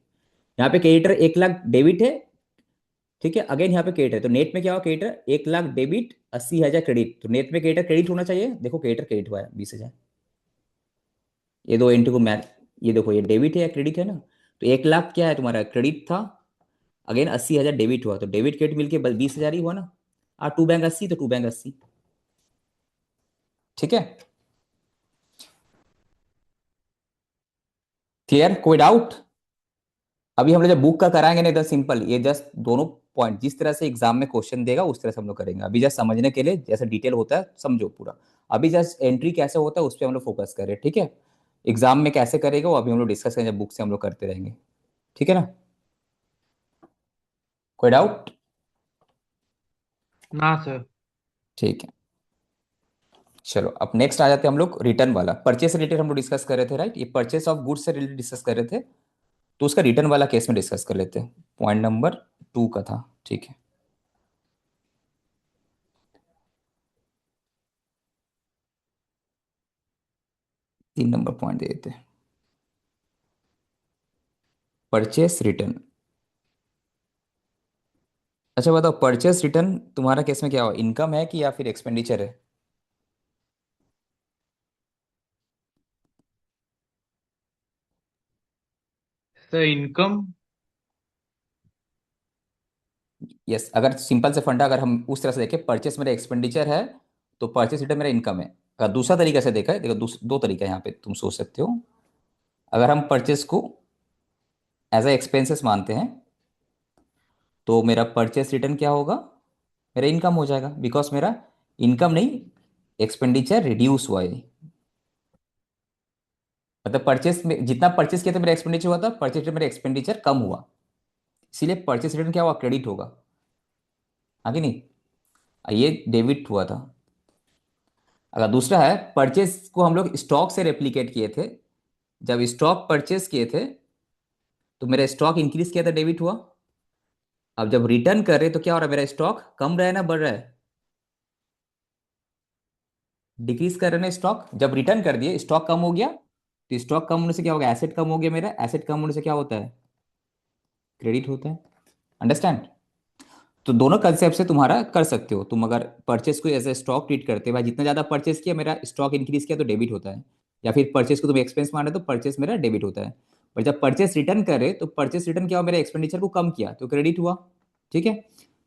[SPEAKER 1] यहाँ पे क्रेडिटर 1 लाख डेबिट है, ठीक है, अगेन यहाँ पे क्रेडिट है, तो नेट में क्या हुआ, क्रेडिटर 1 लाख डेबिट, 80,000 क्रेडिट, तो नेट में क्रेडिटर क्रेडिट होना चाहिए, देखो क्रेडिटर क्रेडिट हुआ है 20,000। ये दो एंट्री को मैच, ये देखो ये डेबिट है या क्रेडिट है ना, तो 1 लाख क्या है तुम्हारा क्रेडिट था, अगेन 80,000 डेबिट हुआ, तो डेबिट क्रेडिट मिलके बस 20,000 ही हुआ ना, और टू बैंक 80, तो टू बैंक 80, ठीक है, क्लियर, कोई डाउट। अभी हम लोग जब बुक का कराएंगे ना, एकदम सिंपल, ये जस्ट दोनों पॉइंट जिस तरह से एग्जाम में क्वेश्चन देगा उस तरह से हम लोग करेंगे, अभी जस्ट समझने के लिए, जैसे डिटेल होता है समझो पूरा, अभी जस्ट एंट्री कैसे होता है उस पर हम लोग फोकस करें, ठीक है। एग्जाम में कैसे करेगा वो अभी हम लोग डिस्कस करेंगे, जब बुक से हम लोग करते रहेंगे, ठीक है ना, कोई डाउट।
[SPEAKER 5] ना सर।
[SPEAKER 1] ठीक है, चलो अब नेक्स्ट आ जाते हैं हम लोग रिटर्न वाला, परचेस से रिलेटेड हम लोग डिस्कस कर रहे थे, राइट, ये परचेस ऑफ गुड्स से रिलेटेड डिस्कस कर रहे थे, तो उसका रिटर्न वाला केस में डिस्कस कर लेते हैं, पॉइंट नंबर 2 का था, ठीक है। 3 नंबर पॉइंट दे देते हैं, परचेस रिटर्न। अच्छा बताओ, परचेस रिटर्न तुम्हारा केस में क्या हो, इनकम है कि या फिर एक्सपेंडिचर है,
[SPEAKER 5] सर इनकम।
[SPEAKER 1] यस, अगर सिंपल से फंडा अगर हम उस तरह से देखें, परचेस मेरा एक्सपेंडिचर है तो परचेस रिटर्न मेरा इनकम है। अगर दूसरा तरीका से देखा है, देखो दो तरीका है यहाँ पे तुम सोच सकते हो। अगर हम परचेस को एज ए एक्सपेंसेस मानते हैं तो मेरा परचेस रिटर्न क्या होगा, मेरा इनकम हो जाएगा, बिकॉज मेरा इनकम नहीं, एक्सपेंडिचर रिड्यूस हुआ है। मतलब परचेस में जितना परचेस किया था मेरा एक्सपेंडिचर हुआ था, परचेस रिटर्न मेरा एक्सपेंडिचर कम हुआ, इसीलिए परचेस रिटर्न क्या हुआ, क्रेडिट होगा। आगे नहीं, ये डेबिट हुआ था। अगर दूसरा है, परचेस को हम लोग स्टॉक से रेप्लिकेट किए थे, जब स्टॉक परचेस किए थे तो मेरा स्टॉक इंक्रीज किया था, डेबिट हुआ। अब जब रिटर्न कर रहे तो क्या हो रहा है, मेरा स्टॉक कम रहा है ना बढ़ रहा है, डिक्रीज कर रहे हैं ना स्टॉक। जब रिटर्न कर दिए स्टॉक कम हो गया, तो स्टॉक कम होने से क्या होगा, एसेट कम हो गया, मेरा एसेट कम होने से क्या होता है, क्रेडिट होता है। अंडरस्टैंड। तो दोनों कंसेप्ट से तुम्हारा कर सकते हो तुम। अगर परचेस को एज ए स्टॉक ट्रीट करते हो, भाई जितना ज्यादा परचेस किया मेरा स्टॉक इंक्रीज किया तो डेबिट होता है, या फिर परचेस को तुम एक्सपेंस मान रहे हो तो परचेस मेरा डेबिट होता है। पर जब परचेस रिटर्न करे तो परचेस रिटर्न क्या हुआ, मेरे एक्सपेंडिचर को कम किया तो क्रेडिट हुआ। ठीक है।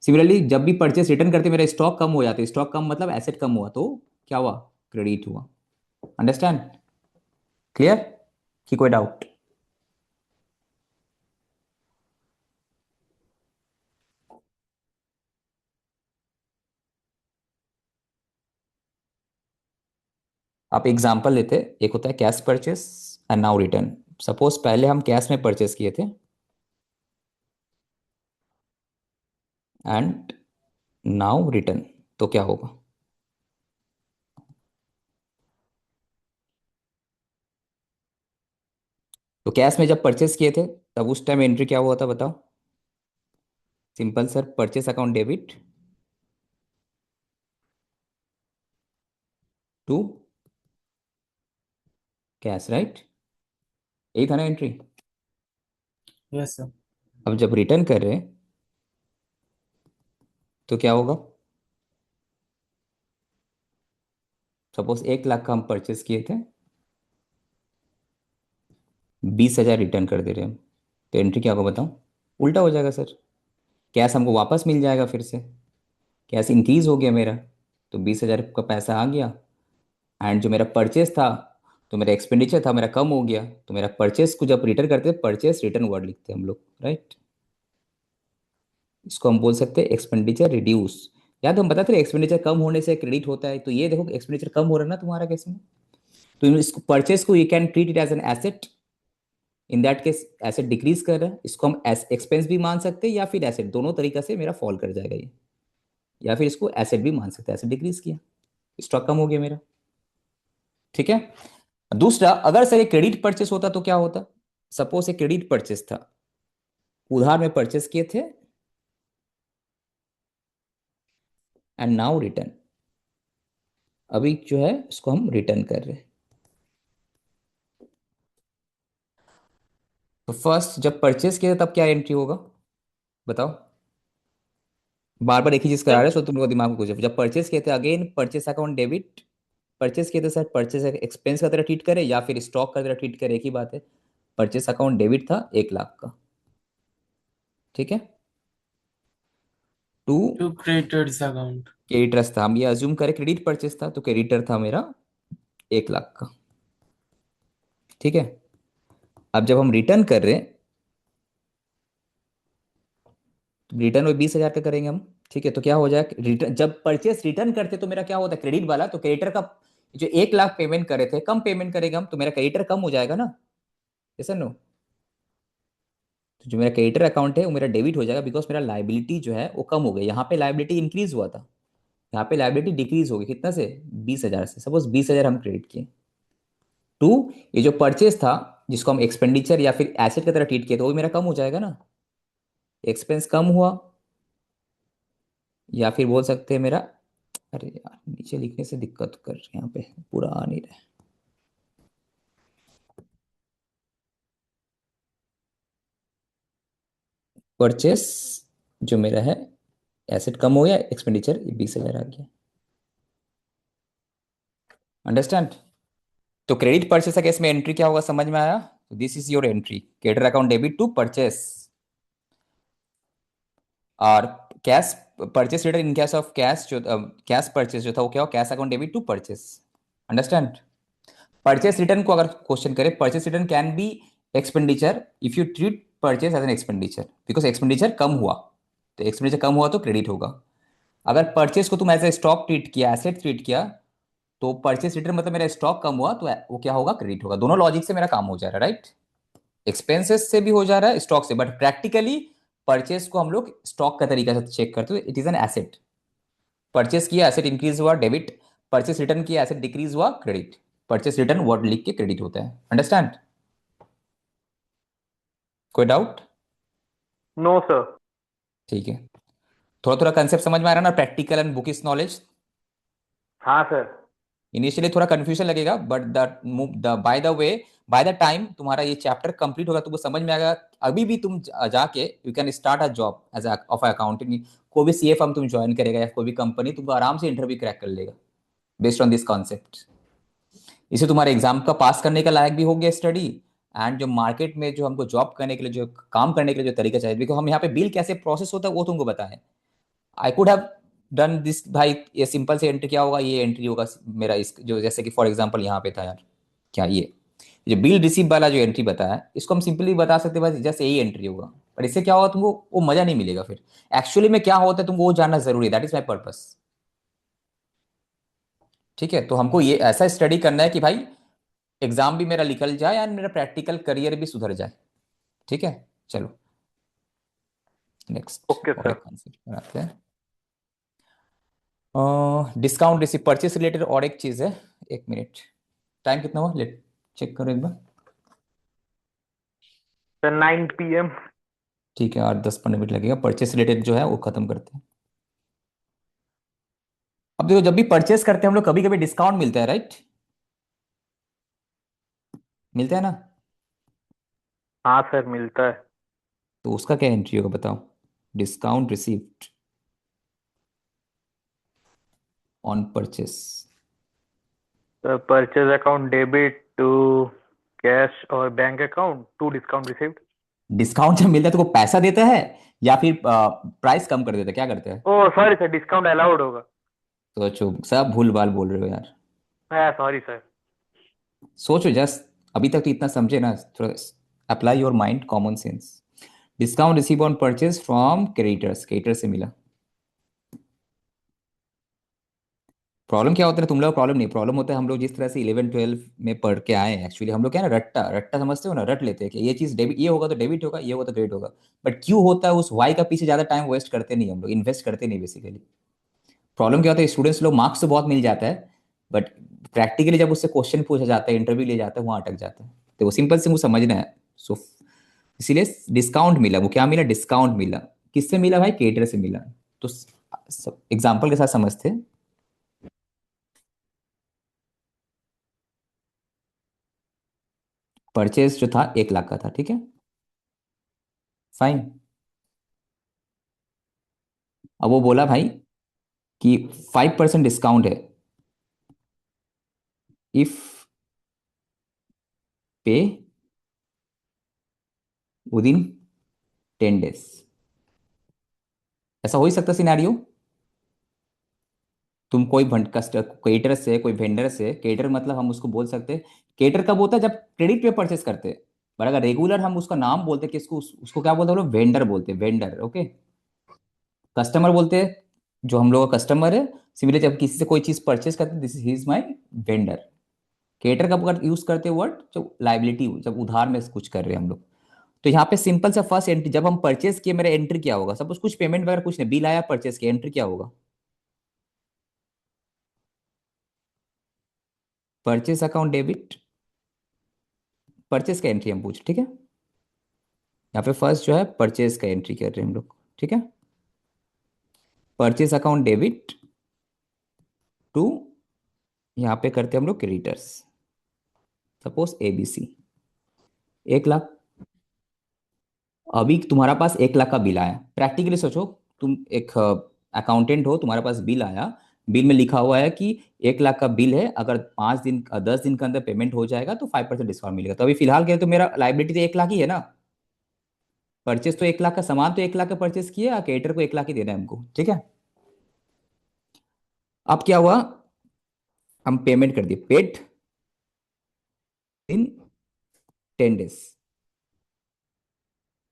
[SPEAKER 1] सिमिलरली जब भी परचेस रिटर्न करते मेरा स्टॉक कम हो जाते, स्टॉक कम मतलब एसेट कम हुआ, तो क्या हुआ, क्रेडिट हुआ। अंडरस्टैंड, क्लियर कि कोई डाउट? आप एग्जांपल लेते, एक होता है cash purchase and now return. Suppose पहले हम कैश में परचेस किए थे एंड नाउ रिटर्न, तो क्या होगा। तो कैश में जब परचेस किए थे तब उस टाइम एंट्री क्या हुआ था बताओ। Simple sir, purchase account debit to cash, right, यही था ना एंट्री।
[SPEAKER 4] Yes sir.
[SPEAKER 1] अब जब रिटर्न कर रहे हैं तो क्या होगा, सपोज 1 लाख का हम परचेस किए थे, 20,000 रिटर्न कर दे रहे हैं हम, तो एंट्री क्या होगा बताओ, उल्टा हो जाएगा सर। कैश हमको वापस मिल जाएगा फिर से, कैश इंक्रीज हो गया मेरा, तो 20,000 का पैसा आ गया। एंड जो मेरा परचेस था, तो मेरा एक्सपेंडिचर था मेरा कम हो गया, तो मेरा परचेस को जब रिटर्न करते हैं, परचेस रिटर्न वर्ड लिखते हैं हम लोग, राइट। इसको हम बोल सकते हैं एक्सपेंडिचर रिड्यूस। याद हम बताते थे एक्सपेंडिचर कम होने से क्रेडिट होता है, तो ये देखो एक्सपेंडिचर कम हो रहा है ना तुम्हारा केस में, तो इसको परचेस को you can treat it as an asset. In that case asset decrease कर रहा है, इसको हम एक्सपेंस भी मान सकते हैं या फिर एसेट, दोनों तरीका से मेरा फॉल कर जाएगा ये। या फिर इसको एसेट भी मान सकते हैं, एसेट डिक्रीज किया, स्टॉक कम हो गया मेरा। ठीक है। दूसरा, अगर सर ये क्रेडिट परचेस होता तो क्या होता। सपोज ये क्रेडिट परचेस था, उधार में परचेस किए थे एंड नाउ रिटर्न, अभी जो है इसको हम रिटर्न कर रहे हैं। तो फर्स्ट जब परचेस किया था तब क्या एंट्री होगा बताओ। बार बार एक ही चीज करा रहे हो,
[SPEAKER 2] सर
[SPEAKER 1] सो तुम लोग दिमाग में कुछ, जब परचेस किए थे again purchase account debit, purchase किए थे सर, परचेस एक्सपेंस का तरह ट्रीट करे या फिर स्टॉक का तरह ट्रीट करे, एक ही बात है। परचेस अकाउंट डेबिट था 1 लाख का, ठीक है, to
[SPEAKER 4] to creditors account.
[SPEAKER 1] Creditors था, हम ये अज्यूम करें क्रेडिट परचेस था, तो क्रेडिटर था मेरा 1 लाख का। ठीक है। अब जब हम रिटर्न कर रहे हैं, तो रिटर्न वो 20,000 का करेंगे हम। ठीक है, तो क्या हो जाए, रिटर्न जब परचेस रिटर्न करते तो मेरा क्या होता है, क्रेडिट वाला, तो क्रेडिटर का जो 1 लाख पेमेंट करे थे कम पेमेंट करेंगे हम, तो मेरा क्रेडिटर कम हो जाएगा ना, ऐसा नो। तो जो मेरा क्रेडिटर अकाउंट है वो मेरा डेबिट हो जाएगा, बिकॉज मेरा लाइबिलिटी जो है वो कम हो गई। यहाँ पे लाइबिलिटी इंक्रीज हुआ था, यहाँ पे लाइबिलिटी डिक्रीज हो गई, कितना से, 20,000 से। सपोज 20,000 हम क्रेडिट किए, टू ये जो परचेस था जिसको हम एक्सपेंडिचर या फिर एसेट की तरह ट्रीट किए, तो वो भी मेरा कम हो जाएगा ना, एक्सपेंस कम हुआ। या फिर बोल सकते हैं मेरा, अरे यार नीचे लिखने से दिक्कत कर रहे हैं, यहाँ पे पूरा आ नहीं रहा है। परचेस जो मेरा है, एसेट कम हो गया, एक्सपेंडिचर 20,000 आ गया। अंडरस्टैंड। तो क्रेडिट परचेस का केस में एंट्री क्या होगा, समझ में आया। तो this is your entry, creditor account debit to purchase और cash purchase return in cash of cash, जो कैश परचेस जो था वो क्या हो, cash account debit to purchase. Understand? Purchase return को अगर क्वेश्चन करें, purchase return can be expenditure if you treat purchase as an expenditure, because expenditure कम हुआ, तो एक्सपेंडिचर कम हुआ तो क्रेडिट होगा। अगर परचेस को तुम एज ए स्टॉक ट्रीट किया, एसेट ट्रीट किया, तो परचेस रिटर्न मतलब मेरा स्टॉक कम हुआ तो वो क्या होगा, क्रेडिट होगा। दोनों लॉजिक से मेरा काम हो जा रहा है, राइट? एक्सपेंसेस से भी हो जा रहा है, स्टॉक से, बट प्रैक्टिकली परचेस को हम लोग स्टॉक का तरीका से चेक करते हैं, it is an asset. Purchase किया, एसेट इंक्रीज हुआ, डेबिट। परचेस रिटर्न किया, एसेट डिक्रीज हुआ, क्रेडिट। परचेस रिटर्न वर्ड लिख के क्रेडिट होता है। अंडरस्टैंड? कोई डाउट?
[SPEAKER 6] No sir.
[SPEAKER 1] ठीक है, थोड़ा थोड़ा कंसेप्ट समझ में आ रहा है ना, प्रैक्टिकल एंड बुकिश नॉलेज।
[SPEAKER 6] हाँ सर।
[SPEAKER 1] इनिशियली थोड़ा कंफ्यूजन लगेगा, बट बाय द टाइम तुम्हारा ये चैप्टर कंप्लीट होगा, तुमको समझ में आएगा। अभी भी तुम जाके you can start a job as of accounting. कोई भी सीए फर्म तुम ज्वाइन करेगा या कोई भी कंपनी, तुमको आराम से इंटरव्यू क्रैक कर लेगा बेस्ड ऑन दिस कॉन्सेप्ट। इसे तुम्हारे एग्जाम का पास करने का लायक भी हो गया स्टडी, एंड जो मार्केट में जो हमको जॉब करने के लिए, जो काम करने के लिए जो तरीका चाहिए, बिकॉज हम यहाँ पे बिल कैसे प्रोसेस होता है वो तुमको बताएं। I could have done this भाई, ये सिंपल से एंट्री क्या होगा, ये एंट्री होगा मेरा इस, जो जैसे कि फॉर एग्जांपल यहाँ पे था यार, क्या ये जो बिल रिसीव वाला जो एंट्री बताया, इसको हम सिंपली बता सकते हैं बस जैसे यही एंट्री होगा। पर इससे क्या होगा, तुमको वो मजा नहीं मिलेगा। फिर एक्चुअली में क्या होता है तुमको वो जानना जरूरी है, दैट इज माई पर्पस। ठीक है, तो हमको ये ऐसा स्टडी करना है कि भाई एग्जाम भी मेरा निकल जाए एंड मेरा प्रैक्टिकल करियर भी सुधर जाए। ठीक है, चलो नेक्स्ट
[SPEAKER 6] ओके
[SPEAKER 1] और
[SPEAKER 6] सर।
[SPEAKER 1] एक कॉन्सेप्ट बनाते हैं। डिस्काउंट रिसीव परचेस रिलेटेड और एक चीज है, एक मिनट, टाइम कितना हुआ, लेट चेक करो एक बार।
[SPEAKER 6] Sir 9 PM।
[SPEAKER 1] ठीक है, 8-10-15 मिनट लगेगा, परचेस रिलेटेड जो है वो खत्म करते हैं। अब देखो, जब भी परचेस करते हैं हम लोग, कभी कभी डिस्काउंट मिलता है, राइट? मिलता है ना?
[SPEAKER 6] हाँ सर मिलता है।
[SPEAKER 1] तो उसका क्या एंट्री होगा बताओ, discount received on purchase.
[SPEAKER 6] Sir purchase account debit to cash और bank account to discount received.
[SPEAKER 1] Discount जब मिलता है तो वो पैसा देता है या फिर प्राइस कम कर देता है, क्या करता है?
[SPEAKER 6] Oh sorry sir, discount allowed होगा।
[SPEAKER 1] सोचो, सब भूल भाल बोल रहे हो यार,
[SPEAKER 6] हाँ सॉरी सर।
[SPEAKER 1] सोचो जस्ट। अभी तक तो इतना समझे ना, थोड़ा apply your mind, common sense. Discount receive on purchase from creditors, creditor से मिला। प्रॉब्लम क्या होता है, तुम लोग प्रॉब्लम नहीं, प्रॉब्लम होता है हम लोग जिस तरह से 11-12 में पढ़ के आए हैं, एक्चुअली हम लोग क्या है ना, रट्टा रट्टा समझते हो ना, रट लेते हैं कि ये चीज डेबिट, ये होगा तो डेबिट होगा, ये होगा तो क्रेडिट होगा। बट क्यों होता है, उस वाई का पीछे ज्यादा टाइम वेस्ट करते नहीं हम लोग, इन्वेस्ट करते नहीं बेसिकली। प्रॉब्लम क्या होता है, स्टूडेंट्स लोग मार्क्स तो बहुत मिल जाता है, बट प्रैक्टिकली जब उससे क्वेश्चन पूछा जाता है, इंटरव्यू ले जाता है, वहाँ अटक जाता है। तो वो सिंपल से मुझे समझना है। सो इसीलिए डिस्काउंट मिला, वो क्या मिला, डिस्काउंट मिला। किससे मिला भाई, केटर से मिला। तो एग्जाम्पल के साथ समझते हैं। परचेज जो था 1 लाख का था, ठीक है, फाइन। अब वो बोला भाई कि 5% डिस्काउंट है इफ पे विद इन 10 days। ऐसा हो ही सकता सिनेरियो, तुम कोई केटर से, कोई वेंडर से, केटर मतलब हम उसको बोल सकते हैं, केटर कब होता है जब क्रेडिट पे परचेस करते हैं। बट अगर रेगुलर हम उसका नाम बोलते हैं कि उसको क्या बोलते हैं हम लोग, वेंडर बोलते हैं, वेंडर। ओके, कस्टमर बोलते हैं, जो हम लोग का कस्टमर है। सिमिलर जब किसी से कोई चीज परचेस करते हैं, this he is my vendor. Cater कब यूज करते हैं वर्ड, जब लाइबिलिटी, जब उधार में कुछ कर रहे हैं हम लोग। तो यहाँ पे सिंपल सा फर्स्ट एंट्री, जब हम परचेस किए, मेरा एंट्री क्या होगा, सब कुछ पेमेंट वगैरह कुछ नहीं, बिल आया, परचेस किया, एंट्री क्या होगा, परचेस अकाउंट डेबिट। परचेस का एंट्री हम पूछ, ठीक है। यहाँ पे फर्स्ट जो है परचेस का एंट्री कर रहे हैं हम लोग, ठीक है। परचेस अकाउंट डेबिट टू, यहाँ पे करते हैं हम लोग क्रेडिटर्स, सपोज ABC 1 लाख। अभी तुम्हारा पास 1 लाख का बिल आया, प्रैक्टिकली सोचो, तुम एक अकाउंटेंट हो, तुम्हारे पास बिल आया, बिल में लिखा हुआ है कि 1 लाख का बिल है, अगर 5 दिन 10 दिन के अंदर पेमेंट हो जाएगा तो 5% डिस्काउंट मिलेगा। तो अभी फिलहाल के तो मेरा लाइबिलिटी तो 1 लाख ही है ना, परचेस तो 1 लाख का, सामान तो 1 लाख का परचेस किया, क्रेडिटर को 1 लाख ही देना है हमको, ठीक है। अब क्या हुआ, हम पेमेंट कर दिए, पेड इन 10 डेज,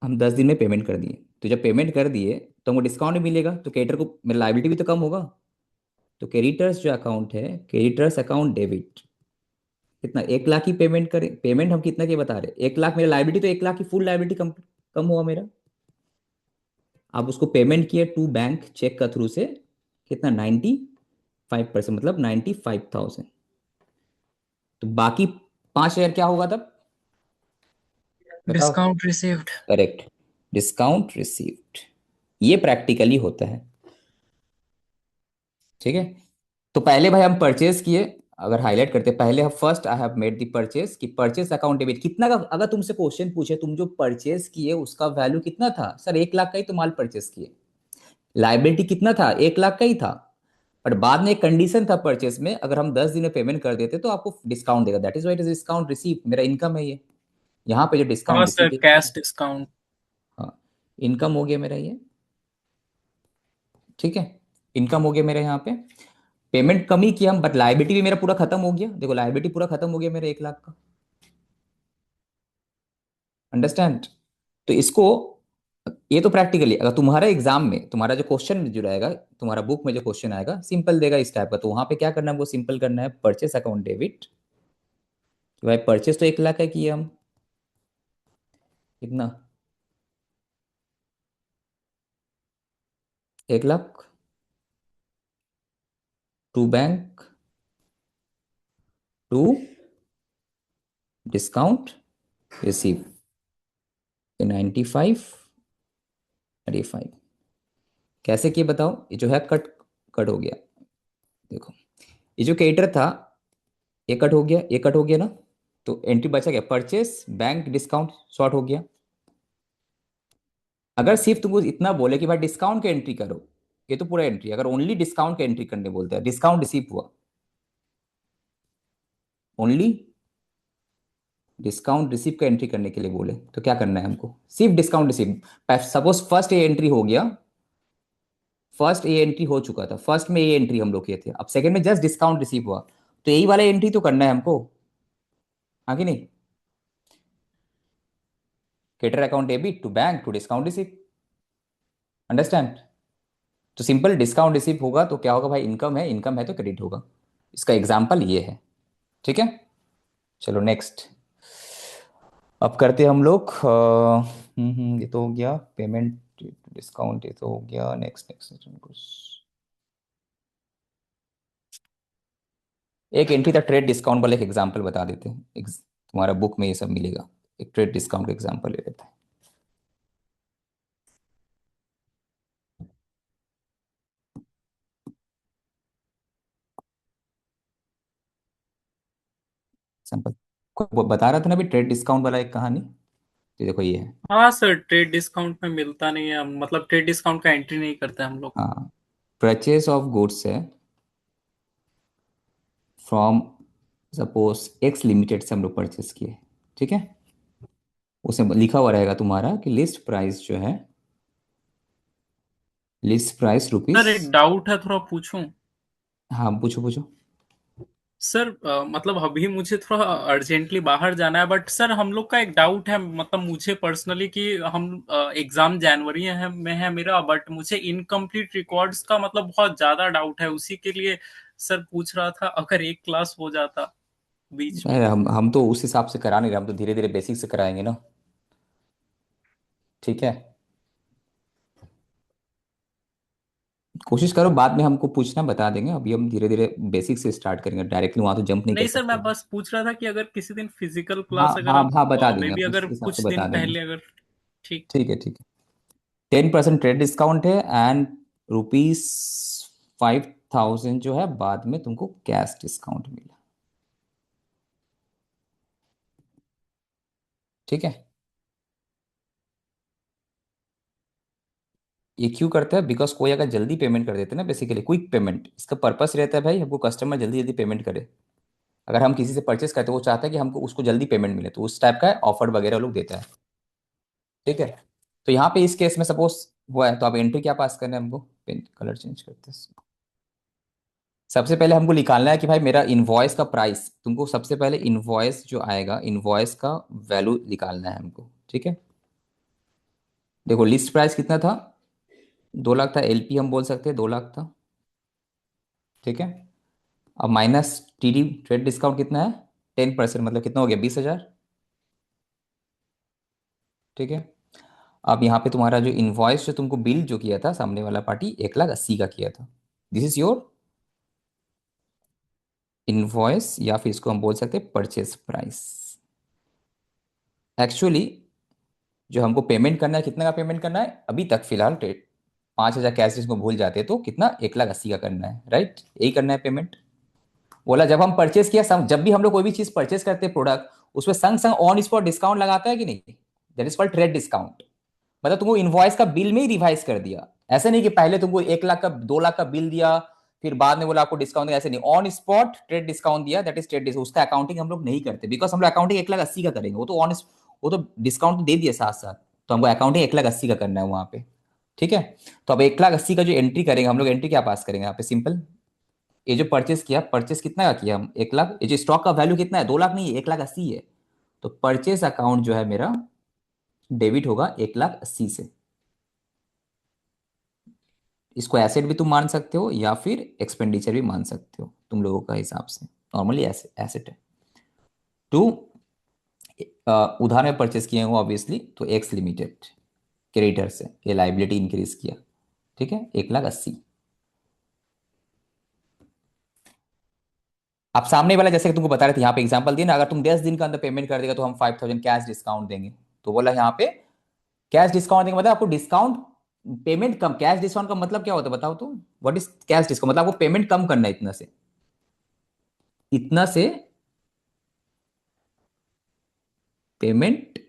[SPEAKER 1] हम 10 दिन में पेमेंट कर दिए। तो जब पेमेंट कर दिए तो हमको डिस्काउंट भी मिलेगा, तो क्रेडिटर को मेरा लाइबिलिटी भी तो कम होगा। तो क्रेडिटर्स जो अकाउंट है, क्रेडिटर्स अकाउंट डेबिट, कितना, 1 लाख की पेमेंट करें, पेमेंट हम कितना की बता रहे, 1 लाख, मेरा लाइबिलिटी तो 1 लाख की फुल लाइबिलिटी कम कम हुआ मेरा। आप उसको पेमेंट किए टू बैंक चेक का थ्रू से, कितना, 95%, मतलब 95,000। तो बाकी 5 हजार क्या होगा तब, बताओ।
[SPEAKER 4] Discount received.
[SPEAKER 1] Correct, discount received, ये प्रैक्टिकली होता है, ठीक है। तो पहले भाई हम परचेज किए, अगर हाईलाइट करते पहले हम first I have made the purchase, कि परचेज अकाउंट डेबिट कितना का, अगर तुमसे क्वेश्चन पूछे तुम जो परचेज किए उसका वैल्यू कितना था, सर 1 लाख का ही तो माल परचेज किए, लाइबिलिटी कितना था, 1 लाख का ही था। बट बाद में एक कंडीशन था परचेस में, अगर हम 10 दिन में पेमेंट कर देते तो आपको डिस्काउंट देगा, that is why it is discount receive, मेरा इनकम है ये, यहाँ पे जो
[SPEAKER 2] हाँ
[SPEAKER 1] discount
[SPEAKER 2] sir,
[SPEAKER 1] receive,
[SPEAKER 2] cash discount.
[SPEAKER 1] हाँ, इनकम हो गया मेरा ये, ठीक है, इनकम हो गया मेरा यहाँ पे। पेमेंट कम ही किया हम, बट लाइबिलिटी भी मेरा पूरा खत्म हो गया, देखो लाइबिलिटी पूरा खत्म हो गया मेरा 1 लाख का, अंडरस्टैंड। तो इसको, ये तो प्रैक्टिकली, अगर तुम्हारा एग्जाम में तुम्हारा जो क्वेश्चन जो रहेगा, तुम्हारा बुक में जो क्वेश्चन आएगा सिंपल देगा इस टाइप का, तो वहां पे क्या करना है, वो सिंपल करना है, परचेस अकाउंट डेबिट, कि भाई परचेस तो 1 लाख है किया हम, कितना, 1 lakh, to bank, to discount receive, 95, 95, कैसे किए बताओ, ये जो है कट, कट हो गया, देखो ये जो क्रेडिटर था, ये कट हो गया, ये कट हो गया ना, तो एंट्री बचा गया, परचेस बैंक डिस्काउंट शॉर्ट हो गया। अगर सिर्फ तुमको इतना बोले कि भाई डिस्काउंट की एंट्री करो, ये तो पूरा एंट्री, अगर ओनली डिस्काउंट की एंट्री करने बोलता है, डिस्काउंट रिसीव हुआ, ओनली डिस्काउंट रिसीव का एंट्री करने के लिए बोले तो क्या करना है हमको, सिर्फ डिस्काउंट रिसीव, सपोज फर्स्ट ये एंट्री हो गया, फर्स्ट ए एंट्री हो चुका था, फर्स्ट में ए एंट्री हम लोग किए थे, अब सेकंड में जस्ट डिस्काउंट रिसीव हुआ, तो यही वाला एंट्री तो करना है हमको, हाँ कि नहीं, creditor account debit to bank to discount receive, understand. तो सिंपल डिस्काउंट रिसीव होगा तो क्या होगा भाई, इनकम है, इनकम है तो क्रेडिट होगा, इसका एग्जाम्पल ये है, ठीक है। चलो नेक्स्ट, अब करते हैं हम लोग, ये तो हो गया पेमेंट डिस्काउंट, ये तो हो गया, नेक्स्ट नेक्स्ट कुछ, एक एंट्री था ट्रेड डिस्काउंट वाला, एक एग्जांपल बता देते हैं, तुम्हारा बुक में ये सब मिलेगा, एक ट्रेड डिस्काउंट का एग्जांपल ले लेते हैं। सैंपल बता रहा था ना भी, ट्रेड डिस्काउंट वाला एक कहानी, तो देखो ये है,
[SPEAKER 2] हाँ सर, ट्रेड डिस्काउंट में मिलता नहीं है, मतलब ट्रेड डिस्काउंट का एंट्री नहीं करते हम लोग।
[SPEAKER 1] हाँ, परचेज ऑफ गुड्स है फ्रॉम, सपोज एक्स लिमिटेड से हम लोग परचेस किए, ठीक है, उसमें लिखा हुआ रहेगा तुम्हारा कि लिस्ट प्राइस जो है, लिस्ट प्राइस
[SPEAKER 2] सर
[SPEAKER 1] रुपीस,
[SPEAKER 2] एक डाउट है, थोड़ा पूछूं?
[SPEAKER 1] हाँ पूछो पूछो।
[SPEAKER 2] सर मतलब अभी मुझे थोड़ा अर्जेंटली बाहर जाना है, बट सर हम लोग का एक डाउट है, मतलब मुझे पर्सनली, कि हम एग्जाम जनवरी में है मेरा, बट मुझे इनकम्प्लीट रिकॉर्ड्स का मतलब बहुत ज्यादा डाउट है, उसी के लिए सर पूछ रहा था, अगर एक क्लास हो जाता बीच में।
[SPEAKER 1] नहीं, हम तो उस हिसाब से करा नहीं रहे, हम तो धीरे धीरे बेसिक से कराएंगे ना, ठीक है। कोशिश करो बाद में हमको पूछना, बता देंगे, अभी हम धीरे धीरे बेसिक से स्टार्ट करेंगे, डायरेक्टली वहां तो जंप नहीं कर
[SPEAKER 2] नहीं सर,
[SPEAKER 1] सकते।
[SPEAKER 2] मैं बस पूछ रहा था कि अगर किसी दिन फिजिकल
[SPEAKER 1] हाँ
[SPEAKER 2] क्लास, अगर
[SPEAKER 1] हाँ
[SPEAKER 2] आप
[SPEAKER 1] हाँ, बता
[SPEAKER 2] मे
[SPEAKER 1] देंगे,
[SPEAKER 2] बी
[SPEAKER 1] हम उस
[SPEAKER 2] अगर
[SPEAKER 1] हिसाब से
[SPEAKER 2] कुछ दिन
[SPEAKER 1] बता देंगे,
[SPEAKER 2] पहले अगर, ठीक।
[SPEAKER 1] ठीक है ठीक है। 10% ट्रेड डिस्काउंट है, एंड रुपीज 5,000 जो है बाद में तुमको कैश डिस्काउंट मिला, ठीक है। ये क्यों करता है? बिकॉज कोई अगर जल्दी पेमेंट कर देते हैं ना, बेसिकली क्विक पेमेंट, इसका पर्पस रहता है भाई हमको कस्टमर जल्दी जल्दी पेमेंट करे। अगर हम किसी से परचेस करते हैं, वो चाहता है कि हमको उसको जल्दी पेमेंट मिले, तो उस टाइप का ऑफर वगैरह लोग देता है। ठीक है, तो यहाँ पे इस केस में सपोज हुआ है, तो अब एंट्री क्या पास करना है हमको? पेन कलर चेंज करते हैं। सबसे पहले हमको निकालना है कि भाई मेरा इनवॉइस का प्राइस, तुमको सबसे पहले इनवॉइस जो आएगा, इनवॉइस का वैल्यू निकालना है हमको। ठीक है, देखो लिस्ट प्राइस कितना था? 2 लाख था। एलपी हम बोल सकते हैं 2 लाख था। ठीक है, अब माइनस टीडी ट्रेड डिस्काउंट कितना है? 10%, मतलब कितना हो गया? 20,000। ठीक है, अब यहाँ पे तुम्हारा जो इनवॉइस जो तुमको बिल जो किया था सामने वाला पार्टी, 1,80,000 का किया था। दिस इज योर इनवॉइस, या फिर इसको हम बोल सकते हैं परचेस प्राइस। एक्चुअली जो हमको पेमेंट करना है, कितना का पेमेंट करना है अभी तक फिलहाल? 5,000 कैश जिसको भूल जाते हैं तो कितना? 1,80,000 का करना है, राइट? यही करना है पेमेंट। बोला जब हम परचेस किया, जब भी हम लोग कोई भी चीज परचेस करते हैं प्रोडक्ट, उसमें संग संग ऑन स्पॉट डिस्काउंट लगाता है कि नहीं? That is called trade discount. मतलब तुमको इनवॉइस का बिल में ही रिवाइज कर दिया। ऐसा नहीं कि पहले तुमको 1 लाख का 2 लाख का बिल दिया, फिर बाद में बोला आपको डिस्काउंट दिया, ऐसे नहीं। ऑन स्पॉट ट्रेड डिस्काउंट दिया, दैट इज ट्रेड डिस्काउंट। उसका अकाउंटिंग हम लोग नहीं करते, बिकॉज हम लोग अकाउंटिंग 1,80,000 का करेंगे। वो तो डिस्काउंट तो दे दिया साथ साथ, तो हमको अकाउंटिंग 1,80,000 का करना है वहां पे। ठीक है, तो अब 1,80,000 का जो एंट्री करेंगे हम लोग, एंट्री क्या पास करेंगे यहाँ पे? सिंपल, ये जो परचेस किया, परचेस कितना का किया हम? 1,00,000। ये जो स्टॉक का वैल्यू कितना है? 2 लाख नहीं है, 1,80,000 है। तो परचेस अकाउंट जो है मेरा डेबिट होगा 1,80,000 से। इसको एसेट भी तुम मान सकते हो या फिर एक्सपेंडिचर भी मान सकते हो, तुम लोगों का हिसाब से। नॉर्मली एसेट है। टू उधार में परचेस किए हो ऑब्वियसली, तो एक्स लिमिटेड क्रेडिटर से ये लाइबिलिटी इंक्रीज किया। ठीक है, 1,80,000। अब सामने वाला जैसे कि तुमको बता रहे थे, यहाँ पे एग्जांपल दिया ना, अगर तुम 10 दिन के अंदर पेमेंट कर देगा तो हम 5,000 कैश डिस्काउंट देंगे। तो बोला यहाँ पे कैश डिस्काउंट देंगे, मतलब आपको डिस्काउंट, पेमेंट कम। कैश डिस्काउंट का मतलब क्या होता है बताओ तो? What is cash discount? मतलब आपको पेमेंट कम करना है, इतना से इतना से पेमेंट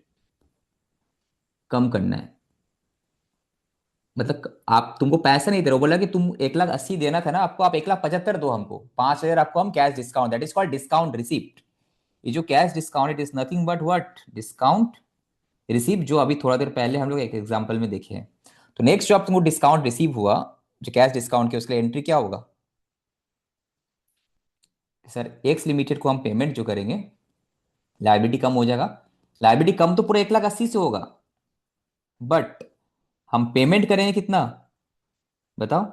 [SPEAKER 1] कम करना है। मतलब आप, तुमको पैसा नहीं दे रहे हो, बोला कि तुम 1,80,000 देना था ना आपको, आप 1,75,000 दो हमको, 5,000 आपको हम cash discount, that is called discount receipt. ये जो cash discount, it is nothing but what? Discount receive, जो अभी थोड़ा देर पहले हम लोग एक एग्जांपल में देखे हैं। तो नेक्स्ट जो आप तुमको डिस्काउंट रिसीव हुआ, जो कैश डिस्काउंट के, उसके लिए एंट्री क्या होगा सर? एक्स लिमिटेड को हम पेमेंट जो करेंगे, लाइबिलिटी कम हो जाएगा। लाइबिलिटी कम तो पूरा 1,80,000 से होगा, बट हम पेमेंट करेंगे कितना बताओ?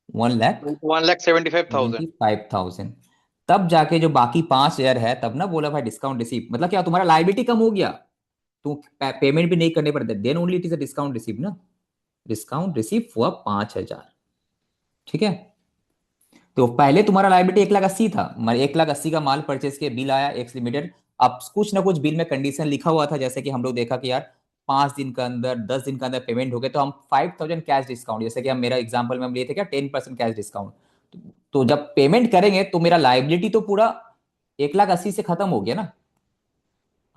[SPEAKER 1] 1,75,000।
[SPEAKER 7] 1,75,000।
[SPEAKER 1] तब जाके जो बाकी 5,000 है, तब ना बोला भाई डिस्काउंट रिसीव, मतलब क्या तुम्हारा लाइबिलिटी कम हो गया, तो पेमेंट भी नहीं करने पड़ते, then only it is a discount receive ना। डिस्काउंट रिसीव हुआ 5,000। ठीक है, तो पहले तुम्हारा लाइबिलिटी 1,80,000 था, 1,80,000 का माल परचेस के बिल आया एक्स लिमिटेड। अब कुछ ना कुछ बिल में कंडीशन लिखा हुआ था, जैसे कि हम लोग देखा कि यार 5 दिन के अंदर, 10 दिन के अंदर पेमेंट हो गए तो हम 5,000 कैश डिस्काउंट, जैसे कि हम मेरा एग्जाम्पल में हम लिए थे क्या, 10% कैश डिस्काउंट। तो जब पेमेंट करेंगे तो मेरा लाइबिलिटी तो पूरा 1,80,000 से खत्म हो गया ना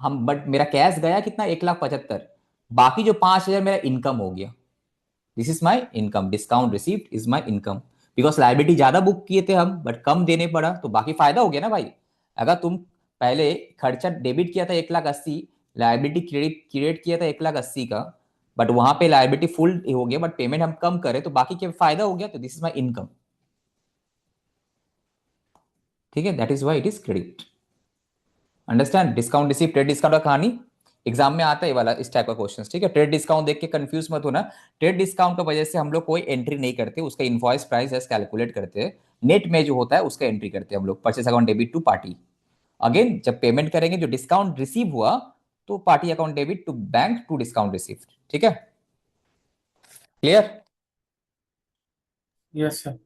[SPEAKER 1] हम, बट मेरा कैश गया कितना? 1,75,000। बाकी जो 5,000 मेरा इनकम हो गया। This is my income, discount received is my income. Because liability ज्यादा बुक किए थे हम, बट कम देने पड़ा, तो बाकी फायदा हो गया ना भाई। अगर तुम पहले खर्चा डेबिट किया था 1,80,000, लाइबिलिटी क्रेडिट किया था 1,80,000 का, बट वहां पे लाइबिलिटी फुल हो गया, बट पेमेंट हम कम करें तो बाकी क्या फायदा हो गया, तो दिस इज माई इनकम। ठीक है, that is why it is credit. Understand? Discount receive, trade discount का कहानी एग्जाम में आता है वाला, इस टाइप का क्वेश्चन। ठीक है, ट्रेड डिस्काउंट देख के कंफ्यूज मत होना। ट्रेड डिस्काउंट की वजह से हम लोग कोई एंट्री नहीं करते, उसका इनवॉइस प्राइस जस्ट कैलकुलेट करते हैं, नेट में जो होता है उसका एंट्री करते हैं हम लोग। Purchase account debit to party. Again जब पेमेंट करेंगे, जो डिस्काउंट रिसीव हुआ, तो party account debit to bank to discount receive. ठीक है, क्लियर?
[SPEAKER 4] Yes sir.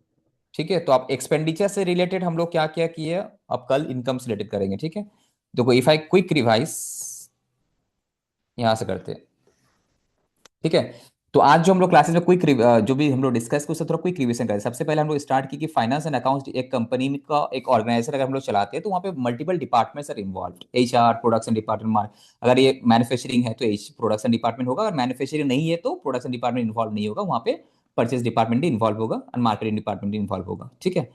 [SPEAKER 1] ठीक है, तो आप एक्सपेंडिचर से रिलेटेड हम लोग क्या क्या किए, अब कल इनकम से रिलेटेड करेंगे। ठीक है, देखो इफ आई क्विक रिवाइज यहां से करते हैं। ठीक है, तो आज जो हम लोग क्लासेस में क्विक जो भी हम लोग डिस्कस कर उससे थोड़ा क्विक रिवीजन करें। सबसे पहले हम लोग स्टार्ट की कि फाइनेंस एंड अकाउंट्स एक कंपनी का एक ऑर्गेनाइजेशन अगर हम लोग चलाते हैं तो वहाँ पे multiple departments are involve. HR, production department, अगर ये मैन्युफैक्चरिंग है तो प्रोडक्शन डिपार्टमेंट होगा, अगर मैन्युफैक्चरिंग नहीं है तो प्रोडक्शन डिपार्टमेंट इन्वॉल्व नहीं होगा, वहाँ पे परचेज डिपार्टमेंट भी इन्वॉल्व होगा और मार्केटिंग डिपार्टमेंट भी इन्वॉल्व होगा। ठीक है,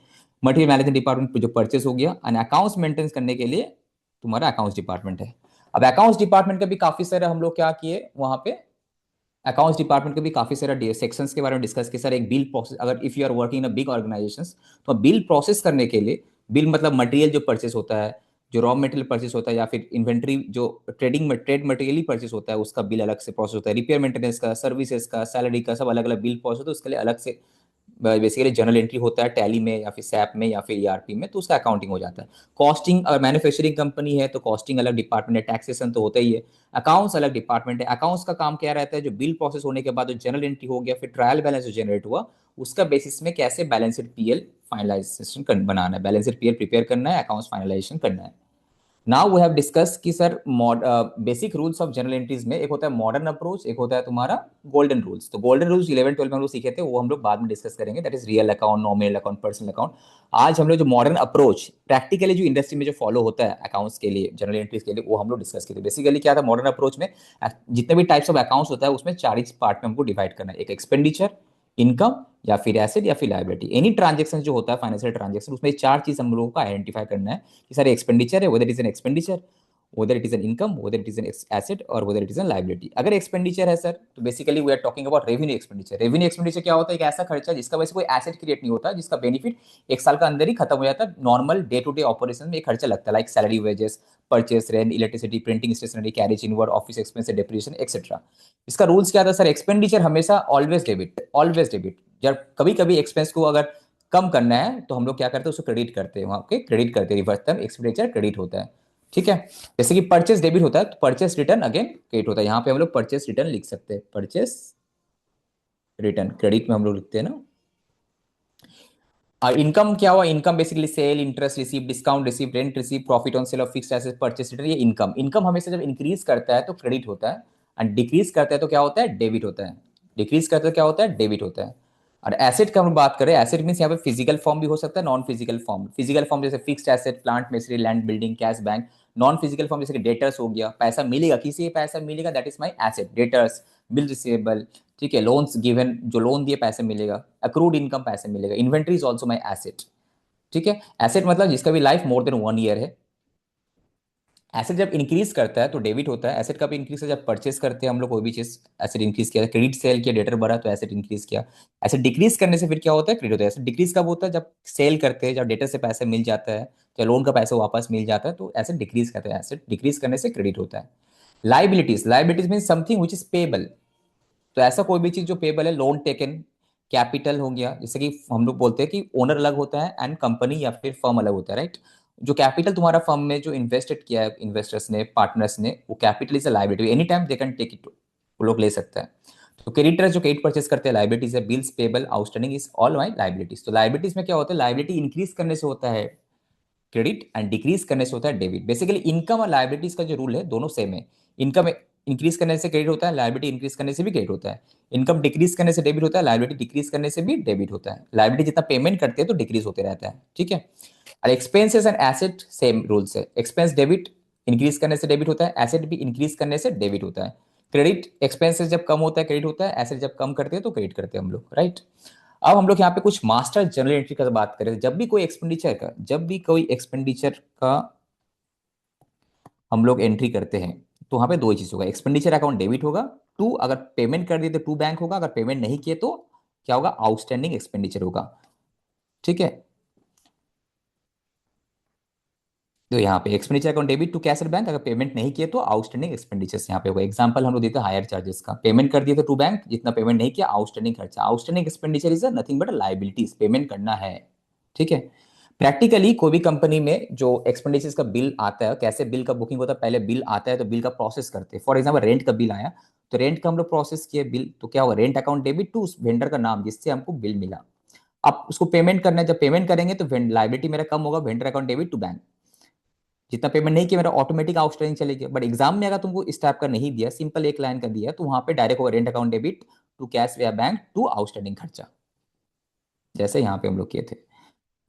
[SPEAKER 1] मटेरियल मैनेजमेंट डिपार्टमेंट जो परचेस हो गया, एंड अकाउंट्स मेंटेन करने के लिए तुम्हारा अकाउंट्स डिपार्टमेंट है। अब अकाउंट्स डिपार्टमेंट का भी काफी सारे हम लोग क्या किए वहाँ पे, अकाउंट्स डिपार्टमेंट के भी काफी सारे सेक्शंस के बारे में डिस्कस किया। सर एक बिल प्रोसेस, अगर if you are working in a big organizations तो बिल प्रोसेस करने के लिए, बिल मतलब मटेरियल जो परचेस होता है, जो रॉ मटेरियल परचेस होता है या फिर इन्वेंट्री जो ट्रेड मटेरियल ही परचेस होता है उसका बिल अलग से प्रोसेस होता है। रिपेयर मेंटेनेंस का, सर्विसेज का, सैलरी का, सब अलग अलग बिल प्रोसेस होता है, उसके लिए अलग से बेसिकली जनरल एंट्री होता है टैली में या फिर सैप में या फिर ERP में, तो उसका अकाउंटिंग हो जाता है। कॉस्टिंग, अगर मैन्युफैक्चरिंग कंपनी है तो कॉस्टिंग अलग डिपार्टमेंट है, टैक्सेशन तो होता ही है। अकाउंट्स अलग डिपार्टमेंट है। अकाउंट्स का काम क्या रहता है, जो बिल प्रोसेस होने के बाद जो जनरल एंट्री हो गया फिर ट्रायल बैलेंस जो जनरेट हुआ उसका बेसिस में कैसे बैलेंसड PL फाइनलाइजेशन बनाना है, बैलेंसड PL प्रिपेयर करना है, अकाउंट्स फाइनलाइजेशन करना है। नाउ वी हैव डिस्कस कि sir basic rules of general entries में एक होता है मॉडर्न अप्रोच, एक होता है तुम्हारा गोल्डन रूल्स। तो गोल्डन रूल्स 11-12 में हम लोग सीखे थे, वो हम लोग बाद में डिस्कस करेंगे, that is real account, nominal account, personal account. आज हम लोग जो मॉडर्न अप्रोच प्रैक्टिकली जो इंडस्ट्री में जो फॉलो होता है अकाउंट्स के लिए, जनरल एंट्रीज के लिए, वो हम लोग डिस्कस किए थे। बेसिकली क्या था मॉडर्न अप्रोच में, जितने भी टाइप्स ऑफ अकाउंट्स होता है उसमें 4 पार्ट में हमको डिवाइड करना है। एक एक्सपेंडिचर, इनकम या फिर एसेट या फिर लायबिलिटी। एनी ट्रांजेक्शन जो होता है फाइनेंशियल ट्रांजेक्शन उसमें 4 चीज हम लोगों को आइडेंटिफाई करना है कि सर एक्सपेंडिचर है, whether it is an expenditure, whether it is an income, whether it is an asset or whether it is a liability। अगर एक्सपेंडिचर है सर तो basically we are talking about revenue expenditure. Revenue expenditure क्या होता है, एक ऐसा खर्चा जिसका वजह से कोई एसेट क्रिएट नहीं होता, जिसका बेनिफिट 1 साल का अंदर ही खत्म हो जाता है। Normal day to day operation में एक खर्चा लगता है, like salary, wages, purchase, rent, electricity, printing stationery, carriage inward, office expense, depreciation etcetera. इसका रूल्स क्या था सर, एक्सपेंडिचर हमेशा ऑलवेज डेबिट, ऑलवेज डेबिट। जब कभी कभी एक्सपेंस को अगर कम करना है तो हम लोग क्या करते हैं, उसको क्रेडिट करते हैं, वहां पे क्रेडिट करते हैं, रिवर्स टर्म एक्सपेंडिचर क्रेडिट होता है। ठीक है, जैसे कि परचेस डेबिट होता है तो परचेस रिटर्न अगेन क्रेडिट होता है। यहाँ पे हम लोग परचेस रिटर्न लिख सकते हैं, परचेस रिटर्न क्रेडिट में हम लोग लिखते हैं ना। और इनकम क्या हुआ, income basically sale, interest receive, discount receive, rent receive, profit on sale of fixed asset, purchase return, ये इनकम। इनकम हमेशा जब इंक्रीज करता है तो क्रेडिट होता है, एंड डिक्रीज करता है तो क्या होता है, डेबिट होता है। डिक्रीज करता है तो क्या होता है, डेबिट होता है। और एसेट का हम बात करें, एसेट मींस यहाँ पे फिजिकल फॉर्म भी हो सकता है, non physical form. Physical form जैसे fixed asset, plant, machinery, land, building, cash, bank. Non physical form जैसे कि डेटर्स हो गया, पैसा मिलेगा, किसी को पैसा मिलेगा, that is my asset, debtors, bill receivable. ठीक है, लोन्स गिवन, जो लोन दिए पैसे मिलेगा, अक्रूड इनकम पैसे मिलेगा। Inventory is also my asset. ठीक है, एसेट मतलब जिसका भी लाइफ मोर देन 1 ईयर है। एसेट जब इंक्रीज करता है तो डेबिट होता है। एसेट का भी इंक्रीज है जब परचेस करते हैं हम लोग कोई भी चीज, एसेट इंक्रीज किया, क्रेडिट सेल किया, डेटर बढ़ा तो एसेट इंक्रीज किया। एसेट डिक्रीज करने से फिर क्या होता है, क्रेडिट होता है। एसेट डिक्रीज कब होता है, जब सेल करते हैं, जब डेटर से पैसे मिल जाता है, तो लोन का पैसा वापस मिल जाता है, तो एसेट डिक्रीज करते हैं। एसेट डिक्रीज करने से क्रेडिट होता है। Liabilities, liabilities mean something which is payable. तो ऐसा कोई भी चीज जो पेबल है, लोन टेकन, कैपिटल हो गया, जैसे कि हम लोग बोलते हैं कि ओनर अलग होता है एंड कंपनी या फिर फर्म अलग होता है, राइट। जो कैपिटल तुम्हारा फर्म में जो इन्वेस्टेड किया है इन्वेस्टर्स ने, पार्टनर्स ने, वो capital is a liability, any time they can take it, वो लोग ले सकता है। तो क्रेडिटर जो क्रेडिट परचेस करते हैं लायबिलिटीज है, bills payable, outstanding is all my liabilities. तो लायबिलिटीज में क्या होता है, लायबिलिटी इंक्रीज करने से होता है क्रेडिट एंड डिक्रीज करने से होता है डेबिट। बेसिकली इनकम और लायबिलिटीज का जो रूल है दोनों सेम है। इनकम इंक्रीज करने से क्रेडिट होता है, लायबिलिटी इंक्रीज करने से भी क्रेडिट होता है। इनकम डिक्रीज करने से डेबिट होता है, लायबिलिटी डिक्रीज करने से भी डेबिट होता है। लायबिलिटी जितना पेमेंट करते हैं तो डिक्रीज होते रहता है। ठीक है, और expenses and asset same rules है। एक्सपेंस डेबिट इंक्रीज करने से डेबिट होता है, एसेट भी इंक्रीज करने से डेबिट होता है। क्रेडिट एक्सपेंसेस जब कम होता है क्रेडिट होता है, एसेट जब कम करते हैं तो क्रेडिट करते हैं हम लोग, राइट। अब हम लोग यहाँ पे कुछ मास्टर जनरल एंट्री का बात करें। जब भी कोई एक्सपेंडिचर का हम लोग एंट्री करते हैं तो वहां पे 2 ही चीज होगा, एक्सपेंडिचर अकाउंट डेबिट होगा, टू अगर पेमेंट कर दिए तो टू बैंक होगा, अगर पेमेंट नहीं किए तो क्या होगा, आउटस्टैंडिंग एक्सपेंडिचर होगा। ठीक है, तो यहाँ पे expenditure account debit to cash bank, अगर पेमेंट नहीं किए तो आउटस्टैंडिंग एक्सपेंडिचर्स यहाँ पे होगा। एग्जांपल हम लोग देते हैं हायर चार्जेस का, पेमेंट कर दिए तो टू बैंक, जितना पेमेंट नहीं किया आउटस्टैंडिंग खर्चा। Outstanding expenditure is nothing but liabilities, payment करना है। ठीक है, प्रैक्टिकली कोई भी कंपनी में जो एक्सपेंडिचर्स का बिल आता है, कैसे बिल का बुकिंग होता है, पहले बिल आता है तो बिल का प्रोसेस करते हैं। फॉर एग्जाम्पल रेंट का बिल आया तो रेंट का हम लोग प्रोसेस किए बिल, तो क्या होगा, रेंट अकाउंट डेबिट टू उस वेंडर का नाम जिससे हमको बिल मिला। अब उसको पेमेंट करना है, जब पेमेंट करेंगे तो लायबिलिटी मेरा कम होगा, vendor account debit to bank. जितना पेमेंट नहीं किया मेरा ऑटोमेटिक आउटस्टैंडिंग चले गया। बट एग्जाम में अगर तुमको इस टाइप का नहीं दिया, सिंपल एक लाइन का दिया, तो वहां पे डायरेक्ट होगा rent account debit to cash या बैंक टू आउटस्टैंडिंग खर्चा, जैसे यहाँ पे हम लोग किए थे।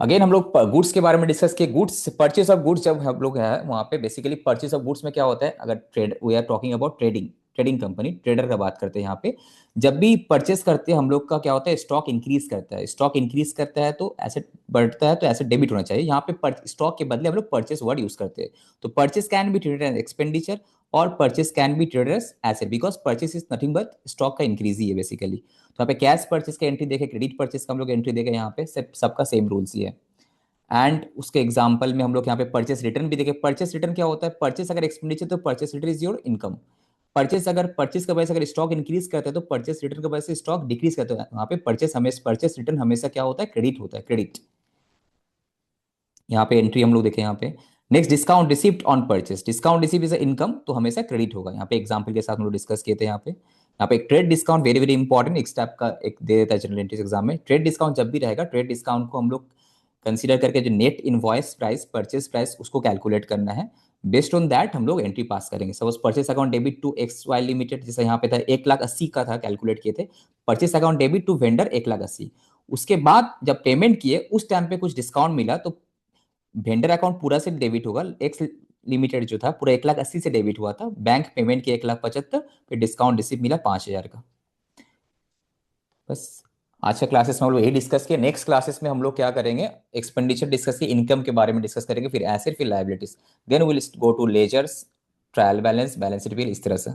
[SPEAKER 1] अगेन हम लोग गुड्स के बारे में डिस्कस किए। गुड्स, परचेस ऑफ गुड्स जब हम लोग है वहाँ पे बेसिकली परचेस ऑफ गुड्स में क्या होता है, अगर trade we are talking about trading company, trader का बात करते हैं यहाँ पे। जब भी परचेस करते हैं हम लोग का क्या होता है, स्टॉक इंक्रीज करता है। स्टॉक इंक्रीज करता है तो एसेट बढ़ता है, तो एसेट डेबिट होना चाहिए। यहाँ पे स्टॉक के बदले हम लोग परचेस वर्ड यूज करते हैं। तो purchase can be treated as expenditure और purchase can be treated as asset, because purchase is nothing but stock का इंक्रीज ही है बेसिकली। तो यहाँ पे कैश परचेस का एंट्री देखे, क्रेडिट परचेस का हम लोग एंट्री देखे, यहाँ पे सबका सेम रूल्स ही है। एंड उसके एग्जांपल में हम लोग यहाँ पे परचेस रिटर्न भी देखे। परचेस रिटर्न क्या होता है, परचेस अगर एक्सपेंडिचर तो purchase return is your income. Purchase की वजह से अगर स्टॉक इंक्रीज करते हैं तो परचेस रिटर्न की वजह से स्टॉक डिक्रीज करते हैं। वहाँ पे परचेस रिटर्न हमेशा क्या होता है, क्रेडिट होता है, क्रेडिट। यहाँ पे एंट्री हम लोग देखें यहाँ पे। Next, discount received on purchase. Discount receive is income, तो हमेशा क्रेडिट होगा। यहाँ पे एग्जांपल के साथ हम लोग डिस्कस किए थे। यहाँ पे trade discount very very important, एक स्टेप का एक दे देता है जनरल एंट्रीज एग्जाम में। ट्रेड डिस्काउंट जब भी रहेगा, ट्रेड डिस्काउंट को हम लोग कंसीडर करके जो net invoice price, purchase price, उसको कैलकुलेट करना है। बेस्ड ऑन दैट हम लोग एंट्री पास करेंगे। Suppose purchase account debit to X Y limited, जैसे यहाँ पे था 1,80,000 का था, कैलकुलेट किए थे। Purchase account debit to vendor 1,80,000। उसके बाद जब पेमेंट किए उस टाइम पे कुछ डिस्काउंट मिला तो वेंडर अकाउंट पूरा से डेबिट होगा। एक्स लिमिटेड जो था पूरा 1,80,000 से डेबिट हुआ था। बैंक पेमेंट किया 1,75,000, फिर डिस्काउंट रिसीव मिला 5,000 का। बस आज का क्लासेस में हम लोग यही डिस्कस किए। नेक्स्ट क्लासेस में हम लोग क्या करेंगे, एक्सपेंडिचर डिस्कस किए, इनकम के बारे में डिस्कस करेंगे, फिर एसेट, फिर liabilities, then will go to ledgers, trial balance, balance sheet, इस तरह से।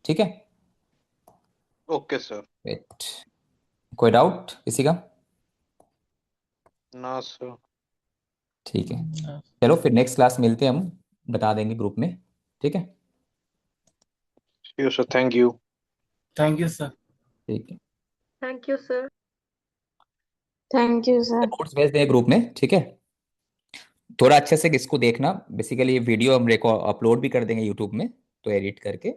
[SPEAKER 1] ठीक है,
[SPEAKER 5] ओके सर।
[SPEAKER 1] वेट, कोई डाउट किसी का?
[SPEAKER 5] ना सर।
[SPEAKER 1] ठीक है, चलो फिर नेक्स्ट क्लास मिलते हैं, हम बता देंगे ग्रुप में। ठीक है,
[SPEAKER 5] sure sir, thank you.
[SPEAKER 4] Thank you sir.
[SPEAKER 1] ठीक है,
[SPEAKER 3] thank you sir. Thank you sir.
[SPEAKER 1] Notes भेज देंगे ग्रुप में। ठीक है, थोड़ा अच्छे से इसको देखना। बेसिकली ये वीडियो हम अपलोड भी कर देंगे यूट्यूब में, तो एडिट करके।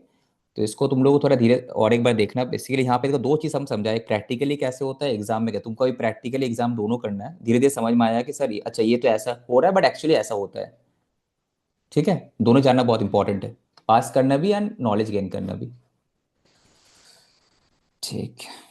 [SPEAKER 1] तो इसको तुम लोग थोड़ा धीरे और एक बार देखना। बेसिकली यहाँ पे देखो दो चीज हम समझाए, प्रैक्टिकली कैसे होता है, एग्जाम में क्या। तुमको अभी प्रैक्टिकली एग्जाम दोनों करना है। धीरे धीरे समझ में आया कि सर अच्छा ये तो ऐसा हो रहा है, बट एक्चुअली ऐसा होता है। ठीक है, दोनों जानना बहुत इंपॉर्टेंट है, पास करना भी एंड नॉलेज गेन करना भी। ठीक है।